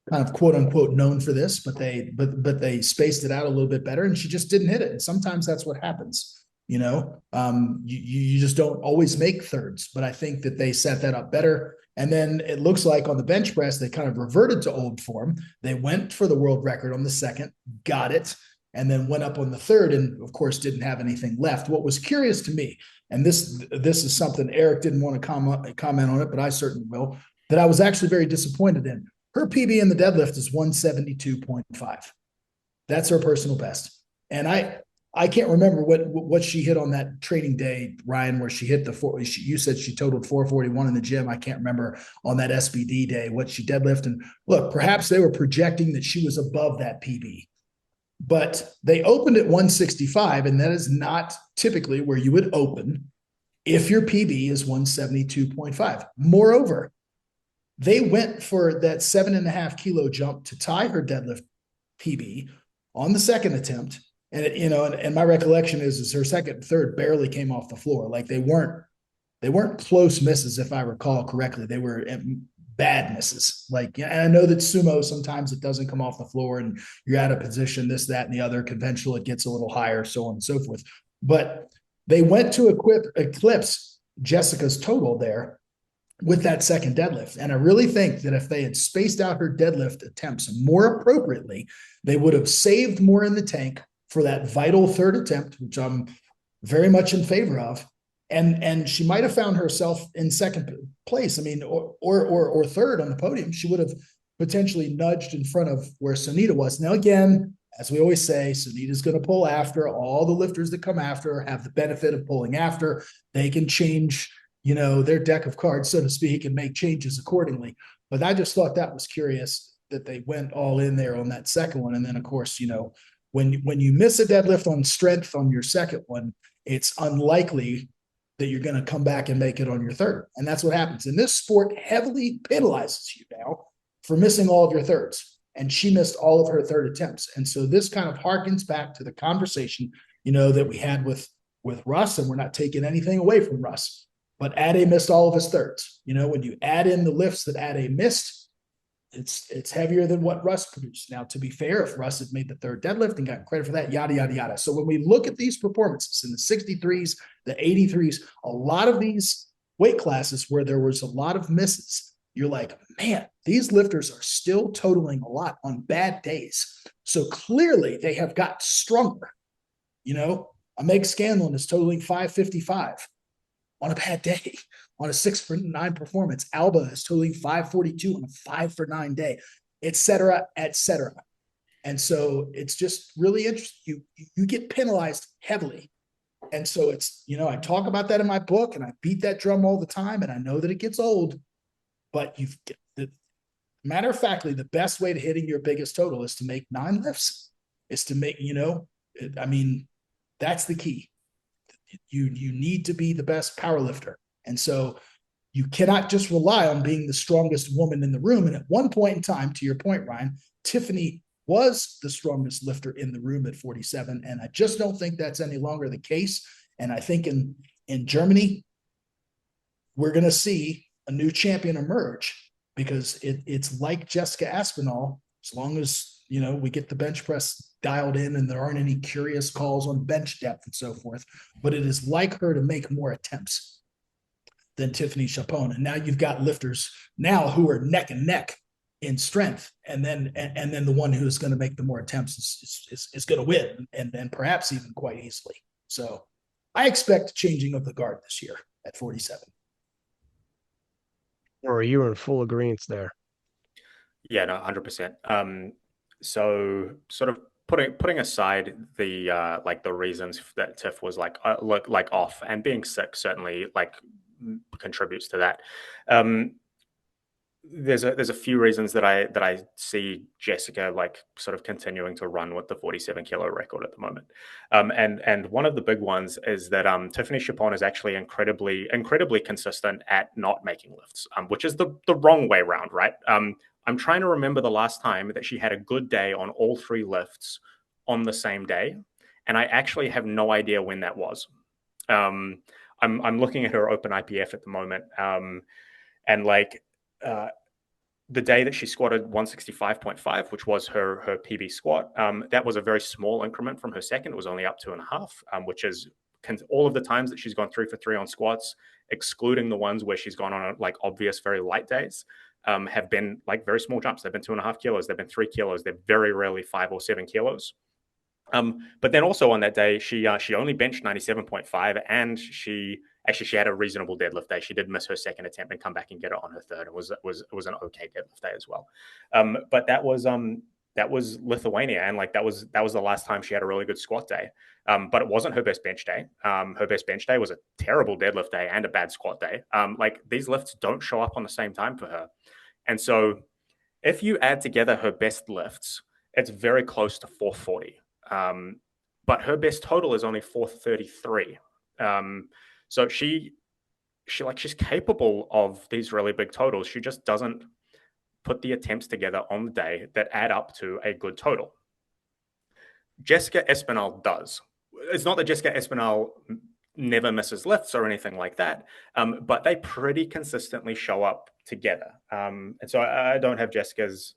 kind of quote unquote known for this, but they spaced it out a little bit better, and she just didn't hit it. And sometimes that's what happens. You just don't always make thirds, but I think that they set that up better. And then it looks like on the bench press, they kind of reverted to old form. They went for the world record on the second, got it, and then went up on the third, and of course didn't have anything left. What was curious to me, and this is something Eric didn't want to comment on it, but I certainly will, that I was actually very disappointed in. Her PB in the deadlift is 172.5. That's her personal best. And I can't remember what she hit on that training day, Ryan, where she hit you said she totaled 441 in the gym. I can't remember on that SBD day what she deadlifted. And look, perhaps they were projecting that she was above that PB, but they opened at 165, and that is not typically where you would open if your PB is 172.5. Moreover, they went for that 7.5 kilo jump to tie her deadlift PB on the second attempt. And and my recollection is her second and third barely came off the floor. Like they weren't close misses, if I recall correctly. They were bad misses. And I know that sumo, sometimes it doesn't come off the floor and you're out of position, this, that, and the other. Conventional, it gets a little higher, so on and so forth. But they went to eclipse Jessica's total there with that second deadlift. And I really think that if they had spaced out her deadlift attempts more appropriately, they would have saved more in the tank for that vital third attempt, which I'm very much in favor of. And she might have found herself in second place. I mean, or third on the podium. She would have potentially nudged in front of where Sunita was. Now, again, as we always say, Sunita's going to pull after. All the lifters that come after have the benefit of pulling after. They can change, their deck of cards, so to speak, and make changes accordingly. But I just thought that was curious that they went all in there on that second one. And then, of course, when you miss a deadlift on strength on your second one, it's unlikely that you're going to come back and make it on your third. And that's what happens. And this sport heavily penalizes you now for missing all of your thirds. And she missed all of her third attempts. And so this kind of harkens back to the conversation, that we had with Russ, and we're not taking anything away from Russ. But Ade missed all of his thirds. When you add in the lifts that Ade missed, it's heavier than what Russ produced. Now, to be fair, if Russ had made the third deadlift and got credit for that, yada, yada, yada. So when we look at these performances in the 63s, the 83s, a lot of these weight classes where there was a lot of misses, you're like, man, these lifters are still totaling a lot on bad days. So clearly they have got stronger. A Meg Scanlon is totaling 555 on a bad day. On a 6 for 9 performance, Alba is totaling 542 on a 5 for 9 day, et cetera, et cetera. And so it's just really interesting. You get penalized heavily. And so it's, I talk about that in my book and I beat that drum all the time. And I know that it gets old, but matter of factly, the best way to hitting your biggest total is to make 9 lifts, is to make, that's the key. You need to be the best power lifter. And so you cannot just rely on being the strongest woman in the room. And at one point in time, to your point, Ryan, Tiffany was the strongest lifter in the room at 47. And I just don't think that's any longer the case. And I think in Germany, we're going to see a new champion emerge, because it's like Jessica Aspinall, as long as, we get the bench press dialed in and there aren't any curious calls on bench depth and so forth, but it is like her to make more attempts than Tiffany Chapone. And now you've got lifters now who are neck and neck in strength. And then the one who is going to make the more attempts is going to win, and perhaps even quite easily. So I expect changing of the guard this year at 47. Or you were in full agreement there. Yeah, no, 100%. So sort of putting aside the the reasons that Tiff was off, and being sick certainly contributes to that. There's a few reasons that I see Jessica sort of continuing to run with the 47 kilo record at the moment. And one of the big ones is that Tiffany Chapone is actually incredibly consistent at not making lifts, which is the wrong way around, right? I'm trying to remember the last time that she had a good day on all 3 lifts on the same day, and I actually have no idea when that was. I'm looking at her open IPF at the moment, and the day that she squatted 165.5, which was her PB squat, that was a very small increment from her second. It was only up 2.5, which is all of the times that she's gone 3 for 3 on squats, excluding the ones where she's gone on obvious very light days, have been very small jumps. They've been 2.5 kilos. They've been 3 kilos. They're very rarely 5 or 7 kilos. But then also on that day, she only benched 97.5, and she had a reasonable deadlift day. She did miss her second attempt and come back and get it on her third. It was an okay deadlift day as well. But that was Lithuania, and that was the last time she had a really good squat day. But it wasn't her best bench day. Her best bench day was a terrible deadlift day and a bad squat day. These lifts don't show up on the same time for her. And so if you add together her best lifts, it's very close to 440. But her best total is only 433. So she's capable of these really big totals. She just doesn't put the attempts together on the day that add up to a good total. Jessica Espinal does. It's not that Jessica Espinal never misses lifts or anything like that, but they pretty consistently show up together. And so I don't have Jessica's.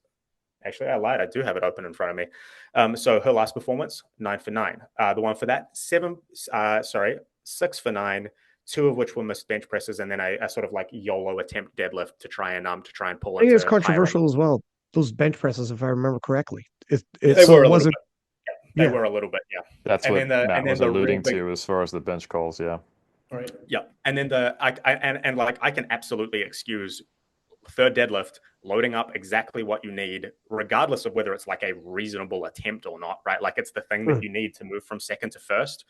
Actually, I lied. I do have it open in front of me. So her last performance, 9 for 9. The one for that, 6 for 9, 2 of which were missed bench presses, and then a sort of YOLO attempt deadlift to try and pull. I think it's controversial as well. Those bench presses, if I remember correctly, they were a little bit. They Yeah. were a little bit, yeah. That's And what then Matt was the real alluding big, to as far as the bench calls. Yeah. All right. yeah. And then and like I can absolutely excuse third deadlift loading up exactly what you need, regardless of whether it's like a reasonable attempt or not, right? Like it's the thing that you need to move from second to first.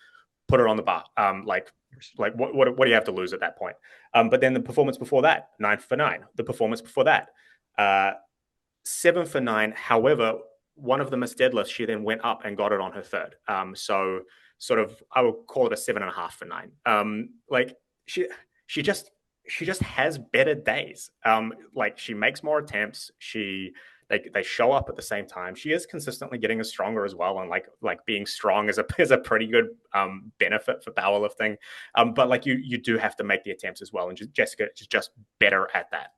Put it on the bar. Like what do you have to lose at that point? But then the performance before that, 9 for 9. The performance before that, 7 for 9. However, one of the missed deadlifts, she then went up and got it on her third. So sort of, I would call it a 7.5 for 9. Like she just has better days. Like she makes more attempts. They show up at the same time. She is consistently getting stronger as well, and like being strong is a pretty good benefit for powerlifting. But like you do have to make the attempts as well, and Jessica is just better at that.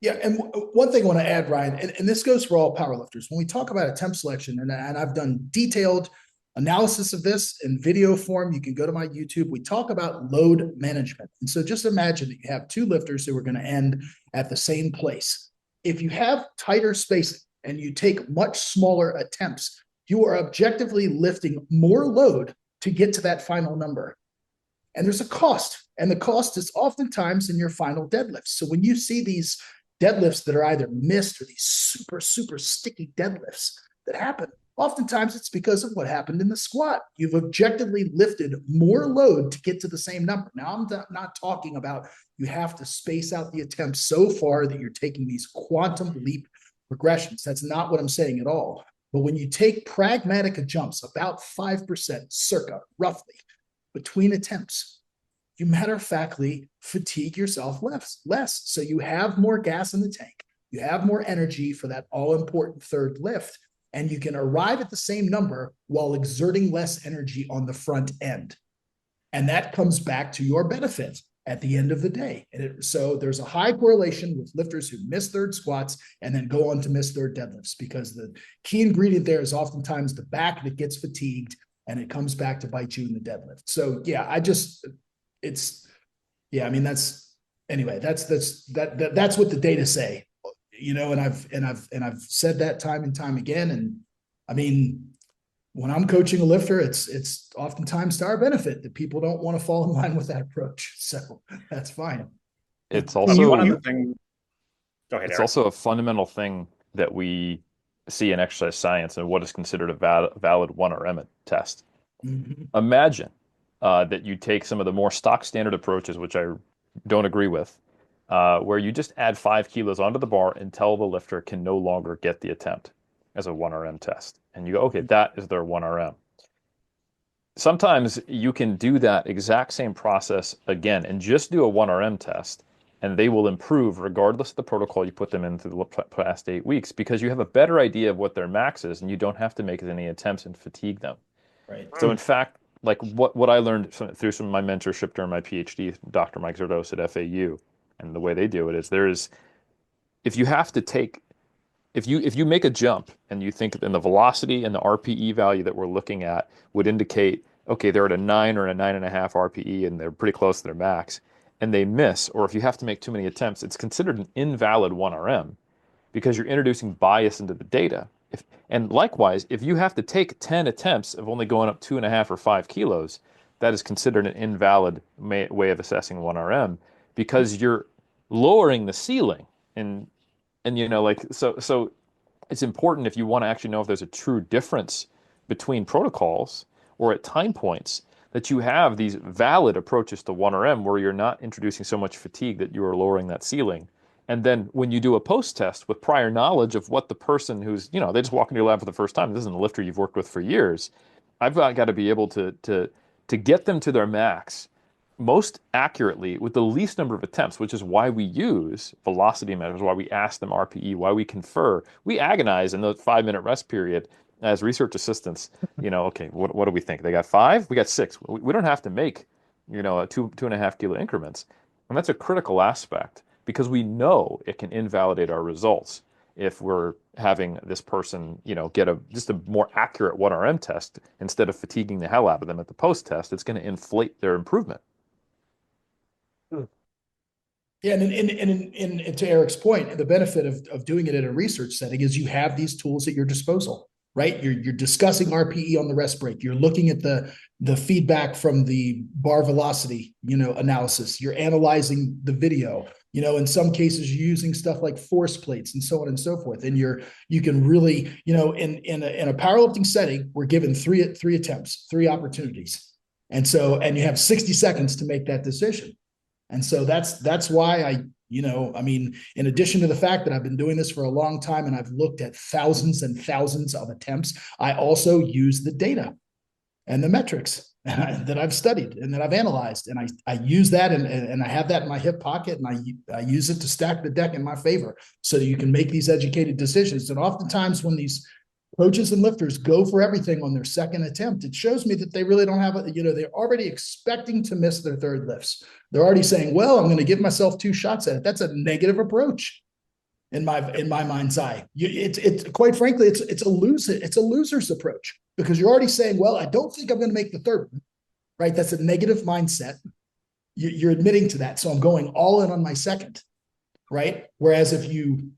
Yeah, and one thing I want to add, Ryan, and this goes for all powerlifters. When we talk about attempt selection, and I've done detailed analysis of this in video form, you can go to my YouTube. We talk about load management. And so just imagine that you have two lifters who are going to end at the same place. If you have tighter spacing and you take much smaller attempts, you are objectively lifting more load to get to that final number. And there's a cost, and the cost is oftentimes in your final deadlifts. So when you see these deadlifts that are either missed or these super, super sticky deadlifts that happen, oftentimes it's because of what happened in the squat. You've objectively lifted more load to get to the same number. Now, I'm not talking about you have to space out the attempts so far that you're taking these quantum leap progressions. That's not what I'm saying at all. But when you take pragmatic jumps, about 5% circa, roughly, between attempts, you matter-of-factly fatigue yourself less. So you have more gas in the tank. You have more energy for that all-important third lift, and you can arrive at the same number while exerting less energy on the front end. And that comes back to your benefit at the end of the day. So there's a high correlation with lifters who miss third squats and then go on to miss third deadlifts, because the key ingredient there is oftentimes the back that gets fatigued, and it comes back to bite you in the deadlift. So yeah, I mean, that's what the data say, and I've said that time and time again. And I mean, when I'm coaching a lifter, it's oftentimes to our benefit that people don't want to fall in line with that approach. So that's fine. It's also one other thing. Go ahead, it's Eric. also a fundamental thing that we see in exercise science and what is considered a valid 1RM test. Mm-hmm. Imagine that you take some of the more stock standard approaches, which I don't agree with, where you just add 5 kilos onto the bar until the lifter can no longer get the attempt as a 1RM test. And you go, okay, that is their 1RM. Sometimes you can do that exact same process again and just do a 1RM test, and they will improve regardless of the protocol you put them in through the past 8 weeks, because you have a better idea of what their max is, and you don't have to make as any attempts and fatigue them. Right. So in fact, like what I learned through some of my mentorship during my PhD, Dr. Mike Zerdos at FAU, and the way they do it is if you have to take, if you make a jump and you think then the velocity and the RPE value that we're looking at would indicate, okay, they're at a 9 or a 9.5 RPE and they're pretty close to their max, and they miss, or if you have to make too many attempts, it's considered an invalid 1RM because you're introducing bias into the data. And likewise, if you have to take 10 attempts of only going up 2.5 or 5 kilos, that is considered an invalid way of assessing 1RM because you're lowering the ceiling. And so it's important, if you want to actually know if there's a true difference between protocols or at time points, that you have these valid approaches to 1RM where you're not introducing so much fatigue that you are lowering that ceiling. And then when you do a post test with prior knowledge of what the person who's, they just walk into your lab for the first time, this isn't a lifter you've worked with for years, I've got to be able to get them to their max most accurately with the least number of attempts, which is why we use velocity measures, why we ask them RPE, why we confer. We agonize in the 5-minute rest period as research assistants. Okay, what do we think? They got 5? We got 6. We don't have to make, a 2.5 kilo increments. And that's a critical aspect because we know it can invalidate our results if we're having this person, get just a more accurate 1RM test instead of fatiguing the hell out of them at the post test. It's going to inflate their improvement. Yeah, and to Eric's point, the benefit of doing it in a research setting is you have these tools at your disposal. right? You're discussing RPE on the rest break. You're looking at the feedback from the bar velocity, analysis. You're analyzing the video. In some cases, you're using stuff like force plates and so on and so forth. And you can really, in a powerlifting setting, we're given three attempts, 3 opportunities. And you have 60 seconds to make that decision. And so that's why in addition to the fact that I've been doing this for a long time and I've looked at thousands and thousands of attempts, I also use the data and the metrics that I've studied and that I've analyzed. And I use that and I have that in my hip pocket, and I use it to stack the deck in my favor so that you can make these educated decisions. And oftentimes when these coaches and lifters go for everything on their second attempt, it shows me that they really don't have they're already expecting to miss their third lifts. They're already saying, well, I'm going to give myself 2 shots at it. That's a negative approach in my mind's eye. It's quite frankly, it's a loser's approach, because you're already saying, well, I don't think I'm going to make the third one, right? That's a negative mindset. You're admitting to that. So I'm going all in on my second, right? Whereas if you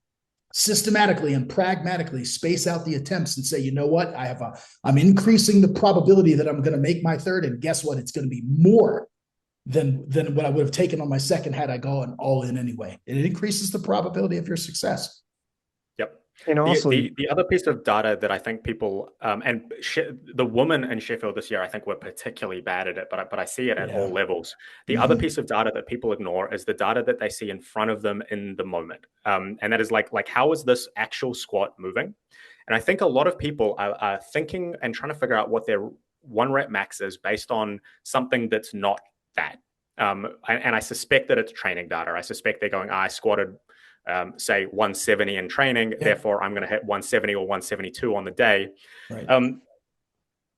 systematically and pragmatically space out the attempts and say, you know what, I'm increasing the probability that I'm going to make my third, and guess what? It's going to be more than what I would have taken on my second had I gone all in anyway. And it increases the probability of your success. Yep. And also the other piece of data that I think people the women in Sheffield this year, I think, were particularly bad at it, but I see it at all levels. The other piece of data that people ignore is the data that they see in front of them in the moment, and that is like how is this actual squat moving? And I think a lot of people are thinking and trying to figure out what their 1 rep max is based on something that's not that. And I suspect that it's training data. I suspect they're going, I squatted say 170 in training, therefore I'm going to hit 170 or 172 on the day. Right.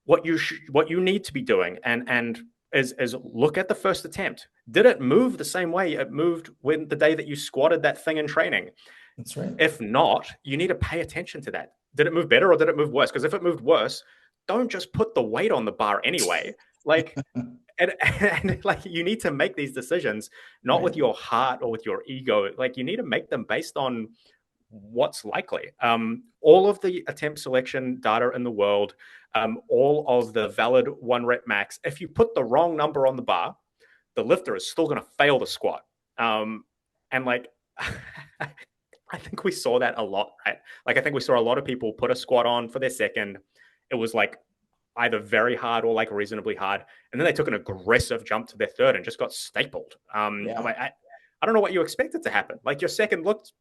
What you need to be doing and is look at the first attempt. Did it move the same way it moved when the day that you squatted that thing in training? That's right. If not, you need to pay attention to that. Did it move better or did it move worse? Because if it moved worse, don't just put the weight on the bar anyway. Like, and like you need to make these decisions not with your heart or with your ego. Like you need to make them based on what's likely. All of the attempt selection data in the world, all of the valid 1 rep max. If you put the wrong number on the bar, the lifter is still going to fail the squat. And like, I think we saw that a lot, right? Like I think we saw a lot of people put a squat on for their second. It was like either very hard or like reasonably hard. And then they took an aggressive jump to their third and just got stapled. I'm like, I don't know what you expected to happen. Like your second looked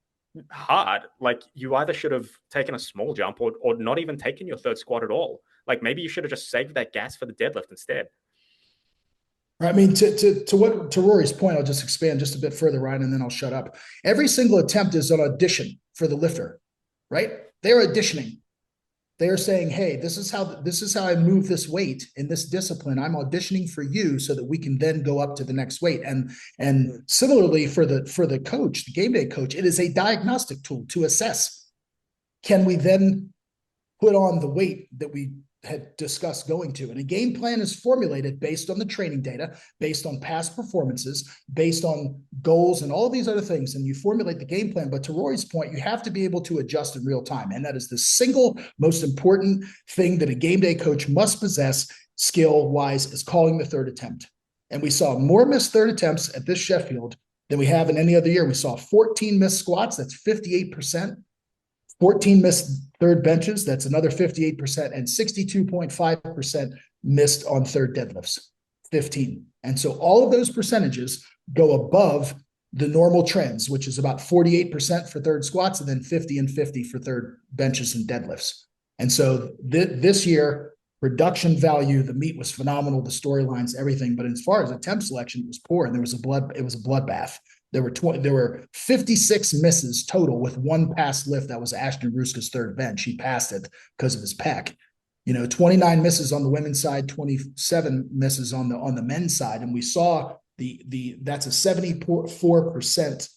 hard. Like you either should have taken a small jump or not even taken your third squat at all. Like maybe you should have just saved that gas for the deadlift instead. I mean, to Rory's point, I'll just expand just a bit further, Ryan, and then I'll shut up. Every single attempt is an audition for the lifter, right? They're auditioning. They are saying, hey, this is how I move this weight in this discipline. I'm auditioning for you so that we can then go up to the next weight. And similarly for the coach, the game day coach, it is a diagnostic tool to assess. Can we then put on the weight that we had discussed going to? And a game plan is formulated based on the training data, based on past performances, based on goals and all of these other things. And you formulate the game plan. But to Rory's point, you have to be able to adjust in real time. And that is the single most important thing that a game day coach must possess skill-wise, is calling the third attempt. And we saw more missed third attempts at this Sheffield than we have in any other year. We saw 14 missed squats. That's 58%. 14 missed third benches, that's another 58%, and 62.5% missed on third deadlifts, 15. And so all of those percentages go above the normal trends, which is about 48% for third squats and then 50 and 50 for third benches and deadlifts. And so this year, production value, the meat was phenomenal, the storylines, everything. But as far as attempt selection, it was poor, and it was a bloodbath. There were 56 misses total with 1 pass lift. That was Ashton Ruska's third bench. He passed it because of his pec. 29 misses on the women's side, 27 misses on the men's side. And we saw that's a 74%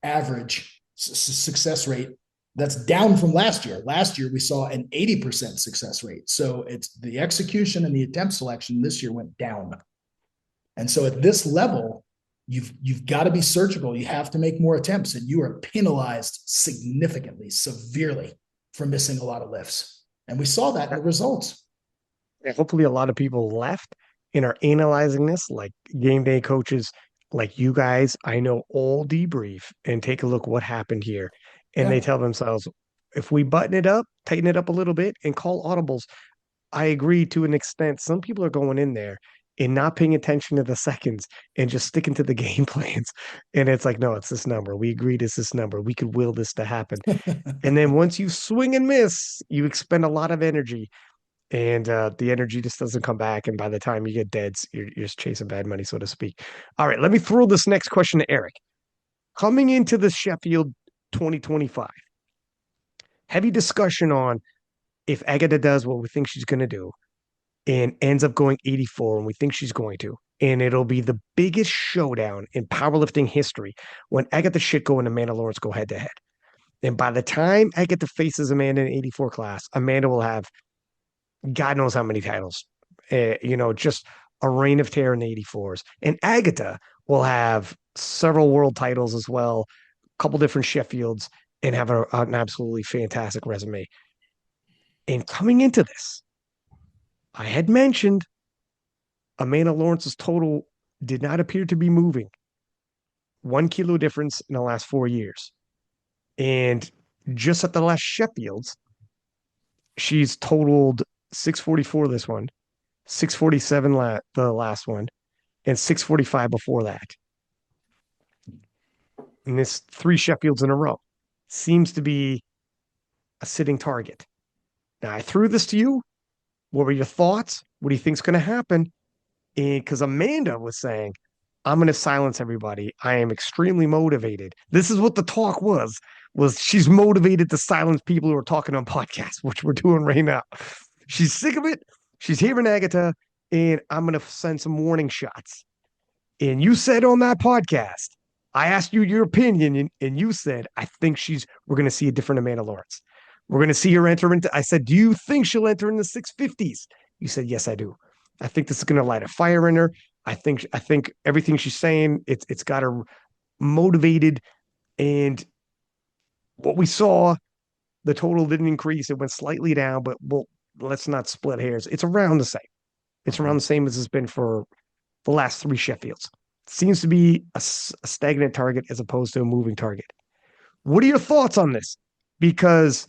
average success rate. That's down from last year. Last year, we saw an 80% success rate. So it's the execution and the attempt selection this year went down. And so at this level, you've got to be surgical. You have to make more attempts, and you are penalized significantly, severely for missing a lot of lifts. And we saw that in the results. Yeah, hopefully a lot of people left and are analyzing this, like game day coaches like you guys. I know all debrief and take a look what happened here. And they Yeah. tell themselves, if we button it up, tighten it up a little bit, and call audibles, I agree to an extent. Some people are going in there and not paying attention to the seconds and just sticking to the game plans. And it's like, no, it's this number. We agreed it's this number. We could will this to happen. And then once you swing and miss, you expend a lot of energy, and the energy just doesn't come back. And by the time you get dead, you're just chasing bad money, so to speak. All right, let me throw this next question to Eric. Coming into the Sheffield 2025, heavy discussion on if Agata does what we think she's going to do and ends up going 84 and we think she's going to. And it'll be the biggest showdown in powerlifting history when Agata Shitko and Amanda Lawrence go head to head. And by the time Agata faces Amanda in 84 class, Amanda will have God knows how many titles. Just a reign of terror in the 84s. And Agata will have several world titles as well, a couple different Sheffields, and have an absolutely fantastic resume. And coming into this, I had mentioned Amanda Lawrence's total did not appear to be moving. 1 kilo difference in the last 4 years. And just at the last Sheffields, she's totaled 644 this one, 647 the last one, and 645 before that. And this 3 Sheffields in a row seems to be a sitting target. Now, I threw this to you. What were your thoughts? What do you think's going to happen? And because Amanda was saying, I'm going to silence everybody. I am extremely motivated. This is what the talk was she's motivated to silence people who are talking on podcasts, which we're doing right now. She's sick of it. She's hearing Agata, and I'm going to send some warning shots. And you said on that podcast, I asked you your opinion, and you said, I think we're going to see a different Amanda Lawrence. We're going to see her enter into, I said, do you think she'll enter in the 650s? You said, yes, I do. I think this is going to light a fire in her. I think everything she's saying, it's got her motivated. And what we saw, the total didn't increase. It went slightly down, but let's not split hairs. It's around the same. It's around the same as it's been for the last 3 Sheffields. It seems to be a stagnant target as opposed to a moving target. What are your thoughts on this? Because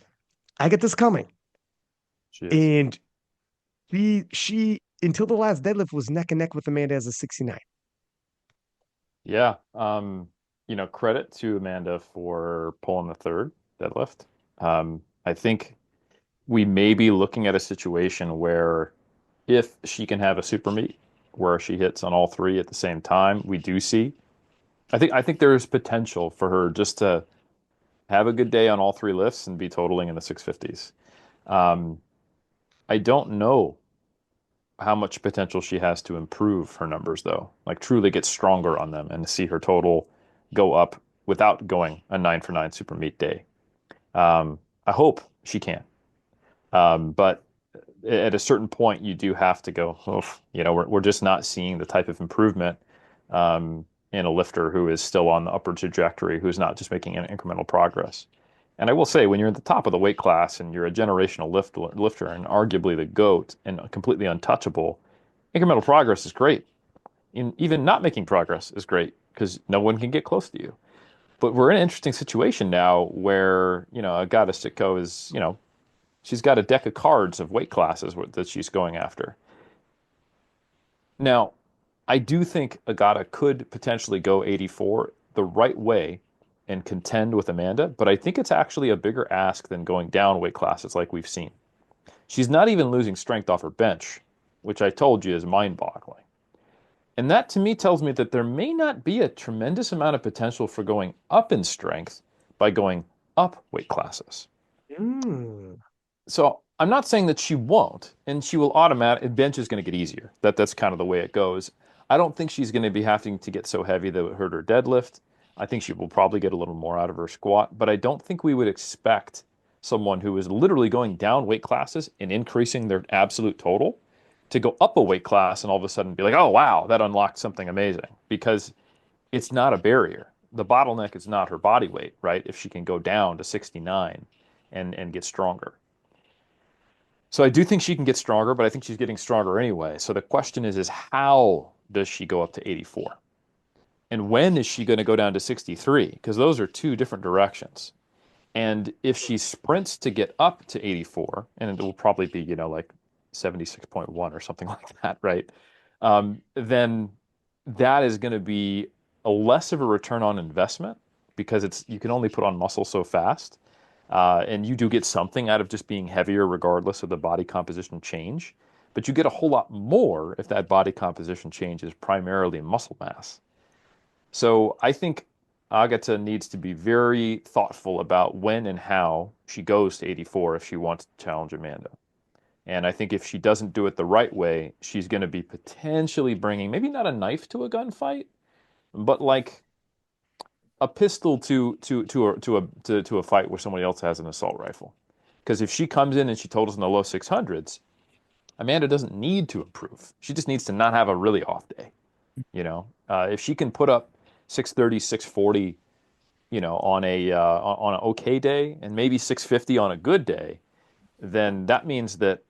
I get this coming. And she until the last deadlift was neck and neck with Amanda as a 69. Yeah. Credit to Amanda for pulling the third deadlift. I think we may be looking at a situation where if she can have a super meet where she hits on all 3 at the same time, we do see. I think there is potential for her just to have a good day on all 3 lifts and be totaling in the 650s. I don't know how much potential she has to improve her numbers, though, like truly get stronger on them and see her total go up without going a 9-for-9 super meet day. I hope she can. But at a certain point, you do have to go, we're just not seeing the type of improvement in a lifter who is still on the upward trajectory, who's not just making an incremental progress. And I will say, when you're at the top of the weight class and you're a generational lifter and arguably the GOAT and completely untouchable, incremental progress is great. Even not making progress is great because no one can get close to you. But we're in an interesting situation now where, Agata Sitko is, she's got a deck of cards of weight classes that she's going after. Now, I do think Agata could potentially go 84 the right way and contend with Amanda, but I think it's actually a bigger ask than going down weight classes like we've seen. She's not even losing strength off her bench, which I told you is mind-boggling. And that to me tells me that there may not be a tremendous amount of potential for going up in strength by going up weight classes. So I'm not saying that she won't, and she will bench is going to get easier. That's kind of the way it goes. I don't think she's going to be having to get so heavy that it would hurt her deadlift. I think she will probably get a little more out of her squat, but I don't think we would expect someone who is literally going down weight classes and increasing their absolute total to go up a weight class and all of a sudden be like, oh, wow, that unlocked something amazing, because it's not a barrier. The bottleneck is not her body weight, right? If she can go down to 69 and get stronger. So I do think she can get stronger, but I think she's getting stronger anyway. So the question is how does she go up to 84? And when is she going to go down to 63? Because those are two different directions. And if she sprints to get up to 84, and it will probably be, like 76.1 or something like that, right? Then that is going to be a less of a return on investment because you can only put on muscle so fast. And you do get something out of just being heavier regardless of the body composition change. But you get a whole lot more if that body composition change is primarily muscle mass. So I think Agata needs to be very thoughtful about when and how she goes to 84 if she wants to challenge Amanda. And I think if she doesn't do it the right way, she's going to be potentially bringing maybe not a knife to a gunfight, but like a pistol to a fight where somebody else has an assault rifle. Because if she comes in and she told us in the low 600s, Amanda doesn't need to improve. She just needs to not have a really off day. If she can put up 630, 640, on an okay day, and maybe 650 on a good day, then that means that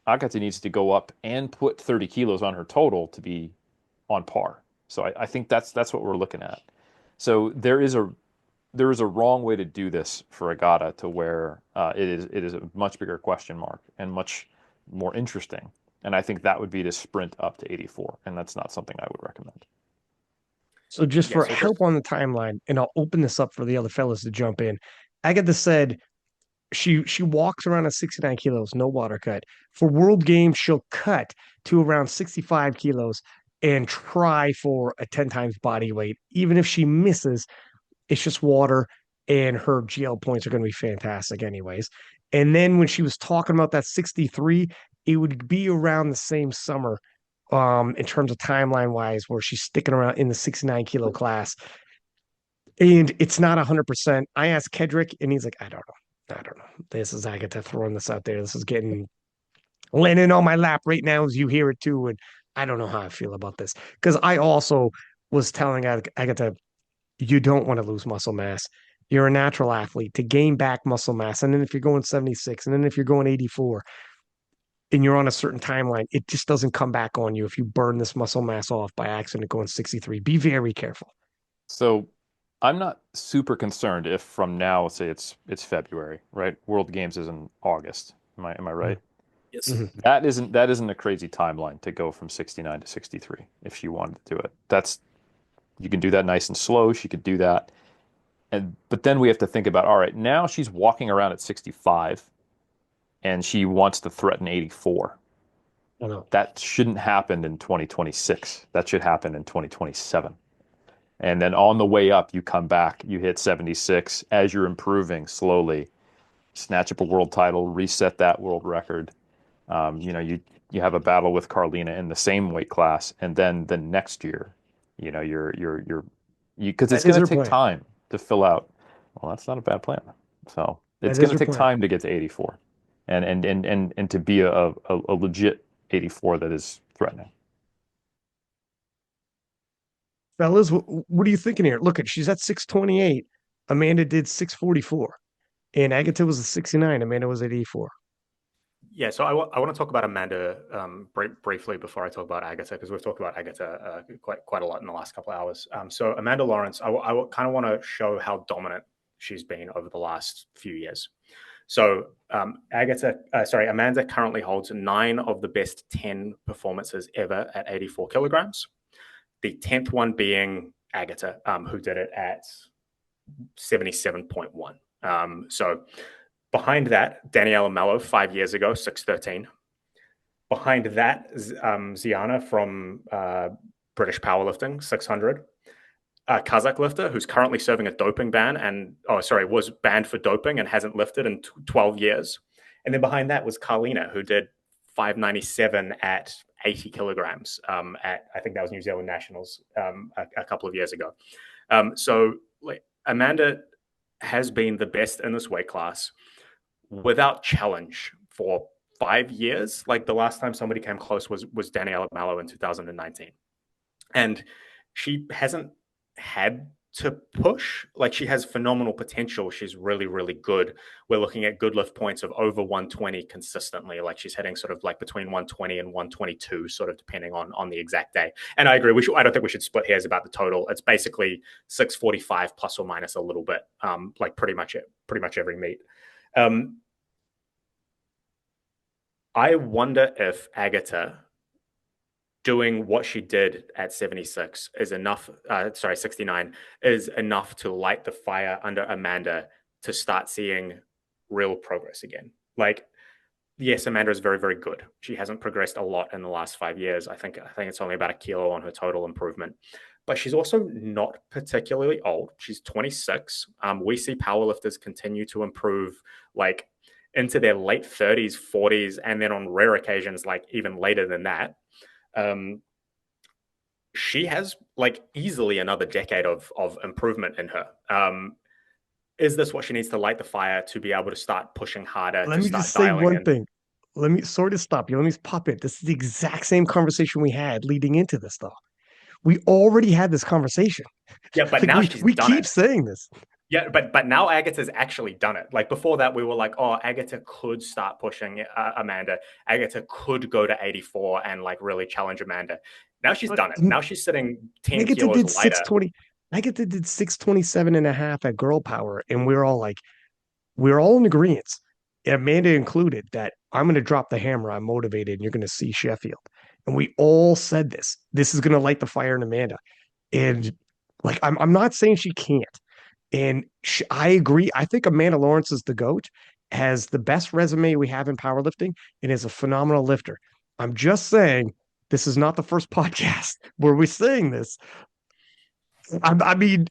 Agata needs to go up and put 30 kilos on her total to be on par. So I think that's what we're looking at. So there is a wrong way to do this for Agata to where it is a much bigger question mark and much more interesting. And I think that would be to sprint up to 84, and that's not something I would recommend. So just Yeah, for so just help on the timeline, and I'll open this up for the other fellas to jump in. Agatha said she walks around at 69 kilos, no water cut. For World Games, she'll cut to around 65 kilos and try for a 10 times body weight. Even if she misses, it's just water, and her GL points are going to be fantastic anyways. And then when she was talking about that 63, it would be around the same summer in terms of timeline wise, where she's sticking around in the 69 kilo class. And it's not 100%. I asked Kedrick, and he's like, I don't know. I don't know. This is Agata throwing this out there. This is getting landing on my lap right now as you hear it too. And I don't know how I feel about this. Because I also was telling Agata, you don't want to lose muscle mass. You're a natural athlete to gain back muscle mass. And then if you're going 76, and then if you're going 84, and you're on a certain timeline, it just doesn't come back on you if you burn this muscle mass off by accident going 63. Be very careful. So I'm not super concerned if from now, say it's February, right? World Games is in August. Am I right? Yes. Mm-hmm. That isn't a crazy timeline to go from 69 to 63 if she wanted to do it. You can do that nice and slow. She could do that. But then we have to think about, all right, now she's walking around at 65 and she wants to threaten 84. I know. That shouldn't happen in 2026. That should happen in 2027. And then on the way up, you come back, you hit 76 as you're improving slowly, snatch up a world title, reset that world record. You have a battle with Carlina in the same weight class, and then the next year, you're because it's That is going her to take plan. time to fill out. Well, that's not a bad plan. So it's That going is to her take plan. time to get to 84, and to be a legit 84 that is threatening. Fellas, what are you thinking here? Look at she's at 628. Amanda did 644. And Agata was at 69. Amanda was at 84. Yeah, so I want to talk about Amanda briefly before I talk about Agata, because we've talked about Agata quite a lot in the last couple of hours. So Amanda Lawrence, I kind of want to show how dominant she's been over the last few years. So Amanda currently holds 9 of the best 10 performances ever at 84 kilograms. The 10th one being Agata, who did it at 77.1. So behind that, Daniela Mello 5 years ago, 613. Behind that, Ziana from British powerlifting, 600. A Kazakh lifter who's currently serving a doping ban was banned for doping and hasn't lifted in 12 years. And then behind that was Carlina, who did 597 at 80 kilograms at, I think that was New Zealand Nationals a couple of years ago. So Amanda has been the best in this weight class without challenge for 5 years. Like the last time somebody came close was Daniela Mallow in 2019. And she hasn't had to push, like she has phenomenal potential. She's really, really good. We're looking at good lift points of over 120 consistently. Like she's hitting sort of like between 120 and 122, sort of depending on the exact day. And I agree. I don't think we should split hairs about the total. It's basically 645 plus or minus a little bit, like pretty much every meet. I wonder if Agata doing what she did at 76 is enough, 69 is enough to light the fire under Amanda to start seeing real progress again. Like, yes, Amanda is very, very good. She hasn't progressed a lot in the last 5 years. I think it's only about a kilo on her total improvement. But she's also not particularly old. She's 26. We see powerlifters continue to improve, like into their late 30s, 40s, and then on rare occasions, like even later than that. She has like easily another decade of improvement in her. Is this what she needs to light the fire to be able to start pushing harder? Let me just say one thing. Let me sort of stop you. Let me pop it. This is the exact same conversation we had leading into this, though. We already had this conversation. Yeah, but like now we keep saying this. Yeah, but now Agata's actually done it. Like before that, we were like, oh, Agata could start pushing Amanda. Agata could go to 84 and like really challenge Amanda. Now she's done it. Now she's sitting 10 Agata kilos did lighter. 620. Agata did 627 and a half at Girl Power, and we're all in agreement, Amanda included, that I'm going to drop the hammer. I'm motivated, and you're going to see Sheffield. And we all said this. This is going to light the fire in Amanda. And like, I'm not saying she can't. And I agree. I think Amanda Lawrence is the GOAT, has the best resume we have in powerlifting, and is a phenomenal lifter. I'm just saying this is not the first podcast where we're saying this. I mean,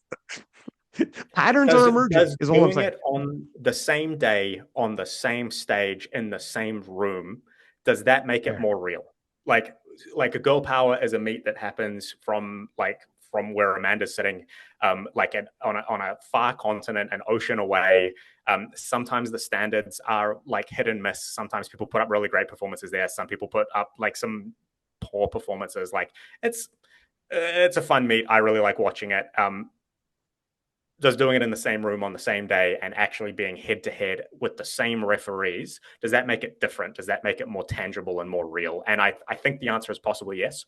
patterns are emerging. Is all I'm saying. Doing it on the same day, on the same stage, in the same room, does that make it more real? Like a Girl Power is a meet that happens from where Amanda's sitting, on a far continent, an ocean away. Sometimes the standards are like hit and miss. Sometimes people put up really great performances there. Some people put up like some poor performances. Like it's a fun meet. I really like watching it. Just doing it in the same room on the same day and actually being head to head with the same referees, does that make it different? Does that make it more tangible and more real? And I think the answer is possibly yes.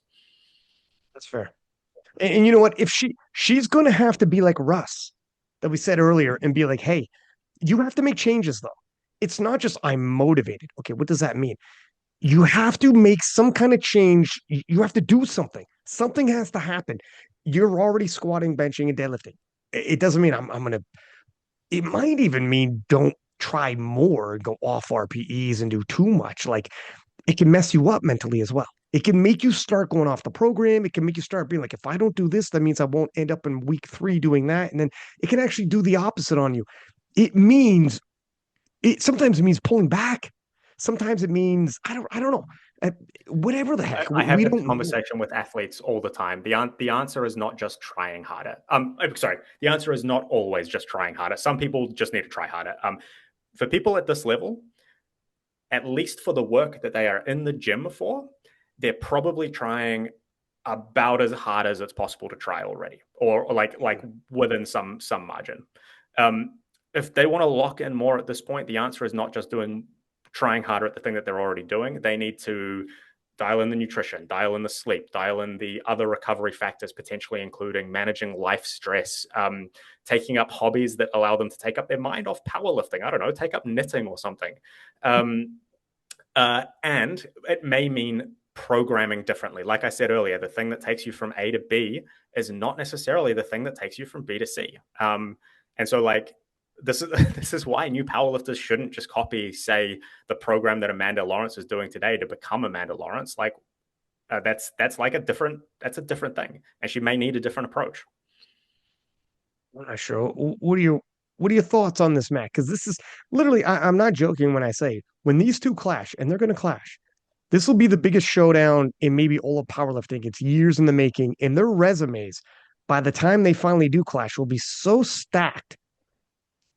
That's fair. And you know what? If she's going to have to be like Russ that we said earlier and be like, hey, you have to make changes, though. It's not just I'm motivated. Okay, what does that mean? You have to make some kind of change. You have to do something. Something has to happen. You're already squatting, benching, and deadlifting. It doesn't mean I'm going to, it might even mean don't try more and go off RPEs and do too much. Like it can mess you up mentally as well. It can make you start going off the program. It can make you start being like, if I don't do this, that means I won't end up in week 3 doing that. And then it can actually do the opposite on you. Sometimes it means pulling back. Sometimes it means, I don't know. Whatever the heck. I have this conversation with athletes all the time. The answer is not just trying harder. The answer is not always just trying harder. Some people just need to try harder. For people at this level, at least for the work that they are in the gym for, they're probably trying about as hard as it's possible to try already, or like within some margin. If they want to lock in more at this point, the answer is not just trying harder at the thing that they're already doing. They need to dial in the nutrition, dial in the sleep, dial in the other recovery factors, potentially including managing life stress, taking up hobbies that allow them to take up their mind off powerlifting. I don't know, take up knitting or something. And it may mean programming differently. Like I said earlier, the thing that takes you from A to B is not necessarily the thing that takes you from B to C. And so like, this is why new powerlifters shouldn't just copy, say, the program that Amanda Lawrence is doing today to become Amanda Lawrence. Like that's a different thing, and she may need a different approach. I'm not sure. What are your thoughts on this, Matt? Because this is literally, I'm not joking when I say when these two clash, and they're going to clash. This will be the biggest showdown in maybe all of powerlifting. It's years in the making, and their resumes, by the time they finally do clash, will be so stacked.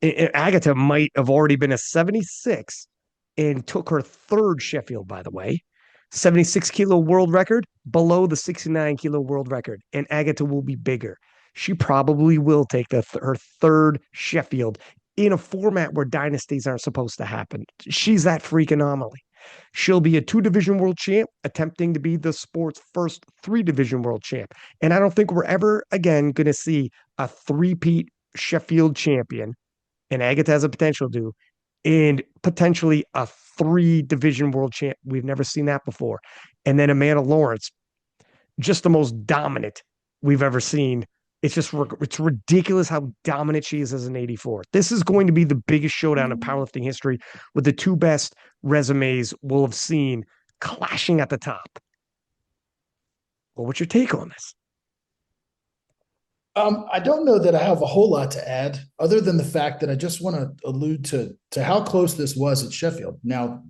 Agata might have already been a 76 and took her 3rd Sheffield, by the way. 76 kilo world record below the 69 kilo world record. And Agata will be bigger. She probably will take her third Sheffield in a format where dynasties aren't supposed to happen. She's that freak anomaly. She'll be a 2 division world champ, attempting to be the sport's first 3 division world champ. And I don't think we're ever again going to see a three-peat Sheffield champion, and Agata has a potential to, and potentially a 3 division world champ. We've never seen that before. And then Amanda Lawrence, just the most dominant we've ever seen. It's ridiculous how dominant she is as an 84. This is going to be the biggest showdown in powerlifting history, with the 2 best resumes we'll have seen clashing at the top. Well, what's your take on this? I don't know that I have a whole lot to add, other than the fact that I just want to allude to how close this was at Sheffield. Now,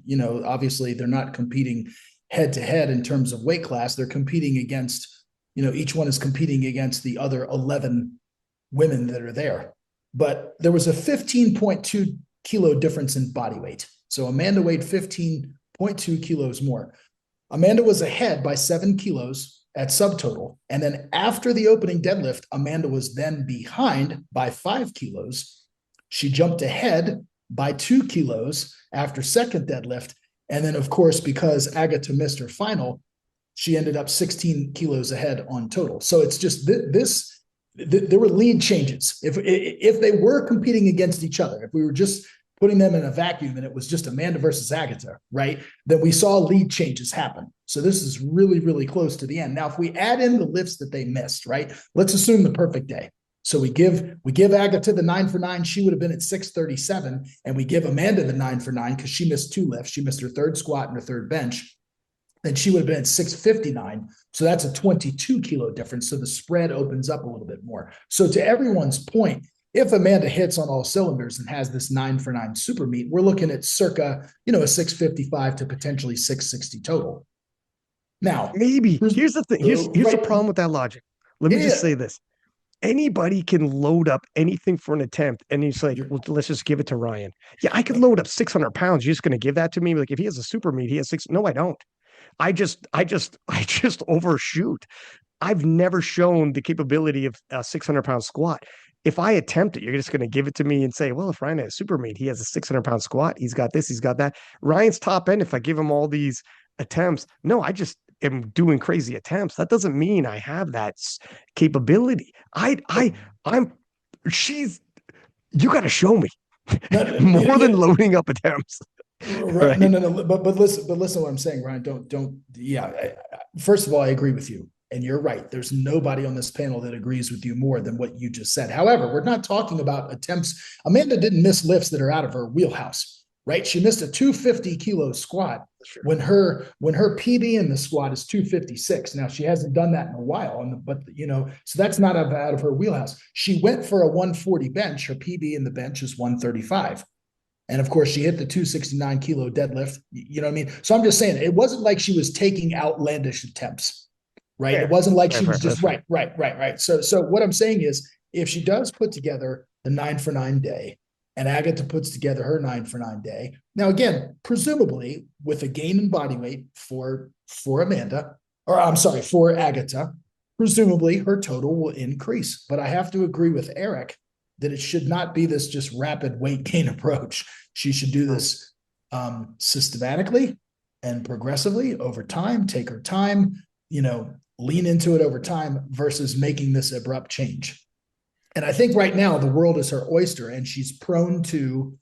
obviously they're not competing head to head in terms of weight class. They're competing against, each one is competing against the other 11 women that are there. But there was a 15.2 kilo difference in body weight. So Amanda weighed 15.2 kilos more. Amanda was ahead by 7 kilos at subtotal. And then after the opening deadlift, Amanda was then behind by 5 kilos. She jumped ahead by 2 kilos after second deadlift. And then, of course, because Agata missed her final, she ended up 16 kilos ahead on total. So it's just there were lead changes. If they were competing against each other, if we were just putting them in a vacuum and it was just Amanda versus Agata, right, then we saw lead changes happen. So this is really, really close to the end. Now, if we add in the lifts that they missed, right, let's assume the perfect day. So we give Agata the 9 for 9. She would have been at 637, and we give Amanda the 9 for 9 because she missed 2 lifts. She missed her third squat and her third bench. Then she would have been at 659. So that's a 22 kilo difference. So the spread opens up a little bit more. So to everyone's point, if Amanda hits on all cylinders and has this 9 for 9 super meet, we're looking at circa, a 655 to potentially 660 total. Now, maybe here's the thing. Here's the problem with that logic. Let me just say this. Anybody can load up anything for an attempt, and he's like, well, let's just give it to Ryan. Yeah, I could load up 600 pounds. You're just going to give that to me? Like, if he has a super meet, he has 6. No, I don't. I just overshoot. I've never shown the capability of a 600-pound squat. If I attempt it, you're just going to give it to me and say, well, if Ryan has a super meet, he has a 600-pound squat. He's got this, he's got that. Ryan's top end, if I give him all these attempts, no, I just am doing crazy attempts. That doesn't mean I have that capability. You got to show me more than loading up attempts. Right. No. But listen to what I'm saying, Ryan. Don't. Yeah. First of all, I agree with you. And you're right. There's nobody on this panel that agrees with you more than what you just said. However, we're not talking about attempts. Amanda didn't miss lifts that are out of her wheelhouse, right? She missed a 250 kilo squat when her PB in the squat is 256. Now, she hasn't done that in a while, so that's not out of her wheelhouse. She went for a 140 bench. Her PB in the bench is 135. And of course, she hit the 269 kilo deadlift. You know what I mean? So I'm just saying, it wasn't like she was taking outlandish attempts. Right. It wasn't like she was just right. So what I'm saying is, if she does put together the 9 for 9 day, and Agata puts together her 9 for 9 day, now again, presumably with a gain in body weight for Amanda, or I'm sorry, for Agata, presumably her total will increase. But I have to agree with Eric that it should not be this just rapid weight gain approach. She should do this systematically and progressively over time, take her time, lean into it over time versus making this abrupt change. And I think right now the world is her oyster, and she's prone to,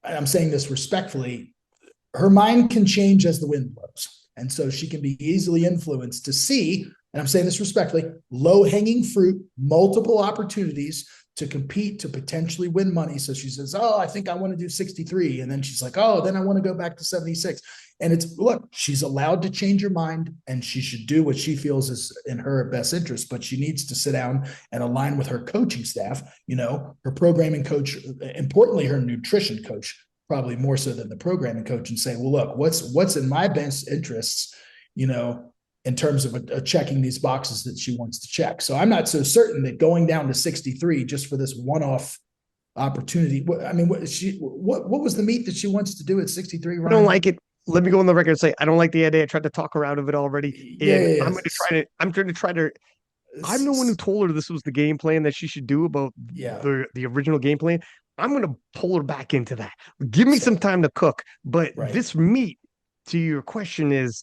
and I'm saying this respectfully, her mind can change as the wind blows. And so she can be easily influenced to see, and I'm saying this respectfully, low-hanging fruit, multiple opportunities to compete, to potentially win money. So she says, oh, I think I want to do 63. And then she's like, oh, then I want to go back to 76. And look, she's allowed to change her mind, and she should do what she feels is in her best interest, but she needs to sit down and align with her coaching staff, her programming coach, importantly, her nutrition coach, probably more so than the programming coach, and say, well, look, what's in my best interests, in terms of checking these boxes that she wants to check. So I'm not so certain that going down to 63 just for this one-off opportunity. I mean, what was the meet that she wants to do at 63? Ryan? I don't like it. Let me go on the record and say I don't like the idea. I tried to talk her out of it already. And I'm going to try to I'm the one who told her this was the game plan that she should do about Yeah. the original game plan. I'm going to pull her back into that. Give me some time to cook. But this meet, to your question, is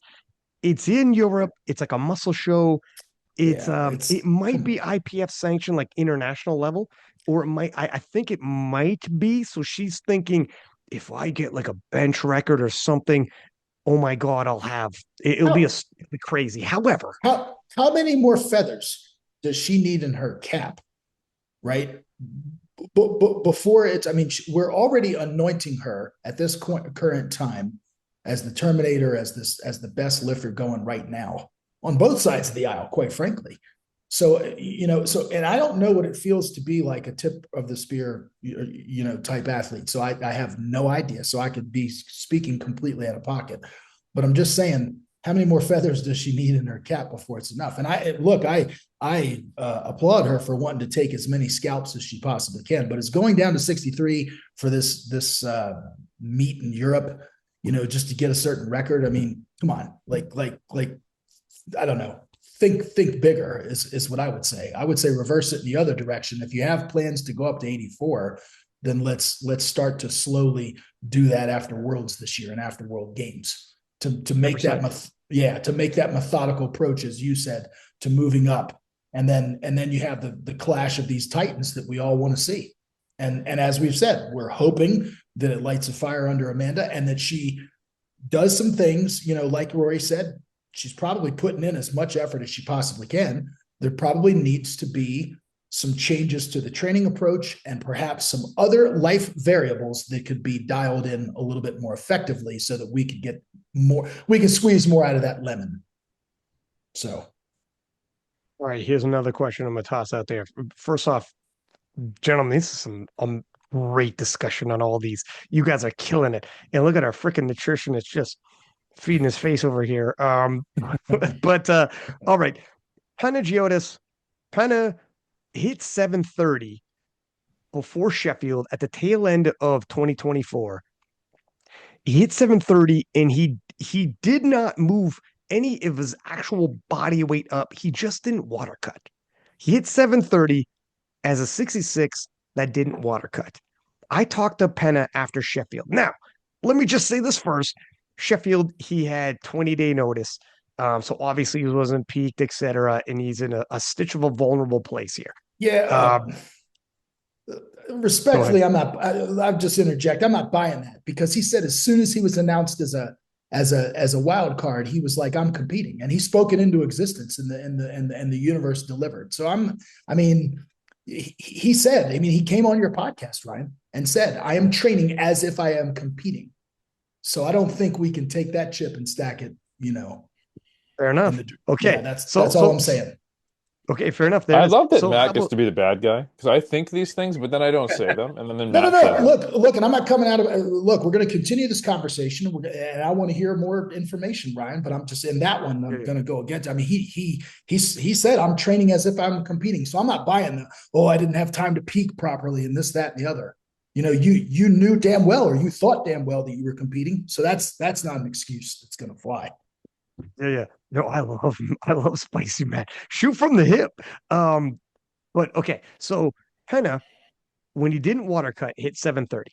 it's in Europe. It's like a muscle show. It's it might be IPF sanctioned, like international level, or it might. I think it might be. So she's thinking, if I get like a bench record or something, oh my God, it'll be crazy. However, how many more feathers does she need in her cap? Right. But before it's, I mean, we're already anointing her at this current time as the Terminator, as the best lifter going right now on both sides of the aisle, quite frankly. So, and I don't know what it feels to be like a tip of the spear, type athlete. So I have no idea. So I could be speaking completely out of pocket, but I'm just saying, how many more feathers does she need in her cap before it's enough? And I applaud her for wanting to take as many scalps as she possibly can, but it's going down to 63 for this meet in Europe, just to get a certain record. I mean, come on, like, I don't know. Think bigger is what I would say. I would say reverse it in the other direction. If you have plans to go up to 84, then let's start to slowly do that after Worlds this year and after World Games. To make 100%. To make that methodical approach, as you said, to moving up, and then you have the clash of these titans that we all want to see, and as we've said, we're hoping that it lights a fire under Amanda and that she does some things, like Rory said, she's probably putting in as much effort as she possibly can. There probably needs to be some changes to the training approach and perhaps some other life variables that could be dialed in a little bit more effectively so that we could get more, we can squeeze more out of that lemon. So. All right, here's another question I'm going to toss out there. First off, gentlemen, this is some great discussion on all these. You guys are killing it. And look at our freaking nutritionist just feeding his face over here. But all right. Pena hit 730 before Sheffield at the tail end of 2024. He hit 730 and he did not move any of his actual body weight up. He just didn't water cut. He hit 730 as a 66 that didn't water cut. I talked to Pena after Sheffield. Now, let me just say this first. Sheffield, he had 20-day notice. So obviously he wasn't peaked, etc. And he's in a stitch of a vulnerable place here. Yeah. Respectfully, I'll just interject. I'm not buying that, because he said as soon as he was announced as a wild card, he was like, I'm competing, and he spoke it into existence, and the universe delivered. So he said, he came on your podcast, Ryan, and said, I am training as if I am competing. So I don't think we can take that chip and stack it, Fair enough. Okay. Yeah, that's all I'm saying. Okay, fair enough. I love that Matt gets to be the bad guy, because I think these things, but then I don't say them, and then No. Matt says Look, and I'm not coming out of. Look, we're going to continue this conversation, and I want to hear more information, Ryan. But I'm just in that one. I'm going to go against. I mean, he said I'm training as if I'm competing, so I'm not buying the. Oh, I didn't have time to peak properly, and this, that, and the other. You knew damn well, or you thought damn well that you were competing. So that's not an excuse that's going to fly. Yeah. No, I love spicy, man. Shoot from the hip. But okay, so Pena, when he didn't water cut, hit 730.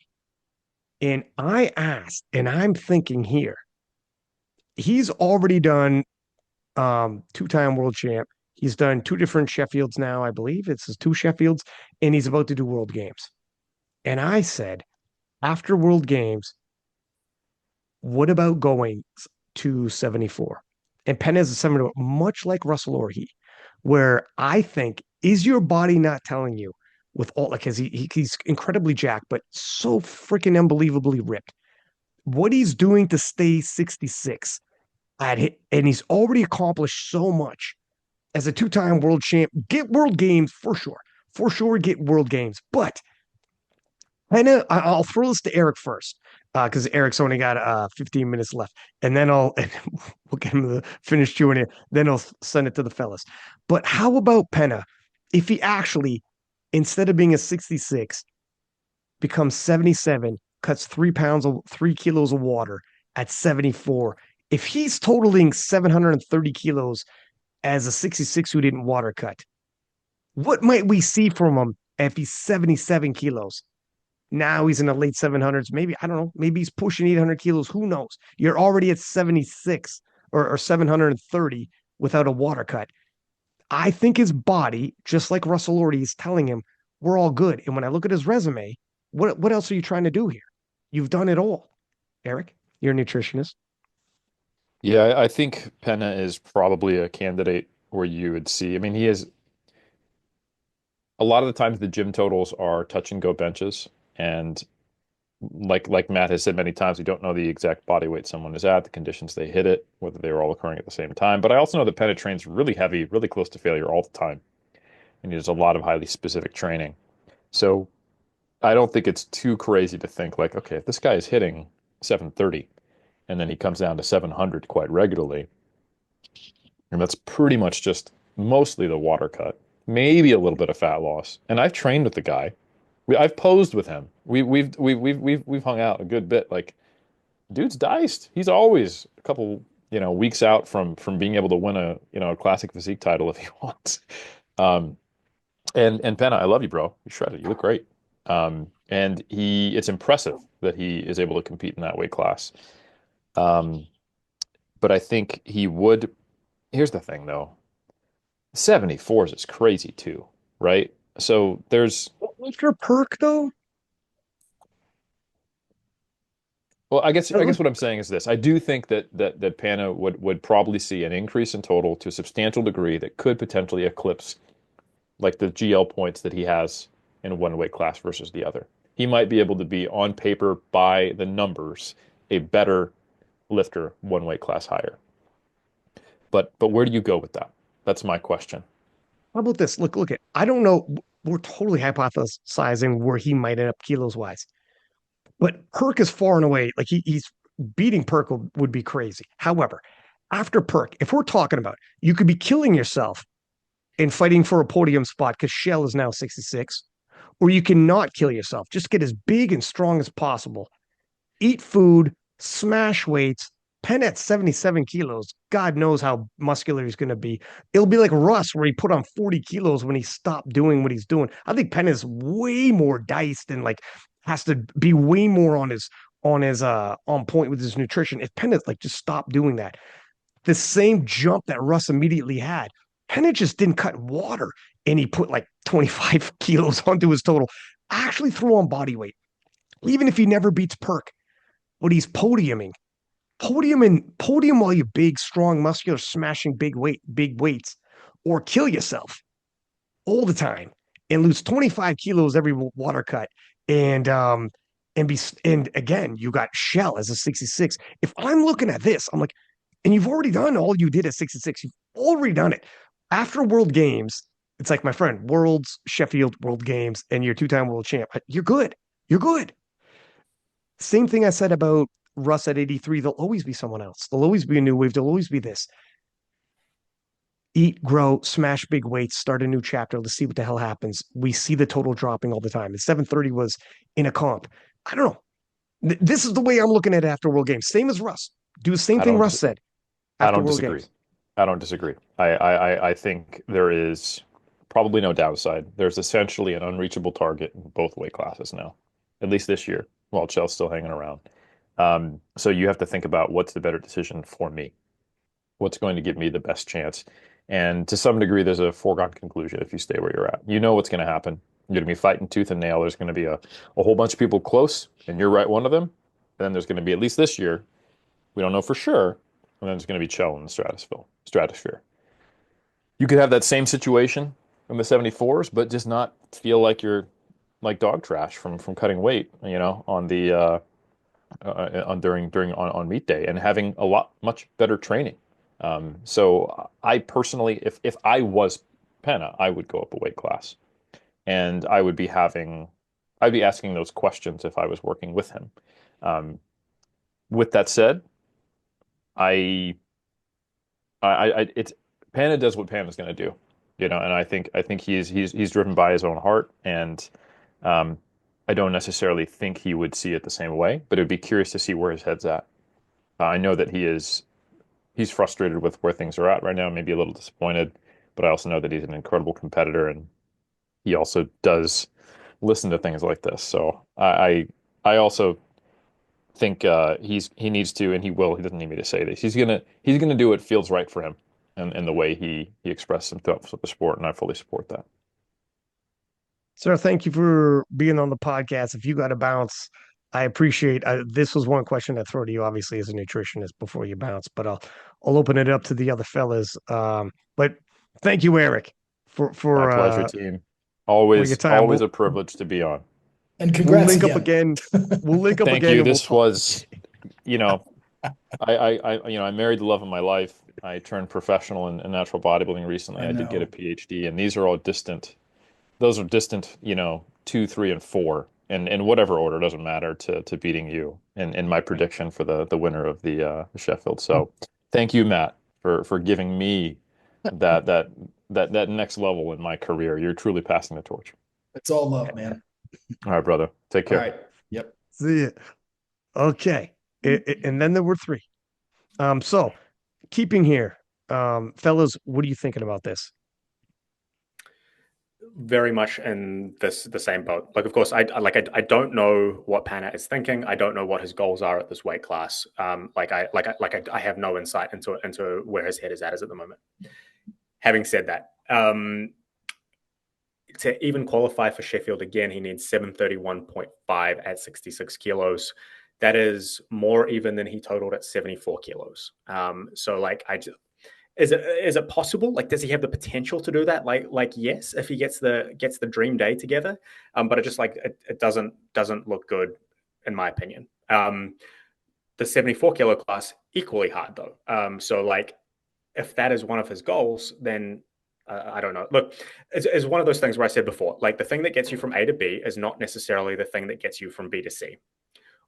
And I asked, and I'm thinking here, he's already done two-time world champ. He's done two different Sheffields now, I believe. It's his two Sheffields, and he's about to do World Games. And I said, after World Games, what about going to 74? And Pena is a 74, much like Russell Orhi, where I think, is your body not telling you with all, like, he's incredibly jacked, but so freaking unbelievably ripped. What he's doing to stay 66 and he's already accomplished so much as a two-time world champ. Get World Games for sure, get World Games. But I'll throw this to Eric first, because Eric's only got 15 minutes left, and then we'll get him to finish Q&A. Then I'll send it to the fellas. But how about Pena, if he actually, instead of being a 66, becomes 77, cuts 3 kilos of water at 74? If he's totaling 730 kilos as a 66 who didn't water cut, What might we see from him if he's 77 kilos? Now he's in the late 700s. Maybe, I don't know, maybe he's pushing 800 kilos. Who knows? You're already at 76 or 730 without a water cut. I think his body, just like Russell Orty, is telling him, we're all good. And when I look at his resume, what else are you trying to do here? You've done it all. Eric, you're a nutritionist. Yeah, I think Pena is probably a candidate where you would see. I mean, he is a lot of the times the gym totals are touch and go benches, and like Matt has said many times, we don't know the exact body weight someone is at, the conditions they hit it, whether they were all occurring at the same time. But I also know that Pena trains really heavy, really close to failure all the time, and he does a lot of highly specific training. So I don't think it's too crazy to think like, okay, if this guy is hitting 730 and then he comes down to 700 quite regularly, and that's pretty much just mostly the water cut, maybe a little bit of fat loss. And I've trained with the guy. I've posed with him. We've hung out a good bit. Like, dude's diced. He's always a couple, weeks out from being able to win a classic physique title if he wants. Um, and Penna, I love you, bro. You shredded. You look great. And it's impressive that he is able to compete in that weight class. Um, but I think he would. Here's the thing, though. 74s is crazy too, right? So there's, After Perk, though, well, I guess what I'm saying is this. I do think that Pana would probably see an increase in total to a substantial degree that could potentially eclipse like the GL points that he has in one weight class versus the other. He might be able to be on paper by the numbers a better lifter one weight class higher. But where do you go with that? That's my question. how about this? Look at, I don't know. We're totally hypothesizing where he might end up kilos wise, but Perk is far and away, like he's beating Perk would be crazy. However, after Perk, if we're talking about, you could be killing yourself and fighting for a podium spot because Chel is now 66, or you cannot kill yourself. Just get as big and strong as possible. Eat food, smash weights. Penn at 77 kilos, God knows how muscular he's going to be. It'll be like Russ, where he put on 40 kilos when he stopped doing what he's doing. I think Penn is way more diced and like has to be way more on his on point with his nutrition. If Penn is like just stop doing that, the same jump that Russ immediately had. Pena just didn't cut water and he put like 25 kilos onto his total. Actually threw on body weight, even if he never beats Perk, but he's podiuming. Podium while you're big, strong, muscular, smashing big weights, or kill yourself all the time and lose 25 kilos every water cut. And again, you got Chel as a 66. If I'm looking at this, I'm like, and you've already done all you did at 66. You've already done it. After World Games, it's like, my friend, Worlds, Sheffield, World Games, and you're two-time world champ. You're good. You're good. Same thing I said about Russ at 83. There'll always be someone else. There'll always be a new wave. There'll always be this. Eat, grow, smash big weights, start a new chapter. Let's see what the hell happens. We see the total dropping all the time. And 730 was in a comp. I don't know. This is the way I'm looking at it after World Games. Same as Russ. Do the same I thing don't Russ said I after don't World disagree. Games. I don't disagree. I think there is probably no downside. There's essentially an unreachable target in both weight classes now, at least this year, while Chel's still hanging around. So you have to think about what's the better decision for me, what's going to give me the best chance. And to some degree, there's a foregone conclusion if you stay where you're at. You know what's going to happen. You're going to be fighting tooth and nail. There's going to be a whole bunch of people close, and you're right one of them. And then there's going to be, at least this year, we don't know for sure, and then there's going to be Chel in the stratosphere. You could have that same situation in the 74s, but just not feel like you're like dog trash from cutting weight, on the on during on meet day and having a lot much better training. So I personally, if I was Pena, I would go up a weight class, and I'd be asking those questions if I was working with him. Um, with that said, I it's Panda does what Panda's going to do, and I think he's driven by his own heart, and um, I don't necessarily think he would see it the same way, but it'd be curious to see where his head's at. I know that he's frustrated with where things are at right now, maybe a little disappointed, but I also know that he's an incredible competitor, and he also does listen to things like this. So I also think he needs to, and he will. He doesn't need me to say this. He's gonna do what feels right for him, and the way he expresses himself with the sport, and I fully support that. Sir, thank you for being on the podcast. If you got to bounce, I appreciate. This was one question I throw to you, obviously, as a nutritionist before you bounce, but I'll open it up to the other fellas. But thank you, Eric, for My for pleasure, uh, team. for your Always, time. always a privilege to be on. And We'll congrats link up again. again. We'll link up Thank again, you. and we'll This talk. was, you know, I married the love of my life. I turned professional in natural bodybuilding recently. I I did get a know. PhD, and these are all distant. Those are distant, 2, 3, and 4, and in whatever order, doesn't matter to beating you and my prediction for the winner of the Sheffield. So thank you, Matt, for giving me that that that next level in my career. You're truly passing the torch. It's all love, man. All right, brother. Take All care. right. Yep. See ya. Okay. And then there were three. So keeping here, fellas, what are you thinking about this? Very much in the same boat. Like, of course, I don't know what Pena is thinking. I don't know what his goals are at this weight class. I have no insight into where his head is at the moment. Having said that, to even qualify for Sheffield again, he needs 731.5 at 66 kilos. That is more even than he totaled at 74 kilos. So like is it possible? Like, does he have the potential to do that? Like yes, if he gets the dream day together. But it just it doesn't look good in my opinion. The 74 kilo class equally hard though. So like if that is one of his goals, then I don't know. Look, it's one of those things where I said before, like the thing that gets you from A to B is not necessarily the thing that gets you from B to C.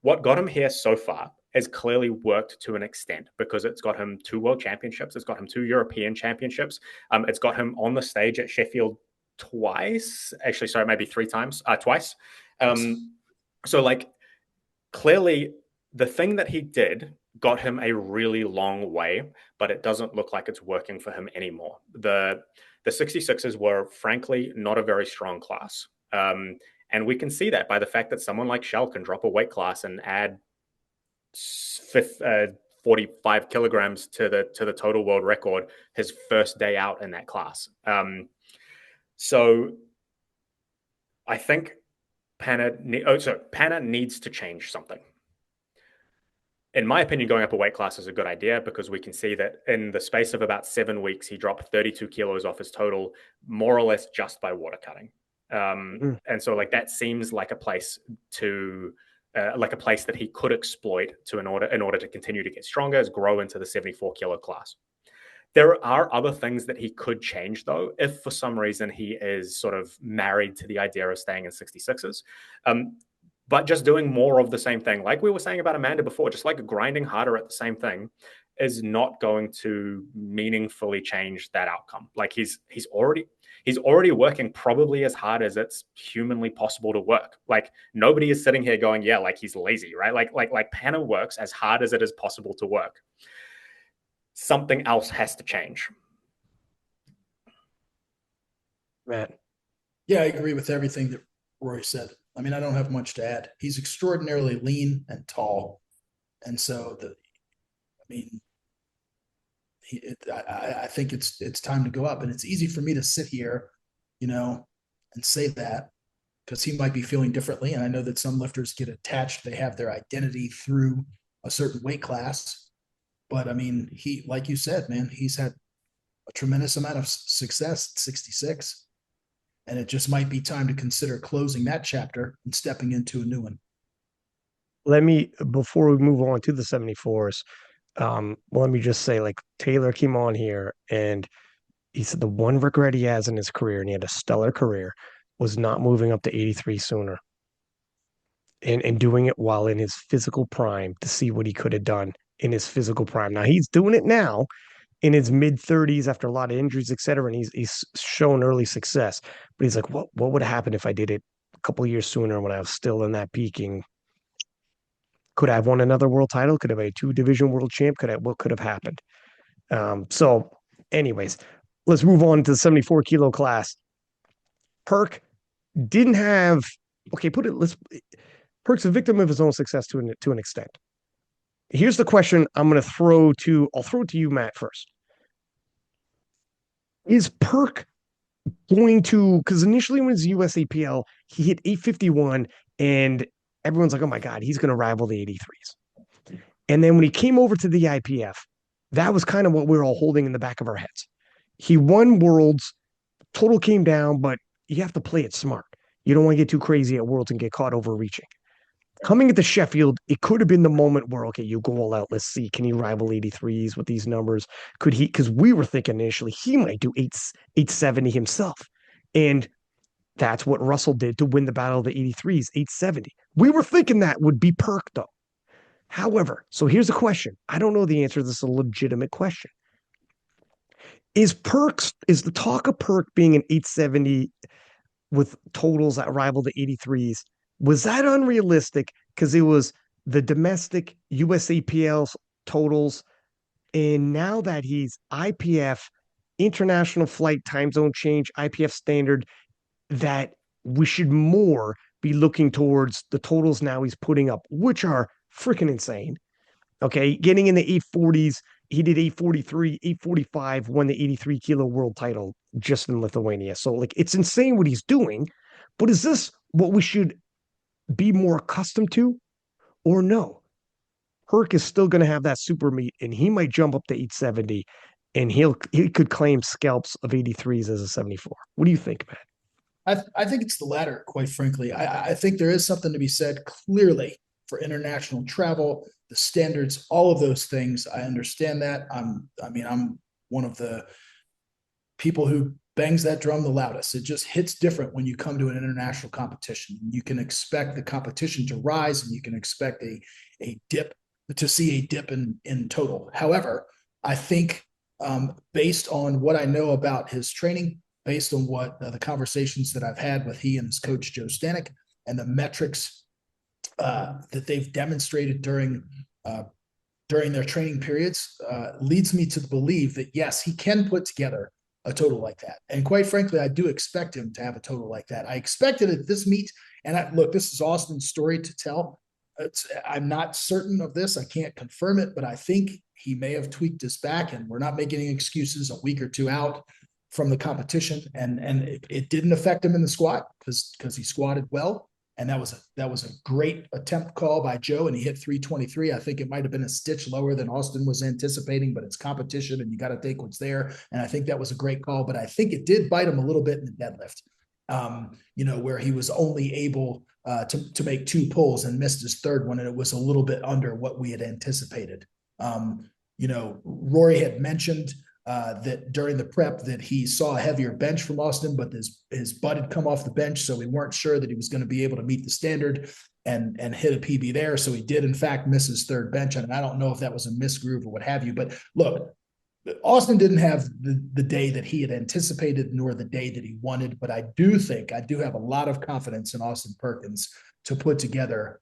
What got him here so far has clearly worked to an extent because it's got him 2 world championships. It's got him 2 European championships. It's got him on the stage at Sheffield twice. Actually, sorry, maybe 3 times, twice. So like clearly the thing that he did got him a really long way, but it doesn't look like it's working for him anymore. The 66ers were frankly not a very strong class. And we can see that by the fact that someone like Chel can drop a weight class and add 45 kilograms to the total world record his first day out in that class. So I think Pena needs to change something. In my opinion, going up a weight class is a good idea because we can see that in the space of about 7 weeks, he dropped 32 kilos off his total, more or less just by water cutting. And so like that seems like a place that he could exploit in order to continue to get stronger, grow into the 74 kilo class. There are other things that he could change though, if for some reason he is sort of married to the idea of staying in 66s. But just doing more of the same thing, like we were saying about Amanda before, just like grinding harder at the same thing is not going to meaningfully change that outcome. Like he's already working probably as hard as it's humanly possible to work. Like nobody is sitting here going, yeah, like he's lazy, right? Like Pena works as hard as it is possible to work. Something else has to change. Matt. Yeah, I agree with everything that Rory said. I mean, I don't have much to add. He's extraordinarily lean and tall. And so I think it's time to go up. And it's easy for me to sit here, and say that because he might be feeling differently. And I know that some lifters get attached. They have their identity through a certain weight class. But I mean, like you said, man, he's had a tremendous amount of success at 66. And it just might be time to consider closing that chapter and stepping into a new one. Before we move on to the 74s, let me just say, like, Taylor came on here and he said the one regret he has in his career, and he had a stellar career, was not moving up to 83 sooner and doing it while in his physical prime to see what he could have done in his physical prime. Now he's doing it now in his mid 30s after a lot of injuries, etc. And he's shown early success. But he's like, what would have happened if I did it a couple of years sooner when I was still in that peaking? Could I have won another world title? Could I have a 2 division world champ? What could have happened? So anyways, let's move on to the 74 kilo class. Perk, didn't have, okay, Perk's a victim of his own success to an extent. Here's the question I'll throw it to you, Matt, first. Is Perk going to, because initially when he was USAPL, he hit 851 and everyone's like, oh my God, he's going to rival the 83s. And then when he came over to the IPF, that was kind of what we were all holding in the back of our heads. He won Worlds, total came down, but you have to play it smart. You don't want to get too crazy at Worlds and get caught overreaching. Coming into Sheffield, it could have been the moment where, okay, you go all out. Let's see, can he rival 83s with these numbers? Could he? Because we were thinking initially he might do 870 himself. And that's what Russell did to win the battle of the 83s, 870. We were thinking that would be Perk, though. However, so here's the question. I don't know the answer. This is a legitimate question. Is the talk of Perk being an 870 with totals that rival the 83s, was that unrealistic because it was the domestic USAPL totals, and now that he's IPF, international flight time zone change, IPF standard, that we should more be looking towards the totals now he's putting up, which are freaking insane. Okay, getting in the 840s, he did 843, 845, won the 83 kilo world title just in Lithuania. So, like, it's insane what he's doing. But is this what we should be more accustomed to, or no? Perk is still going to have that super meet, and he might jump up to 870, and he could claim scalps of 83s as a 74. What do you think, Matt? I think it's the latter, quite frankly. I think there is something to be said clearly for international travel, the standards, all of those things. I understand that. I'm one of the people who bangs that drum the loudest. It just hits different when you come to an international competition. You can expect the competition to rise, and you can expect a dip in total. However, I think based on what I know about his training, based on what the conversations that I've had with he and his coach Joe Stanek, and the metrics that they've demonstrated during their training periods, leads me to believe that yes, he can put together a total like that. And quite frankly, I do expect him to have a total like that. I expected at this meet, and look, this is Austin's story to tell. I'm not certain of this. I can't confirm it, but I think he may have tweaked his back, and we're not making any excuses a week or two out from the competition. And it didn't affect him in the squat because he squatted well. And that was a great attempt call by Joe, and he hit 323. I think it might have been a stitch lower than Austin was anticipating, but it's competition and you got to take what's there. And I think that was a great call, but I think it did bite him a little bit in the deadlift, where he was only able to make 2 pulls and missed his third one, and it was a little bit under what we had anticipated. Rory had mentioned that during the prep that he saw a heavier bench from Austin, but his butt had come off the bench, so we weren't sure that he was going to be able to meet the standard and hit a PB there. So he did in fact miss his third bench, and I don't know if that was a misgroove or what have you. But look, Austin didn't have the day that he had anticipated, nor the day that he wanted. But I do have a lot of confidence in Austin Perkins to put together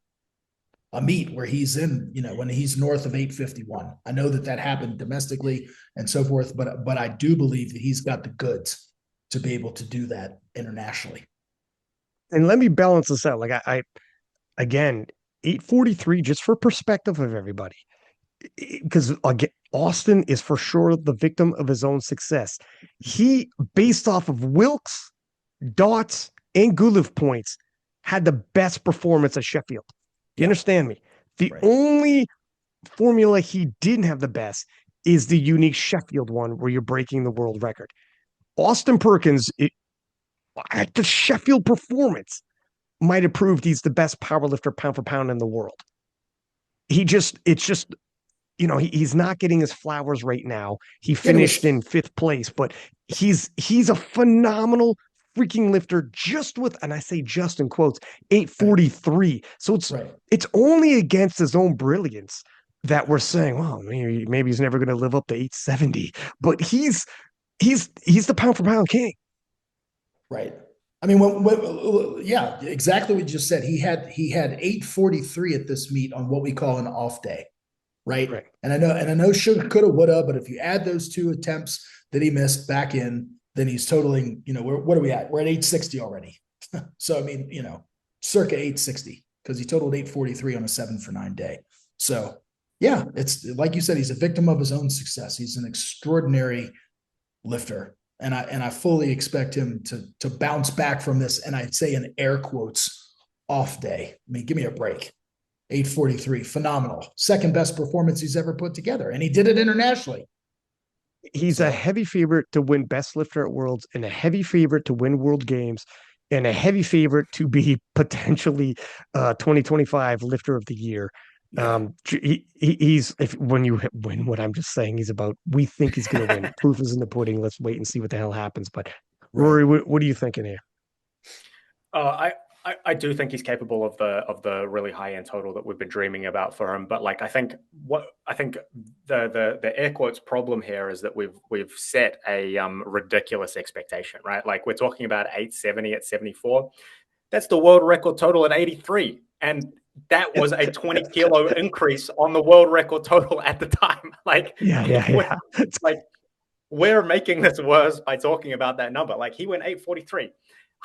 a meet where he's in, when he's north of 851. I know that happened domestically and so forth, but I do believe that he's got the goods to be able to do that internationally. And let me balance this out. Like again, 843, just for perspective of everybody, because again, Austin is for sure the victim of his own success. He, based off of Wilks, Dots, and Gulev points, had the best performance at Sheffield. You understand me? The only formula he didn't have the best is the unique Sheffield one where you're breaking the world record. Austin Perkins, at the Sheffield performance, might have proved he's the best powerlifter pound for pound in the world. He's not getting his flowers right now. He finished in 5th place, but he's a phenomenal freaking lifter and I say just in quotes, 843. So it's only against his own brilliance that we're saying, well, maybe he's never going to live up to 870, but he's the pound for pound king. Right. I mean, yeah, exactly what you just said. He had 843 at this meet on what we call an off day. Right. And I know should, coulda, woulda, but if you add those 2 attempts that he missed back in, then he's totaling, what are we at? We're at 860 already. So, I mean, circa 860, because he totaled 843 on a 7-for-9 day. So, yeah, it's like you said, he's a victim of his own success. He's an extraordinary lifter. And I fully expect him to bounce back from this. And I'd say in air quotes, off day. I mean, give me a break. 843, phenomenal. Second best performance he's ever put together. And he did it internationally. He's a heavy favorite to win best lifter at Worlds, and a heavy favorite to win World Games, and a heavy favorite to be potentially 2025 lifter of the year. Yeah. He's when you win what I'm just saying he's about, we think he's going to win. Proof is in the pudding. Let's wait and see what the hell happens. But Rory, what are you thinking here? I do think he's capable of the really high end total that we've been dreaming about for him. But like, I think the air quotes problem here is that we've set a ridiculous expectation, right? Like, we're talking about 870 at 74. That's the world record total at 83. And that was a 20 kilo increase on the world record total at the time. Like, yeah. Like, we're making this worse by talking about that number. Like, he went 843.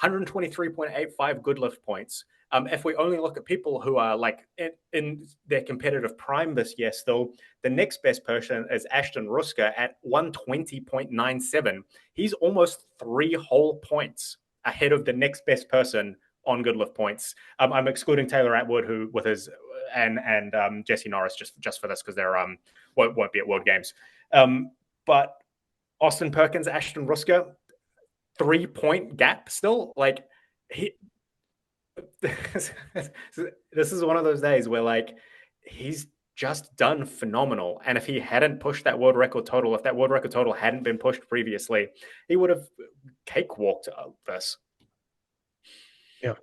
123.85 good lift points. If we only look at people who are like in their competitive prime this year still, the next best person is Ashton Ruska at 120.97. He's almost 3 whole points ahead of the next best person on good lift points. I'm excluding Taylor Atwood, who with his and Jesse Norris just for this, because they're won't be at World Games. But Austin Perkins, Ashton Ruska, 3-point gap still. Like, this is one of those days where, like, he's just done phenomenal. And if he hadn't pushed that world record total, if that world record total hadn't been pushed previously, he would have cakewalked this. Yeah.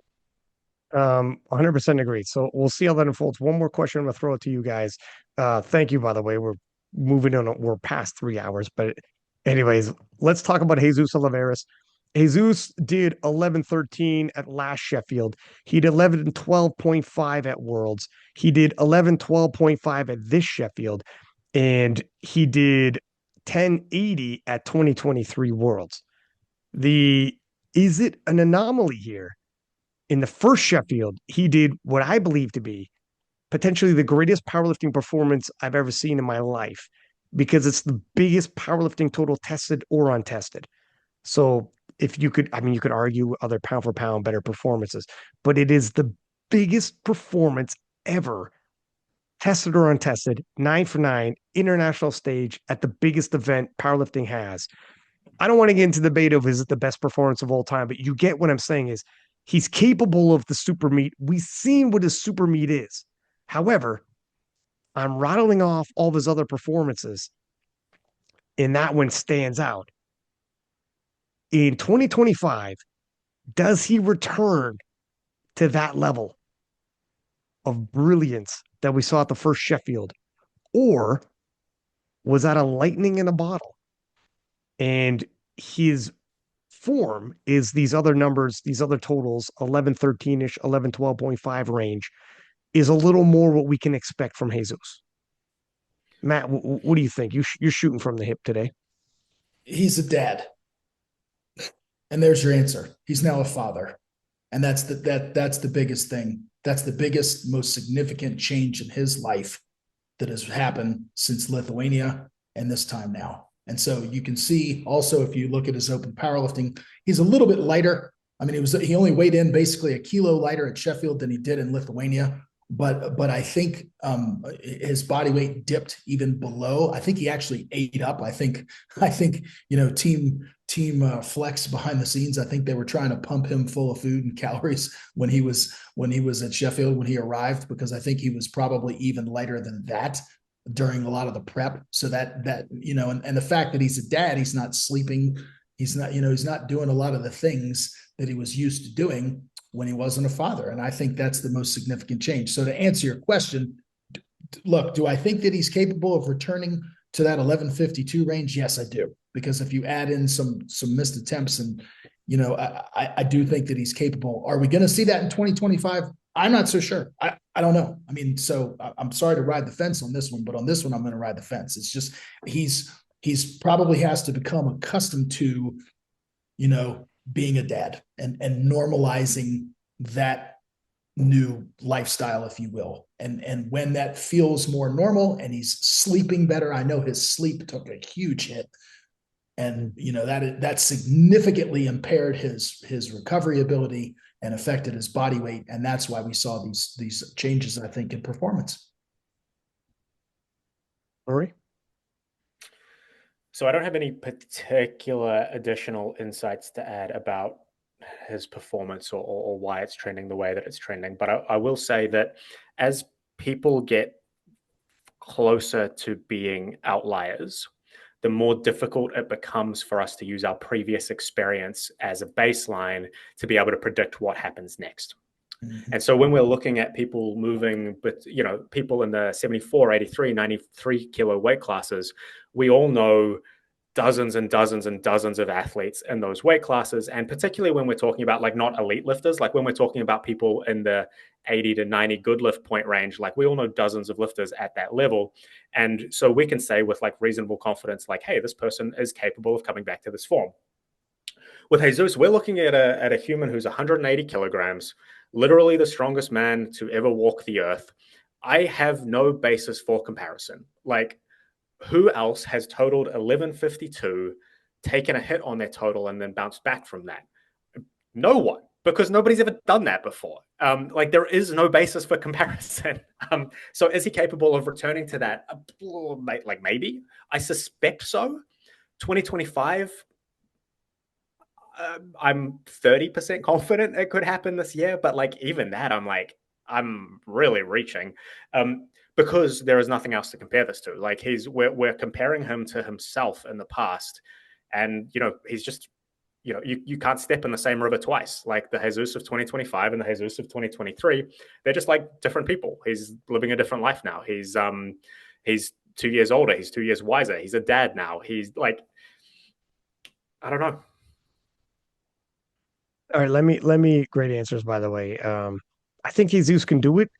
100% agreed. So we'll see how that unfolds. One more question. I'm going to throw it to you guys. Thank you, by the way. We're moving on. We're past 3 hours, but anyways, let's talk about Jesus Olivares. Jesus did 11:13 at last Sheffield. He did 11:12.5 at Worlds. He did 11:12.5 at this Sheffield, and he did 10:80 at 2023 Worlds. Is it an anomaly here? In the first Sheffield, he did what I believe to be potentially the greatest powerlifting performance I've ever seen in my life, because it's the biggest powerlifting total tested or untested. So if you could, I mean, you could argue other pound for pound better performances, but it is the biggest performance ever, tested or untested, 9 for 9, international stage at the biggest event powerlifting has. I don't want to get into the debate of is it the best performance of all time, but you get what I'm saying is he's capable of the super meet. We've seen what his super meet is. However, I'm rattling off all of his other performances, and that one stands out. In 2025, does he return to that level of brilliance that we saw at the first Sheffield? Or was that a lightning in a bottle? And his form is these other numbers, these other totals, 11:13-ish, 11:12.5 range, is a little more what we can expect from Jesus. Matt, what do you think? You're shooting from the hip today. He's a dad. And there's your answer. He's now a father. And that's the biggest thing. That's the biggest, most significant change in his life that has happened since Lithuania and this time now. And so you can see also, if you look at his open powerlifting, he's a little bit lighter. I mean, he only weighed in basically a kilo lighter at Sheffield than he did in Lithuania. But I think his body weight dipped even below. I think he actually ate up. I think team flex behind the scenes. I think they were trying to pump him full of food and calories when he was at Sheffield when he arrived, because I think he was probably even lighter than that during a lot of the prep. So that and the fact that he's a dad, he's not sleeping, he's not doing a lot of the things that he was used to doing when he wasn't a father. And I think that's the most significant change. So to answer your question, look, do I think that he's capable of returning to that 11:52 range? Yes, I do. Because if you add in some missed attempts, and I do think that he's capable. Are we going to see that in 2025? I'm not so sure. I don't know. I mean, so I'm sorry to ride the fence on this one, but on this one, I'm going to ride the fence. It's just he's probably has to become accustomed to, being a dad and normalizing that new lifestyle, if you will. And when that feels more normal and he's sleeping better, I know his sleep took a huge hit. And that significantly impaired his recovery ability and affected his body weight. And that's why we saw these changes, I think, in performance. Rory? So I don't have any particular additional insights to add about his performance or why it's trending the way that it's trending. But I will say that as people get closer to being outliers, the more difficult it becomes for us to use our previous experience as a baseline to be able to predict what happens next. Mm-hmm. And so when we're looking at people moving, but people in the 74, 83, 93 kilo weight classes, we all know dozens and dozens and dozens of athletes in those weight classes. And particularly when we're talking about like not elite lifters, like when we're talking about people in the 80 to 90 good lift point range, like we all know dozens of lifters at that level. And so we can say with like reasonable confidence, like, hey, this person is capable of coming back to this form. With Jesus, we're looking at a human who's 180 kilograms, literally the strongest man to ever walk the earth. I have no basis for comparison. Like, who else has totaled 1152, taken a hit on their total, and then bounced back from that? No one, because nobody's ever done that before. Like, there is no basis for comparison. So is he capable of returning to that? Like, maybe. I suspect so. 2025, I'm 30% confident it could happen this year. But like, even that, I'm really reaching. Because there is nothing else to compare this to. Like we're comparing him to himself in the past, and he's just you can't step in the same river twice. Like the Jesus of 2025 and the Jesus of 2023, they're just like different people. He's living a different life now. He's 2 years older. He's 2 years wiser. He's a dad now. He's like, I don't know. All right, let me great answers, by the way. I think Jesus can do it.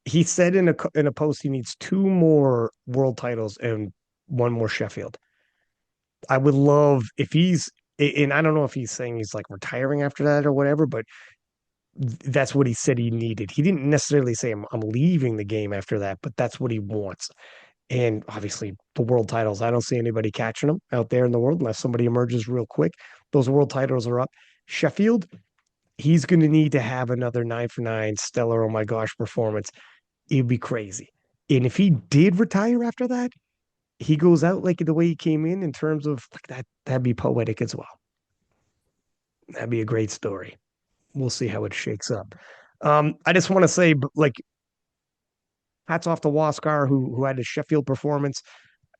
He said in a post he needs 2 more world titles and 1 more Sheffield. I would love if he's, and I don't know if he's saying he's like retiring after that or whatever, but that's what he said he needed. He didn't necessarily say I'm leaving the game after that, but that's what he wants. And obviously the world titles, I don't see anybody catching them out there in the world unless somebody emerges real quick. Those world titles are up. Sheffield, he's going to need to have another 9 for 9 stellar, oh my gosh, performance. It'd be crazy. And if he did retire after that, he goes out like the way he came in terms of like that'd be poetic as well. That'd be a great story. We'll see how it shakes up. I just want to say, like, hats off to Waskar who had a Sheffield performance.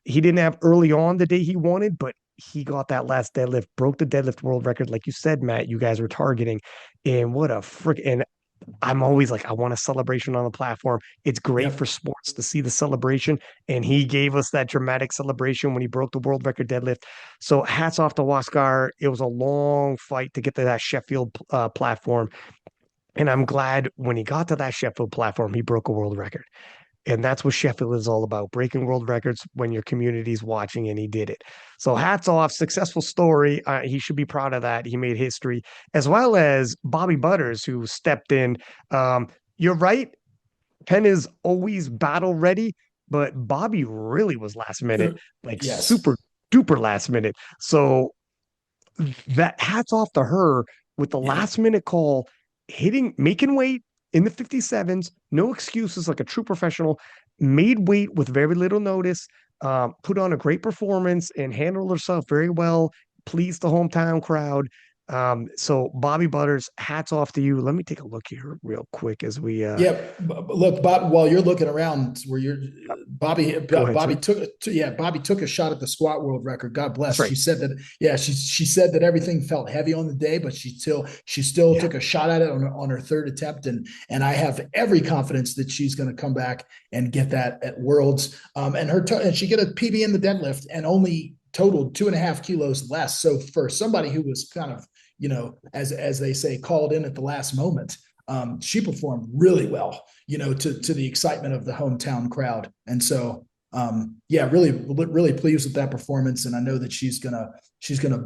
He didn't have early on the day he wanted, but he got that last deadlift, broke the deadlift world record. Like you said, Matt, you guys were targeting. And what a frick. And I'm always like, I want a celebration on the platform. It's great for sports to see the celebration. And he gave us that dramatic celebration when he broke the world record deadlift. So hats off to Waskar. It was a long fight to get to that Sheffield platform. And I'm glad when he got to that Sheffield platform, he broke a world record. And that's what Sheffield is all about, breaking world records when your community's watching, and he did it. So hats off, successful story. He should be proud of that. He made history, as well as Bobby Butters, who stepped in. You're right. Penn is always battle ready, but Bobby really was last minute, like super duper last minute. So that hats off to her with the last minute call, making weight in the 57s, no excuses, like a true professional, made weight with very little notice, put on a great performance and handled herself very well, pleased the hometown crowd. So Bobby Butters, hats off to you. Let me take a look here real quick as we look, Bob, while you're looking around where you're Bobby took a shot at the squat world record. God bless. Right. She said that she said that everything felt heavy on the day, but she still took a shot at it on her 3rd attempt, and I have every confidence that she's going to come back and get that at Worlds. And she get a PB in the deadlift and only totaled 2.5 kilos less. So for somebody who was kind of, as they say, called in at the last moment, she performed really well, to the excitement of the hometown crowd. And so, really, really pleased with that performance. And I know that she's gonna she's going to,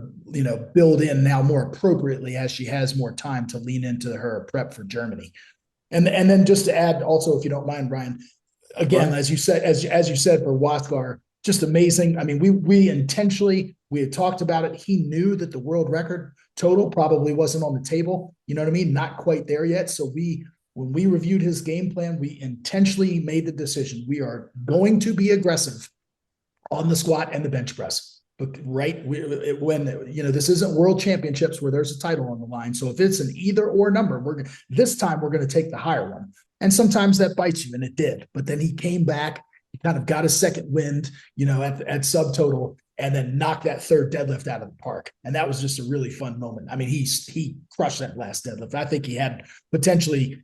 build in now more appropriately as she has more time to lean into her prep for Germany. And then just to add also, if you don't mind, Brian, again, as you said, as you said for Waskar, just amazing. I mean, we intentionally, we had talked about it. He knew that the world record total probably wasn't on the table. You know what I mean? Not quite there yet. So when we reviewed his game plan, we intentionally made the decision. We are going to be aggressive on the squat and the bench press. But when this isn't world championships where there's a title on the line. So if it's an either or number, this time we're going to take the higher one. And sometimes that bites you, and it did. But then he came back, he kind of got a second wind, at subtotal, and then knocked that third deadlift out of the park. And that was just a really fun moment. I mean, he crushed that last deadlift. I think he had definitely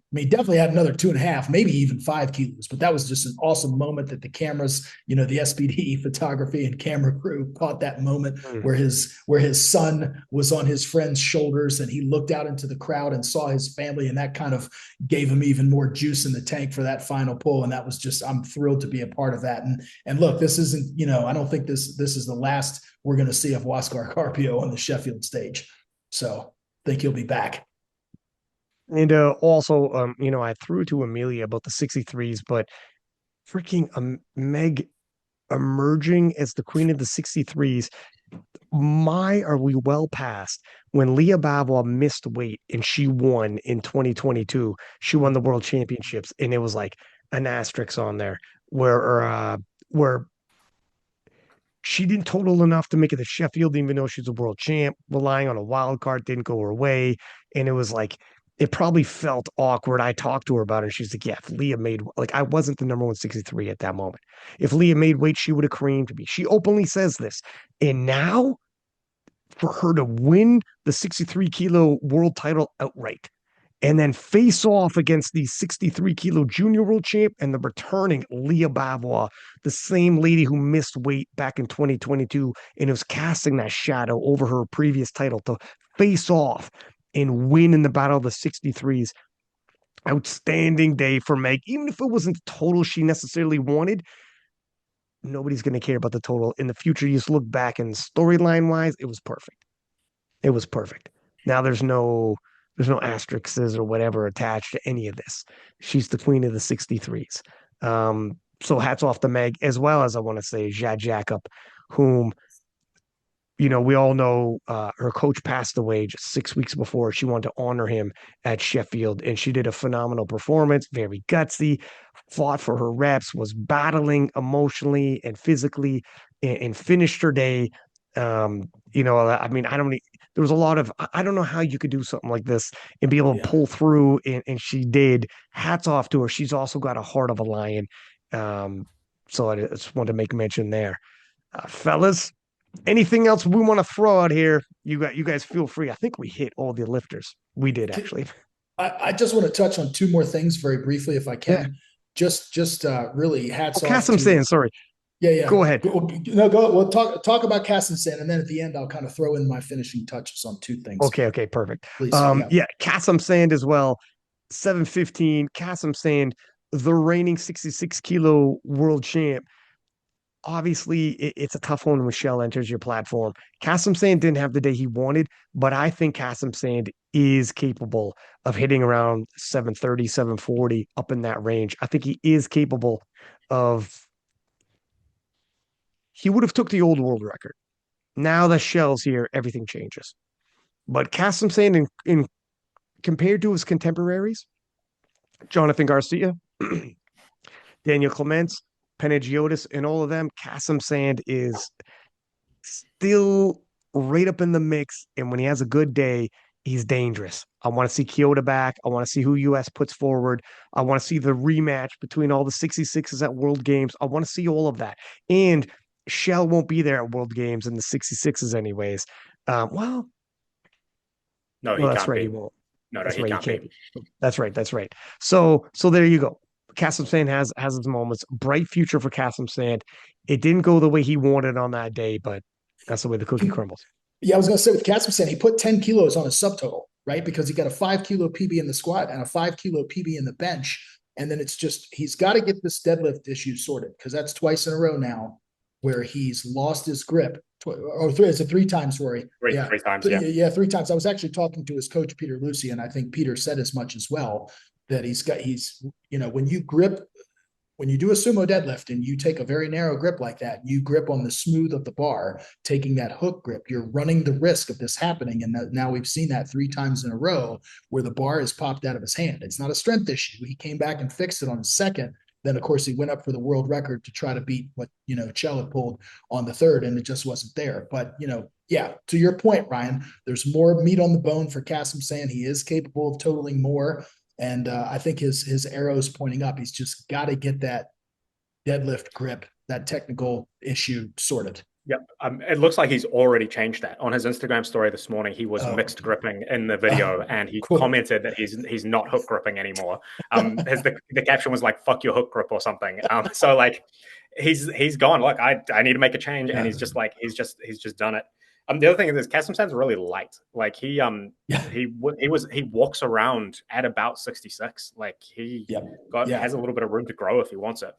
had another 2.5, maybe even 5 kilos. But that was just an awesome moment that the cameras, the SPD photography and camera crew caught that moment where his son was on his friend's shoulders and he looked out into the crowd and saw his family, and that kind of gave him even more juice in the tank for that final pull. And that was just, I'm thrilled to be a part of that. And look, this isn't, I don't think this is the last we're going to see of Waskar Carpio on the Sheffield stage. So I think he'll be back. And also, I threw to Amelia about the 63s, but freaking Meg emerging as the queen of the 63s. Are we well past when Leah Bavwa missed weight and she won in 2022? She won the world championships, and it was like an asterisk on there where she didn't total enough to make it to Sheffield, even though she's a world champ. Relying on a wild card didn't go her way. And it was like, it probably felt awkward. I talked to her about it, and she's like, yeah, if Leah made, I wasn't the number 163 at that moment. If Leah made weight, she would have creamed me. She openly says this. And now for her to win the 63 kilo world title outright, and then face off against the 63 kilo junior world champ and the returning Leah Bavwa, the same lady who missed weight back in 2022 and was casting that shadow over her previous title, to face off and win in the battle of the 63s. Outstanding day for Meg. Even if it wasn't the total she necessarily wanted, nobody's going to care about the total. In the future, you just look back, and storyline wise, it was perfect. It was perfect. Now there's no asterisks or whatever attached to any of this. She's the queen of the 63s. So hats off to Meg, as well as I want to say Jad Jacob, whom, we all know her coach passed away just 6 weeks before. She wanted to honor him at Sheffield, and she did a phenomenal performance, very gutsy, fought for her reps, was battling emotionally and physically, and finished her day. There was a lot of, I don't know how you could do something like this and be able to pull through, and she did. Hats off to her. She's also got a heart of a lion. So I just wanted to make mention there. Fellas, anything else we want to throw out here? You guys feel free. I think we hit all the lifters. We did, actually. I just want to touch on 2 more things very briefly, if I can. Yeah. Just really hats off. Kasim saying, sorry. Yeah. Go ahead. No, go. We'll talk about Kasim Sen, and then at the end, I'll kind of throw in my finishing touches on 2 things. Okay, perfect. Please. Kasim Sand as well. 715. Kasim Sand, the reigning 66 kilo world champ. Obviously, it's a tough one when Chel enters your platform. Kasim Sand didn't have the day he wanted, but I think Kasim Sand is capable of hitting around 730, 740, up in that range. I think he is capable of. He would have took the old world record. Now that Chel's here, everything changes. But Kasim Sand, in compared to his contemporaries, Jonathan Garcia, Daniel Clements, Panagiotis, and all of them, Kasim Sand is still right up in the mix. And when he has a good day, he's dangerous. I want to see Kyoto back. I want to see who US puts forward. I want to see the rematch between all the 66s at World Games. I want to see all of that. And Chel won't be there at World Games in the 66s anyways. No, that's right. He won't. No, he can't be. That's right. So there you go. Kasim Sand has his moments. Bright future for Kasim Sand. It didn't go the way he wanted on that day, but that's the way the cookie crumbles. Yeah, I was going to say with Kasim Sand, he put 10 kilos on his subtotal, right? Because he got a 5 kilo PB in the squat and a 5 kilo PB in the bench. And then it's just, he's got to get this deadlift issue sorted, because that's twice in a row now where he's lost his grip or three. It's a 3 times, Rory. Three times, yeah. Yeah, 3 times. I was actually talking to his coach, Peter Lucy, and I think Peter said as much as well, that he's, when you grip, when you do a sumo deadlift and you take a very narrow grip like that, you grip on the smooth of the bar, taking that hook grip, you're running the risk of this happening. And now we've seen that 3 times in a row where the bar has popped out of his hand. It's not a strength issue. He came back and fixed it on his second. Then, of course, he went up for the world record to try to beat what, Chel had pulled on the third, and it just wasn't there. But, yeah, to your point, Ryan, there's more meat on the bone for Kasim saying he is capable of totaling more. And I think his arrow's pointing up. He's just got to get that deadlift grip, that technical issue sorted. Yep. It looks like he's already changed that. On his Instagram story this morning, he was mixed gripping in the video, and he commented that he's not hook gripping anymore. The caption was like, "Fuck your hook grip" or something. So like he's gone. Look, I need to make a change, and he's just done it. The other thing is Kasim San's really light. Like he walks around at about 66. Like he has a little bit of room to grow if he wants it.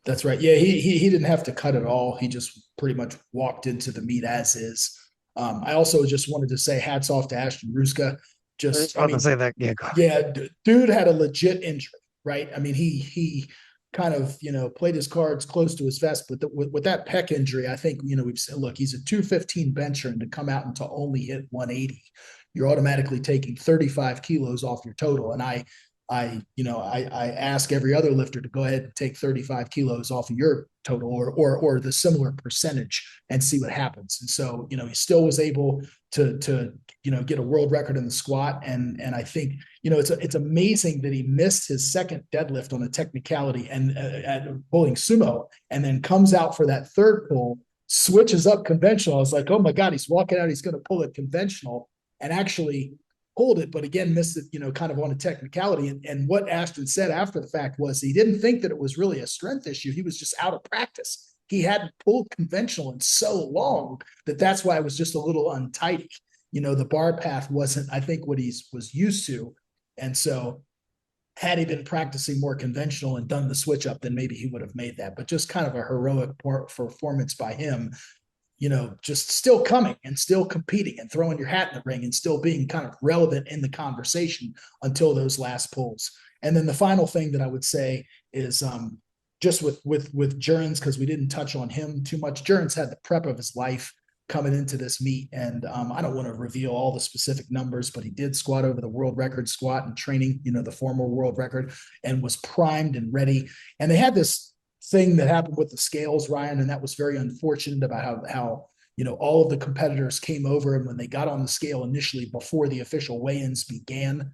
That's right. Yeah, he didn't have to cut at all. He just pretty much walked into the meet as is. I also just wanted to say hats off to Ashton Ruska. To say that, dude had a legit injury, right? I mean, he kind of played his cards close to his vest, but with that pec injury, I think we've said, look, he's a 215 bencher, and to come out and to only hit 180, you're automatically taking 35 kilos off your total. And I ask every other lifter to go ahead and take 35 kilos off of your total or the similar percentage and see what happens. And so, he still was able to get a world record in the squat. And I think, it's amazing that he missed his second deadlift on a technicality and at pulling sumo, and then comes out for that third pull, switches up conventional. I was like, oh my God, he's walking out, he's going to pull it conventional, and actually pulled it, but again, missed it, kind of on a technicality. And what Ashton said after the fact was he didn't think that it was really a strength issue. He was just out of practice. He hadn't pulled conventional in so long that's why it was just a little untidy. The bar path wasn't, I think, what he was used to. And so had he been practicing more conventional and done the switch up, then maybe he would have made that. But just kind of a heroic performance by him, just still coming and still competing and throwing your hat in the ring and still being kind of relevant in the conversation until those last pulls. And then the final thing that I would say is just with Jurgens, because we didn't touch on him too much. Jurgens had the prep of his life coming into this meet, and I don't want to reveal all the specific numbers, but he did squat over the world record squat in training, the former world record, and was primed and ready. And they had this thing that happened with the scales, Ryan, and that was very unfortunate about how all of the competitors came over, and when they got on the scale initially before the official weigh-ins began,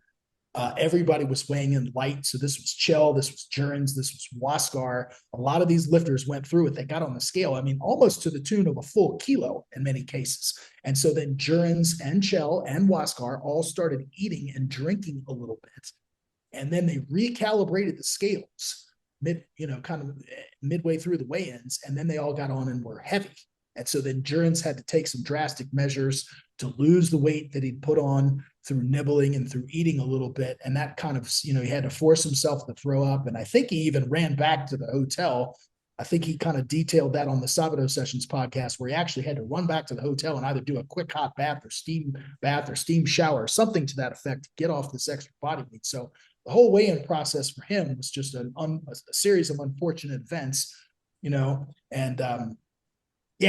everybody was weighing in light. So this was Chel, this was Jurgens, this was Waskar. A lot of these lifters went through it. They got on the scale, I mean, almost to the tune of a full kilo in many cases. And so then Jurgens and Chel and Waskar all started eating and drinking a little bit. And then they recalibrated the scales kind of midway through the weigh-ins, and then they all got on and were heavy. And so then Jurgens had to take some drastic measures to lose the weight that he'd put on through nibbling and through eating a little bit. And that kind of, he had to force himself to throw up. And I think he even ran back to the hotel. I think he kind of detailed that on the Sabado Sessions podcast, where he actually had to run back to the hotel and either do a quick hot bath or steam shower, or something to that effect, to get off this extra body weight. So the whole weigh-in process for him was just a series of unfortunate events, and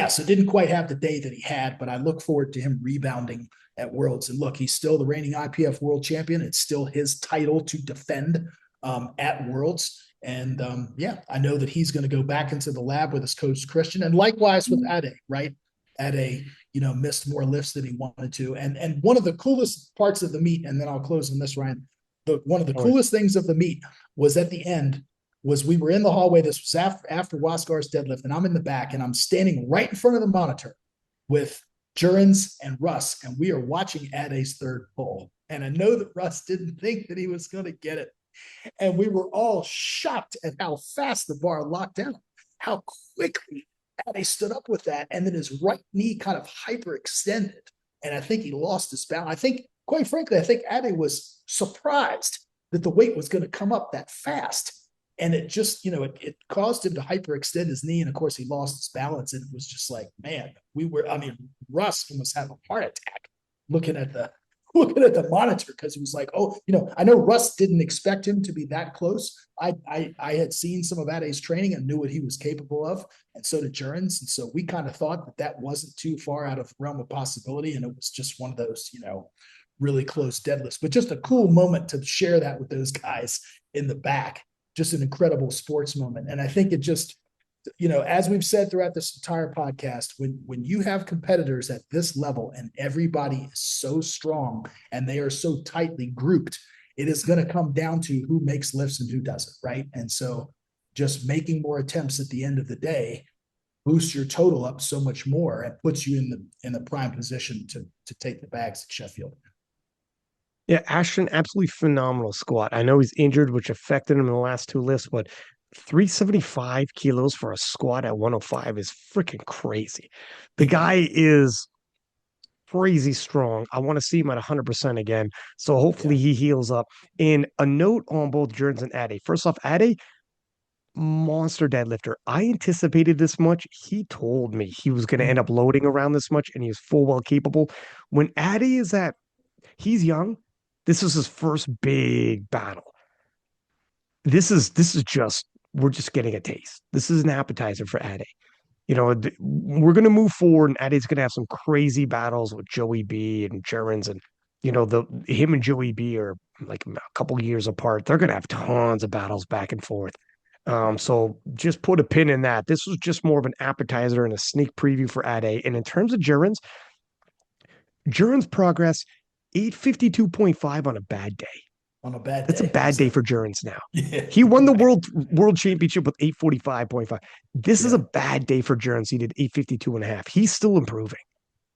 so didn't quite have the day that he had, but I look forward to him rebounding at Worlds. And look, he's still the reigning IPF world champion. It's still his title to defend at Worlds. And I know that he's going to go back into the lab with his coach, Christian, and likewise with Ade, right? Ade, missed more lifts than he wanted to. And one of the coolest parts of the meet, and then I'll close on this, Ryan, one of the coolest things of the meet was at the end, was we were in the hallway. This was after Waskar's deadlift, and I'm in the back, and I'm standing right in front of the monitor with Jurgens and Russ, and we are watching Ade's third pull. And I know that Russ didn't think that he was going to get it. And we were all shocked at how fast the bar locked down, how quickly Ade stood up with that, and then his right knee kind of hyperextended. And I think he lost his balance. Quite frankly, I think Ade was surprised that the weight was going to come up that fast. And it just, it caused him to hyperextend his knee. And of course, he lost his balance. And it was just like, man, Russ almost had a heart attack looking at the monitor, because he was like, oh, I know Russ didn't expect him to be that close. I had seen some of Ade's training and knew what he was capable of, and so did Jurgens. And so we kind of thought that wasn't too far out of the realm of possibility. And it was just one of those, really close deadlifts, but just a cool moment to share that with those guys in the back. Just an incredible sports moment. And I think it just, as we've said throughout this entire podcast, when you have competitors at this level and everybody is so strong and they are so tightly grouped, it is going to come down to who makes lifts and who doesn't, right? And so just making more attempts at the end of the day boosts your total up so much more and puts you in the prime position to take the bags at Sheffield. Yeah, Ashton, absolutely phenomenal squat. I know he's injured, which affected him in the last two lifts, but 375 kilos for a squat at 105 is freaking crazy. The guy is crazy strong. I want to see him at 100% again. So hopefully he heals up. And a note on both Jurgens and Ade. First off, Ade, monster deadlifter. I anticipated this much. He told me he was going to end up loading around this much, and he was full well capable. When Ade is he's young. This is his first big battle. This is just, we're just getting a taste. This is an appetizer for Ade. We're going to move forward, and Ade's going to have some crazy battles with Joey B and Jurgens, and him and Joey B are like a couple years apart. They're going to have tons of battles back and forth. So just put a pin in that. This was just more of an appetizer and a sneak preview for Ade. And in terms of Jurgens progress, 852.5 on a bad day. That's a bad day for Jurgens now. Yeah. He won the world championship with 845.5. This is a bad day for Jurgens. He did 852.5. He's still improving.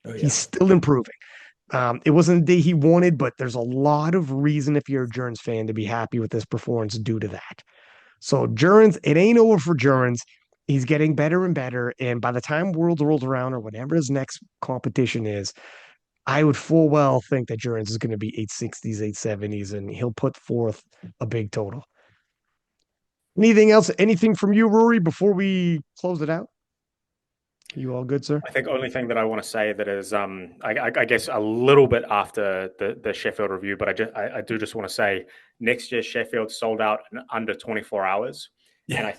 Oh, yeah. He's still improving. It wasn't the day he wanted, but there's a lot of reason if you're a Jurgens fan to be happy with this performance due to that. So Jurgens, it ain't over for Jurgens. He's getting better and better. And by the time Worlds rolls around or whatever his next competition is, I would full well think that Jurgens is going to be 860s, 870s, and he'll put forth a big total. Anything else? Anything from you, Rory, before we close it out? You all good, sir? I think only thing that I want to say that is, I guess a little bit after the Sheffield review, but I do just want to say next year Sheffield sold out in under 24 hours. Yeah. And I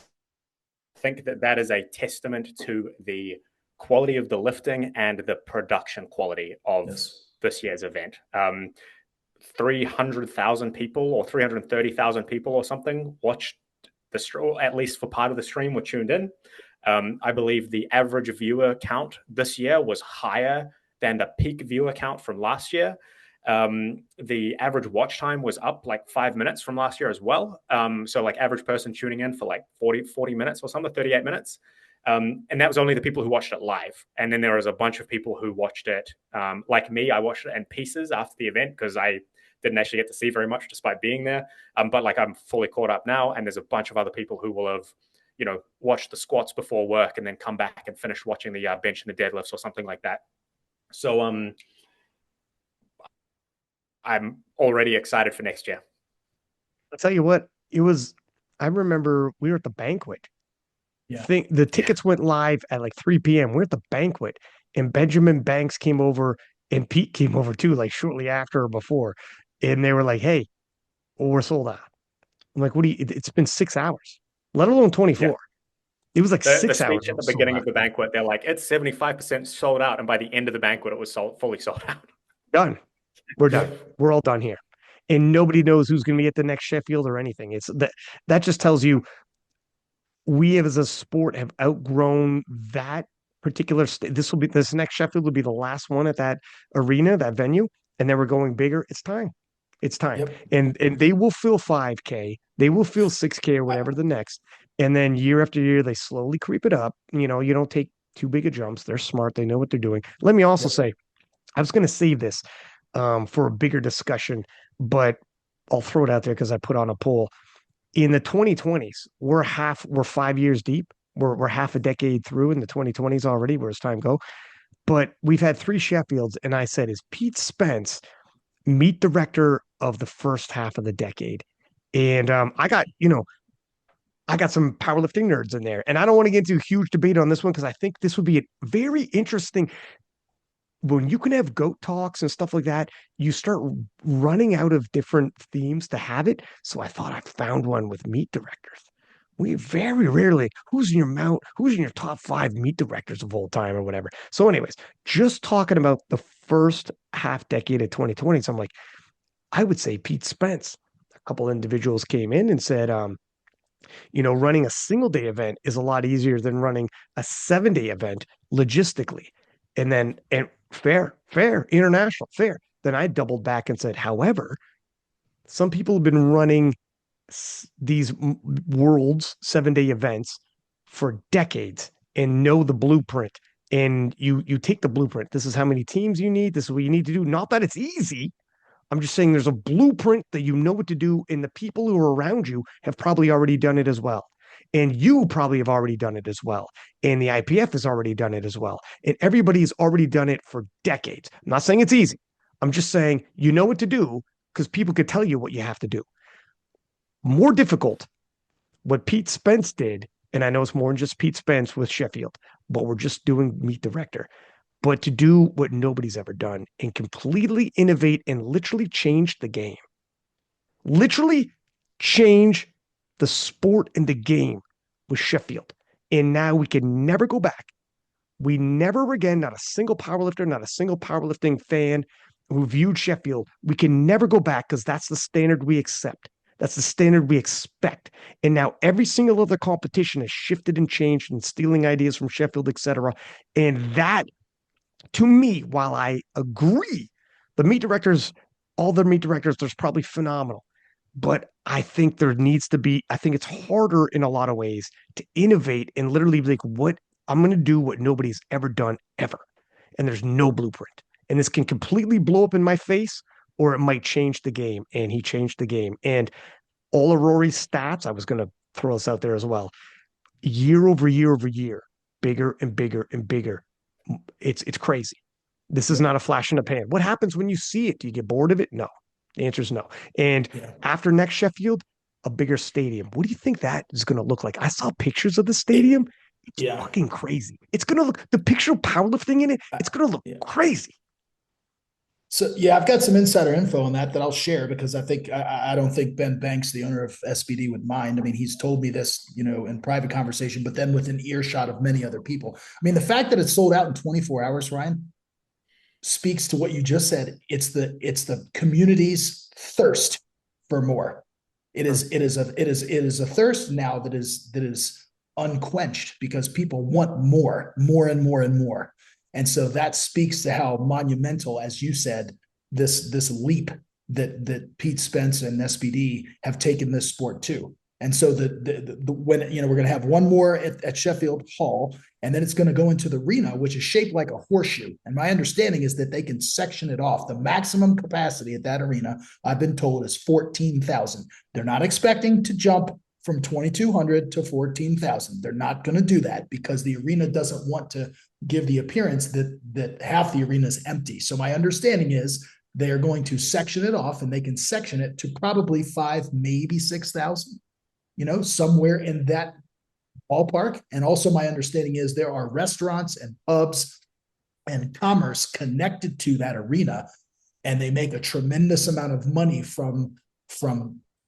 think that is a testament to the quality of the lifting and the production quality of this year's event. 300,000 people or 330,000 people or something watched the stream, at least for part of the stream, were tuned in. I believe the average viewer count this year was higher than the peak viewer count from last year. The average watch time was up like 5 minutes from last year as well. So like average person tuning in for like 40 minutes or something, 38 minutes. And that was only the people who watched it live. And then there was a bunch of people who watched it, like me. I watched it in pieces after the event because I didn't actually get to see very much despite being there. But like I'm fully caught up now. And there's a bunch of other people who will have, watched the squats before work and then come back and finish watching the bench and the deadlifts or something like that. So I'm already excited for next year. I'll tell you what, I remember we were at the banquet. Yeah. The tickets went live at like 3 p.m. We're at the banquet, and Benjamin Banks came over and Pete came over too, like shortly after or before. And they were like, hey, we're sold out. I'm like, it's been 6 hours, let alone 24. Yeah. It was like 6 hours. At the beginning of the banquet, they're like, it's 75% sold out. And by the end of the banquet, it was fully sold out. Done. We're done. We're all done here. And nobody knows who's going to be at the next Sheffield or anything. It's that just tells you we as a sport have outgrown that particular. This next Sheffield will be the last one at that arena, that venue, and then we're going bigger. It's time. It's time. Yep. And they will fill 5K. They will fill 6K or whatever the next. And then year after year, they slowly creep it up. You don't take too big of jumps. They're smart. They know what they're doing. Let me also say, I was going to save this for a bigger discussion, but I'll throw it out there because I put on a poll. In the 2020s, we're 5 years deep. We're half a decade through in the 2020s already. Where's time go? But we've had 3 Sheffields, and I said, is Pete Spence meet director of the first half of the decade? And I got, I got some powerlifting nerds in there, and I don't want to get into a huge debate on this one because I think this would be a very interesting. When you can have goat talks and stuff like that, you start running out of different themes to have it. So I thought I found one with meet directors. We very rarely, who's in your top 5 meet directors of all time or whatever. So, anyways, just talking about the first half decade of 2020. So I'm like, I would say Pete Spence. A couple of individuals came in and said, running a single day event is a lot easier than running a 7-day event logistically. And fair, international, fair. Then I doubled back and said, however, some people have been running these world's 7-day events for decades and know the blueprint. And you take the blueprint. This is how many teams you need. This is what you need to do. Not that it's easy. I'm just saying there's a blueprint that you know what to do, and the people who are around you have probably already done it as well. And you probably have already done it as well. And the IPF has already done it as well. And everybody's already done it for decades. I'm not saying it's easy. I'm just saying you know what to do because people could tell you what you have to do. More difficult, what Pete Spence did, and I know it's more than just Pete Spence with Sheffield, but we're just doing meet director. But to do what nobody's ever done and completely innovate and literally change the game. Literally change the sport and the game with Sheffield. And now we can never go back. We never again, not a single powerlifter, not a single powerlifting fan who viewed Sheffield, we can never go back because that's the standard we accept. That's the standard we expect. And now every single other competition has shifted and changed and stealing ideas from Sheffield, etc. And that, to me, while I agree, the meet directors, all the meet directors, there's probably phenomenal. But I think there needs to be, I think it's harder in a lot of ways to innovate and literally be like, what I'm going to do what nobody's ever done ever. And there's no blueprint. And this can completely blow up in my face, or it might change the game. And he changed the game. And all of Rory's stats, I was going to throw this out there as well. Year over year over year, bigger and bigger and bigger. It's crazy. This is not a flash in the pan. What happens when you see it? Do you get bored of it? No. The answer is no. And after next Sheffield, a bigger stadium. What do you think that is going to look like? I saw pictures of the stadium. It's fucking crazy. It's going to look, the picture of powerlifting in it, it's going to look crazy. So, I've got some insider info on that I'll share because I don't think Ben Banks, the owner of SBD, would mind. I mean, he's told me this, in private conversation, but then within earshot of many other people. I mean, the fact that it's sold out in 24 hours, Ryan, speaks to what you just said. It's the community's thirst for more. It is a thirst now that is unquenched because people want more and more and more. And so that speaks to how monumental, as you said, this leap that Pete Spence and SBD have taken this sport to. And so when we're going to have one more at Sheffield Hall, and then it's going to go into the arena, which is shaped like a horseshoe. And my understanding is that they can section it off. The maximum capacity at that arena, I've been told, is 14,000. They're not expecting to jump from 2,200 to 14,000. They're not going to do that because the arena doesn't want to give the appearance that half the arena is empty. So my understanding is they are going to section it off, and they can section it to probably 5,000, maybe 6,000, somewhere in that ballpark. And also my understanding is there are restaurants and pubs and commerce connected to that arena, and they make a tremendous amount of money from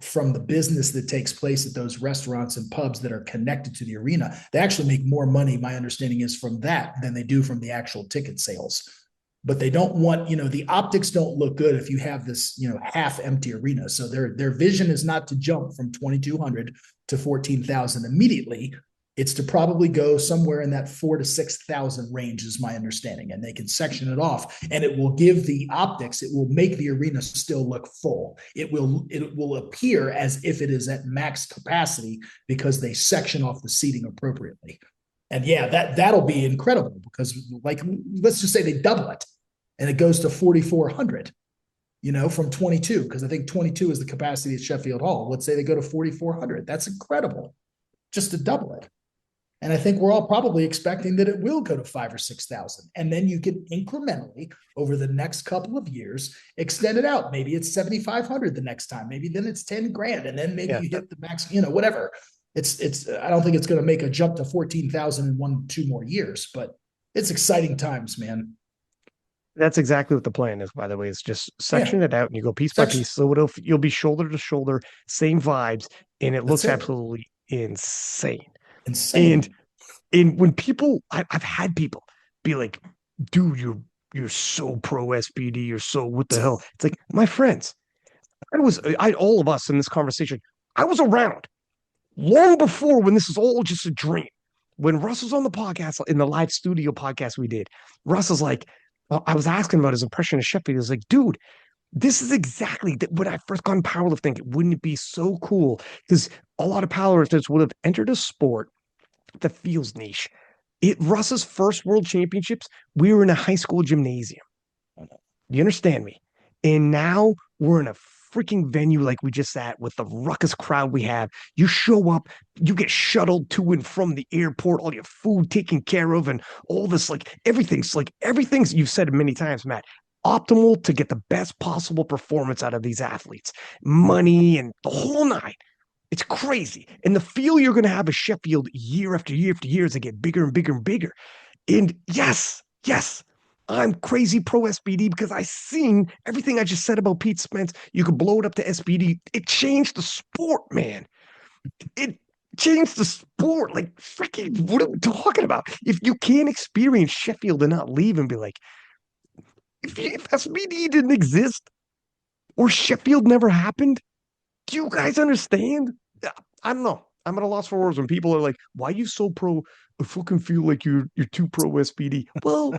the business that takes place at those restaurants and pubs that are connected to the arena. They actually make more money, my understanding is, from that than they do from the actual ticket sales. But they don't want, the optics don't look good if you have this, half empty arena. So their vision is not to jump from 2,200 to 14,000 immediately. It's to probably go somewhere in that 4,000 to 6,000 range is my understanding. And they can section it off, and it will give the optics, it will make the arena still look full. It will appear as if it is at max capacity because they section off the seating appropriately. And that'll be incredible because, let's just say they double it and it goes to 4,400, from 22, because I think 22 is the capacity at Sheffield Hall. Let's say they go to 4,400. That's incredible just to double it. And I think we're all probably expecting that it will go to 5,000 or 6,000. And then you can incrementally, over the next couple of years, extend it out. Maybe it's 7,500 the next time. Maybe then it's 10 grand. And then maybe you hit the max, whatever. It's I don't think it's going to make a jump to 14,000 in 2 more years, but it's exciting times, man. That's exactly what the plan is, by the way. It's just Yeah, section it out and you go piece by section. piece. So you'll be shoulder to shoulder, same vibes, and it That's looks it. absolutely insane. And Insane. when people, I've had people be like, "Dude, you're so pro SPD. You're so what the hell?" It's like, my friends, all of us in this conversation. I was around long before when this is all just a dream. When Russ was on the podcast, in the live studio podcast we did, Russ was like, I was asking about his impression of Sheffield. He was like, dude, this is exactly when I first got in powerlifting. Wouldn't it be so cool? Because a lot of powerlifters would have entered a sport that feels niche. Russ's first world championships, we were in a high school gymnasium. You understand me? And now we're in a freaking venue like we just at with the ruckus crowd we have. You show up, you get shuttled to and from the airport, all your food taken care of, and all this everything's you've said it many times, Matt. Optimal to get the best possible performance out of these athletes, money and the whole nine. It's crazy. And the feel you're going to have at Sheffield year after year after year as they get bigger and bigger and bigger. And yes, I'm crazy pro SPD because I seen everything I just said about Pete Spence. You could blow it up to SPD. It changed the sport, man. It changed the sport. Like, freaking, what are we talking about? If you can't experience Sheffield and not leave and be like, if SPD didn't exist or Sheffield never happened, do you guys understand? I don't know. I'm at a loss for words when people are like, "Why are you so pro?" I fucking feel like you're too pro SPD. Well,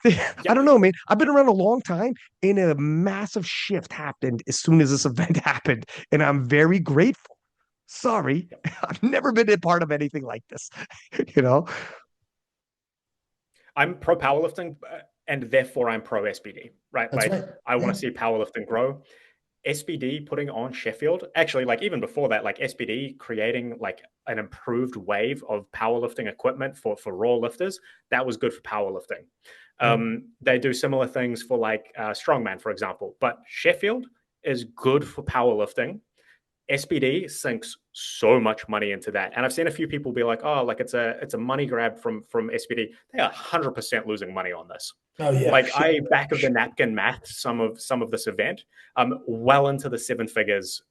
I don't know, man. I've been around a long time, and a massive shift happened as soon as this event happened, and I'm very grateful. Sorry, I've never been a part of anything like this. You know, I'm pro powerlifting, and therefore I'm pro SPD, right? That's Like right. I want to Yeah. see powerlifting grow. SPD putting on Sheffield, actually, like even before that, like SPD creating like an improved wave of powerlifting equipment for raw lifters, that was good for powerlifting. They do similar things for like strongman, for example, but Sheffield is good for powerlifting. SPD sinks so much money into that, and I've seen a few people be like, "Oh, like it's a money grab from SPD." They are 100% losing money on this. Oh yeah. Like I back of the napkin math some of this event, well into the seven figures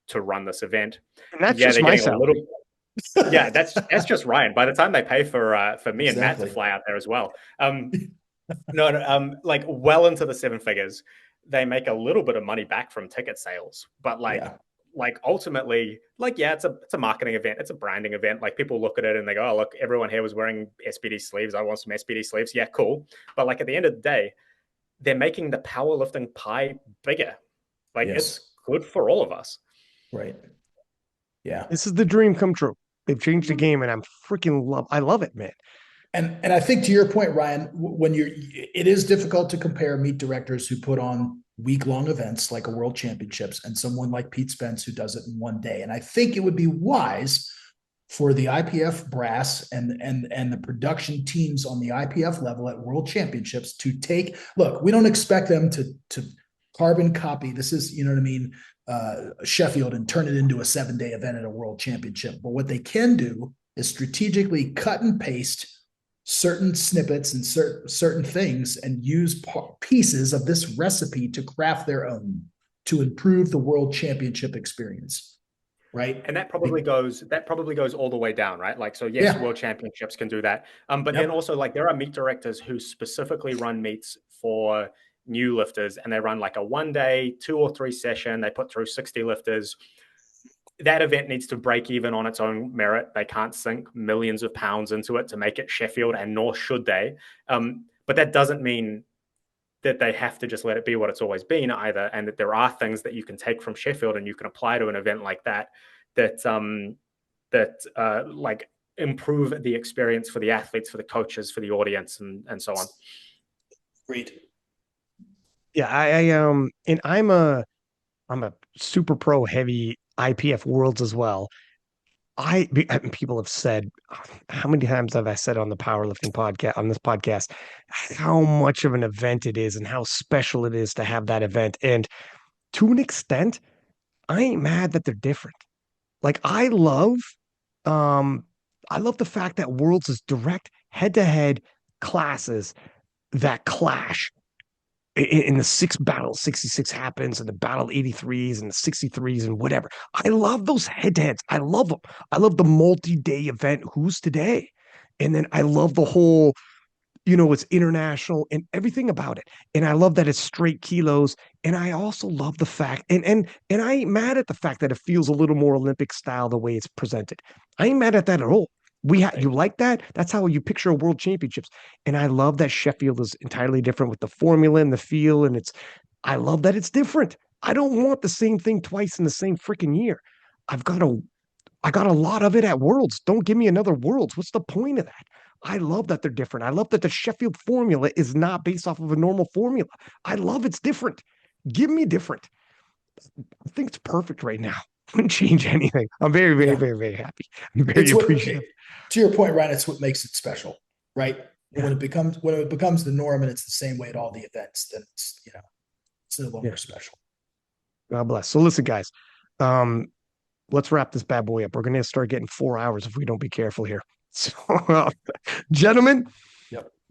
to run this event. and that's Yeah, just they're my getting a little. salary. Yeah, that's just Ryan. By the time they pay for me and Matt to Exactly. fly out there as well, no, like well into the seven figures, they make a little bit of money back from ticket sales, but like ultimately, like yeah, it's a marketing event, it's a branding event. Like people look at it and they go, oh look, everyone here was wearing SPD sleeves. I want some SPD sleeves. Yeah, cool. But like at the end of the day, they're making the powerlifting pie bigger. Like it's good for all of us. Right. Yeah. This is the dream come true. They've changed the game, and I love it, man. And I think to your point, Ryan, when it is difficult to compare meet directors who put on week-long events like a world championships and someone like Pete Spence who does it in one day. And I think it would be wise for the IPF brass and the production teams on the IPF level at world championships to look, we don't expect them to carbon copy. This is, you know what I mean, Sheffield and turn it into a 7-day event at a world championship. But what they can do is strategically cut and paste certain snippets and certain things and use pieces of this recipe to craft their own to improve the world championship experience, right? And that probably goes all the way down, right? Like, so yes, world championships can do that. But then also like there are meet directors who specifically run meets for new lifters, and they run like a 1 day, 2 or 3 session. They put through 60 lifters. That event needs to break even on its own merit. They can't sink millions of pounds into it to make it Sheffield, and nor should they. But that doesn't mean that they have to just let it be what it's always been either, and that there are things that you can take from Sheffield and you can apply to an event like that like improve the experience for the athletes, for the coaches, for the audience, and so on. Great. Yeah, and I'm a super pro heavy IPF worlds as well. People have said, how many times have I said on the powerlifting podcast, on this podcast, how much of an event it is and how special it is to have that event. And to an extent, I ain't mad that they're different. Like, I love I love the fact that Worlds is direct head-to-head classes that clash. In the 6 battles, 66 happens, and the battle 83s and the 63s and whatever. I love those head-to-heads. I love them. I love the multi-day event. Who's today? And then I love the whole, it's international and everything about it. And I love that it's straight kilos. And I also love the fact, and I ain't mad at the fact that it feels a little more Olympic style the way it's presented. I ain't mad at that at all. You like that? That's how you picture a world championships. And I love that Sheffield is entirely different with the formula and the feel. And I love that it's different. I don't want the same thing twice in the same freaking year. I got a lot of it at Worlds. Don't give me another Worlds. What's the point of that? I love that they're different. I love that the Sheffield formula is not based off of a normal formula. I love it's different. Give me different. I think it's perfect right now. Wouldn't change anything. I'm very, very, very, very happy. I'm very appreciative. To your point, Ryan, it's what makes it special, right? Yeah. When it becomes the norm and it's the same way at all the events, then it's no longer special. God bless. So listen, guys, let's wrap this bad boy up. We're going to start getting 4 hours if we don't be careful here. So, gentlemen,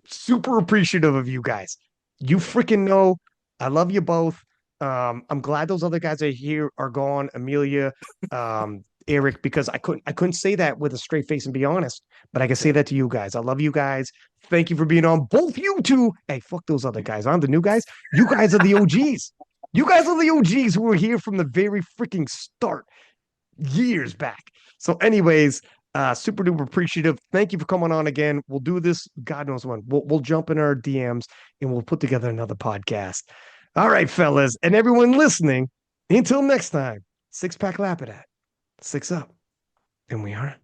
super appreciative of you guys. You freaking know I love you both. I'm glad those other guys are gone. Amelia, Eric, because I couldn't say that with a straight face and be honest, but I can say that to you guys. I love you guys. Thank you for being on. Both you two. Hey, fuck those other guys. I'm the new guys. You guys are the OGs. You guys are the OGs who were here from the very freaking start years back. So anyways, super duper appreciative. Thank you for coming on again. We'll do this. God knows when. We'll jump in our DMs and we'll put together another podcast. All right, fellas, and everyone listening, until next time, 6-pack Lapadat, 6 up, and we are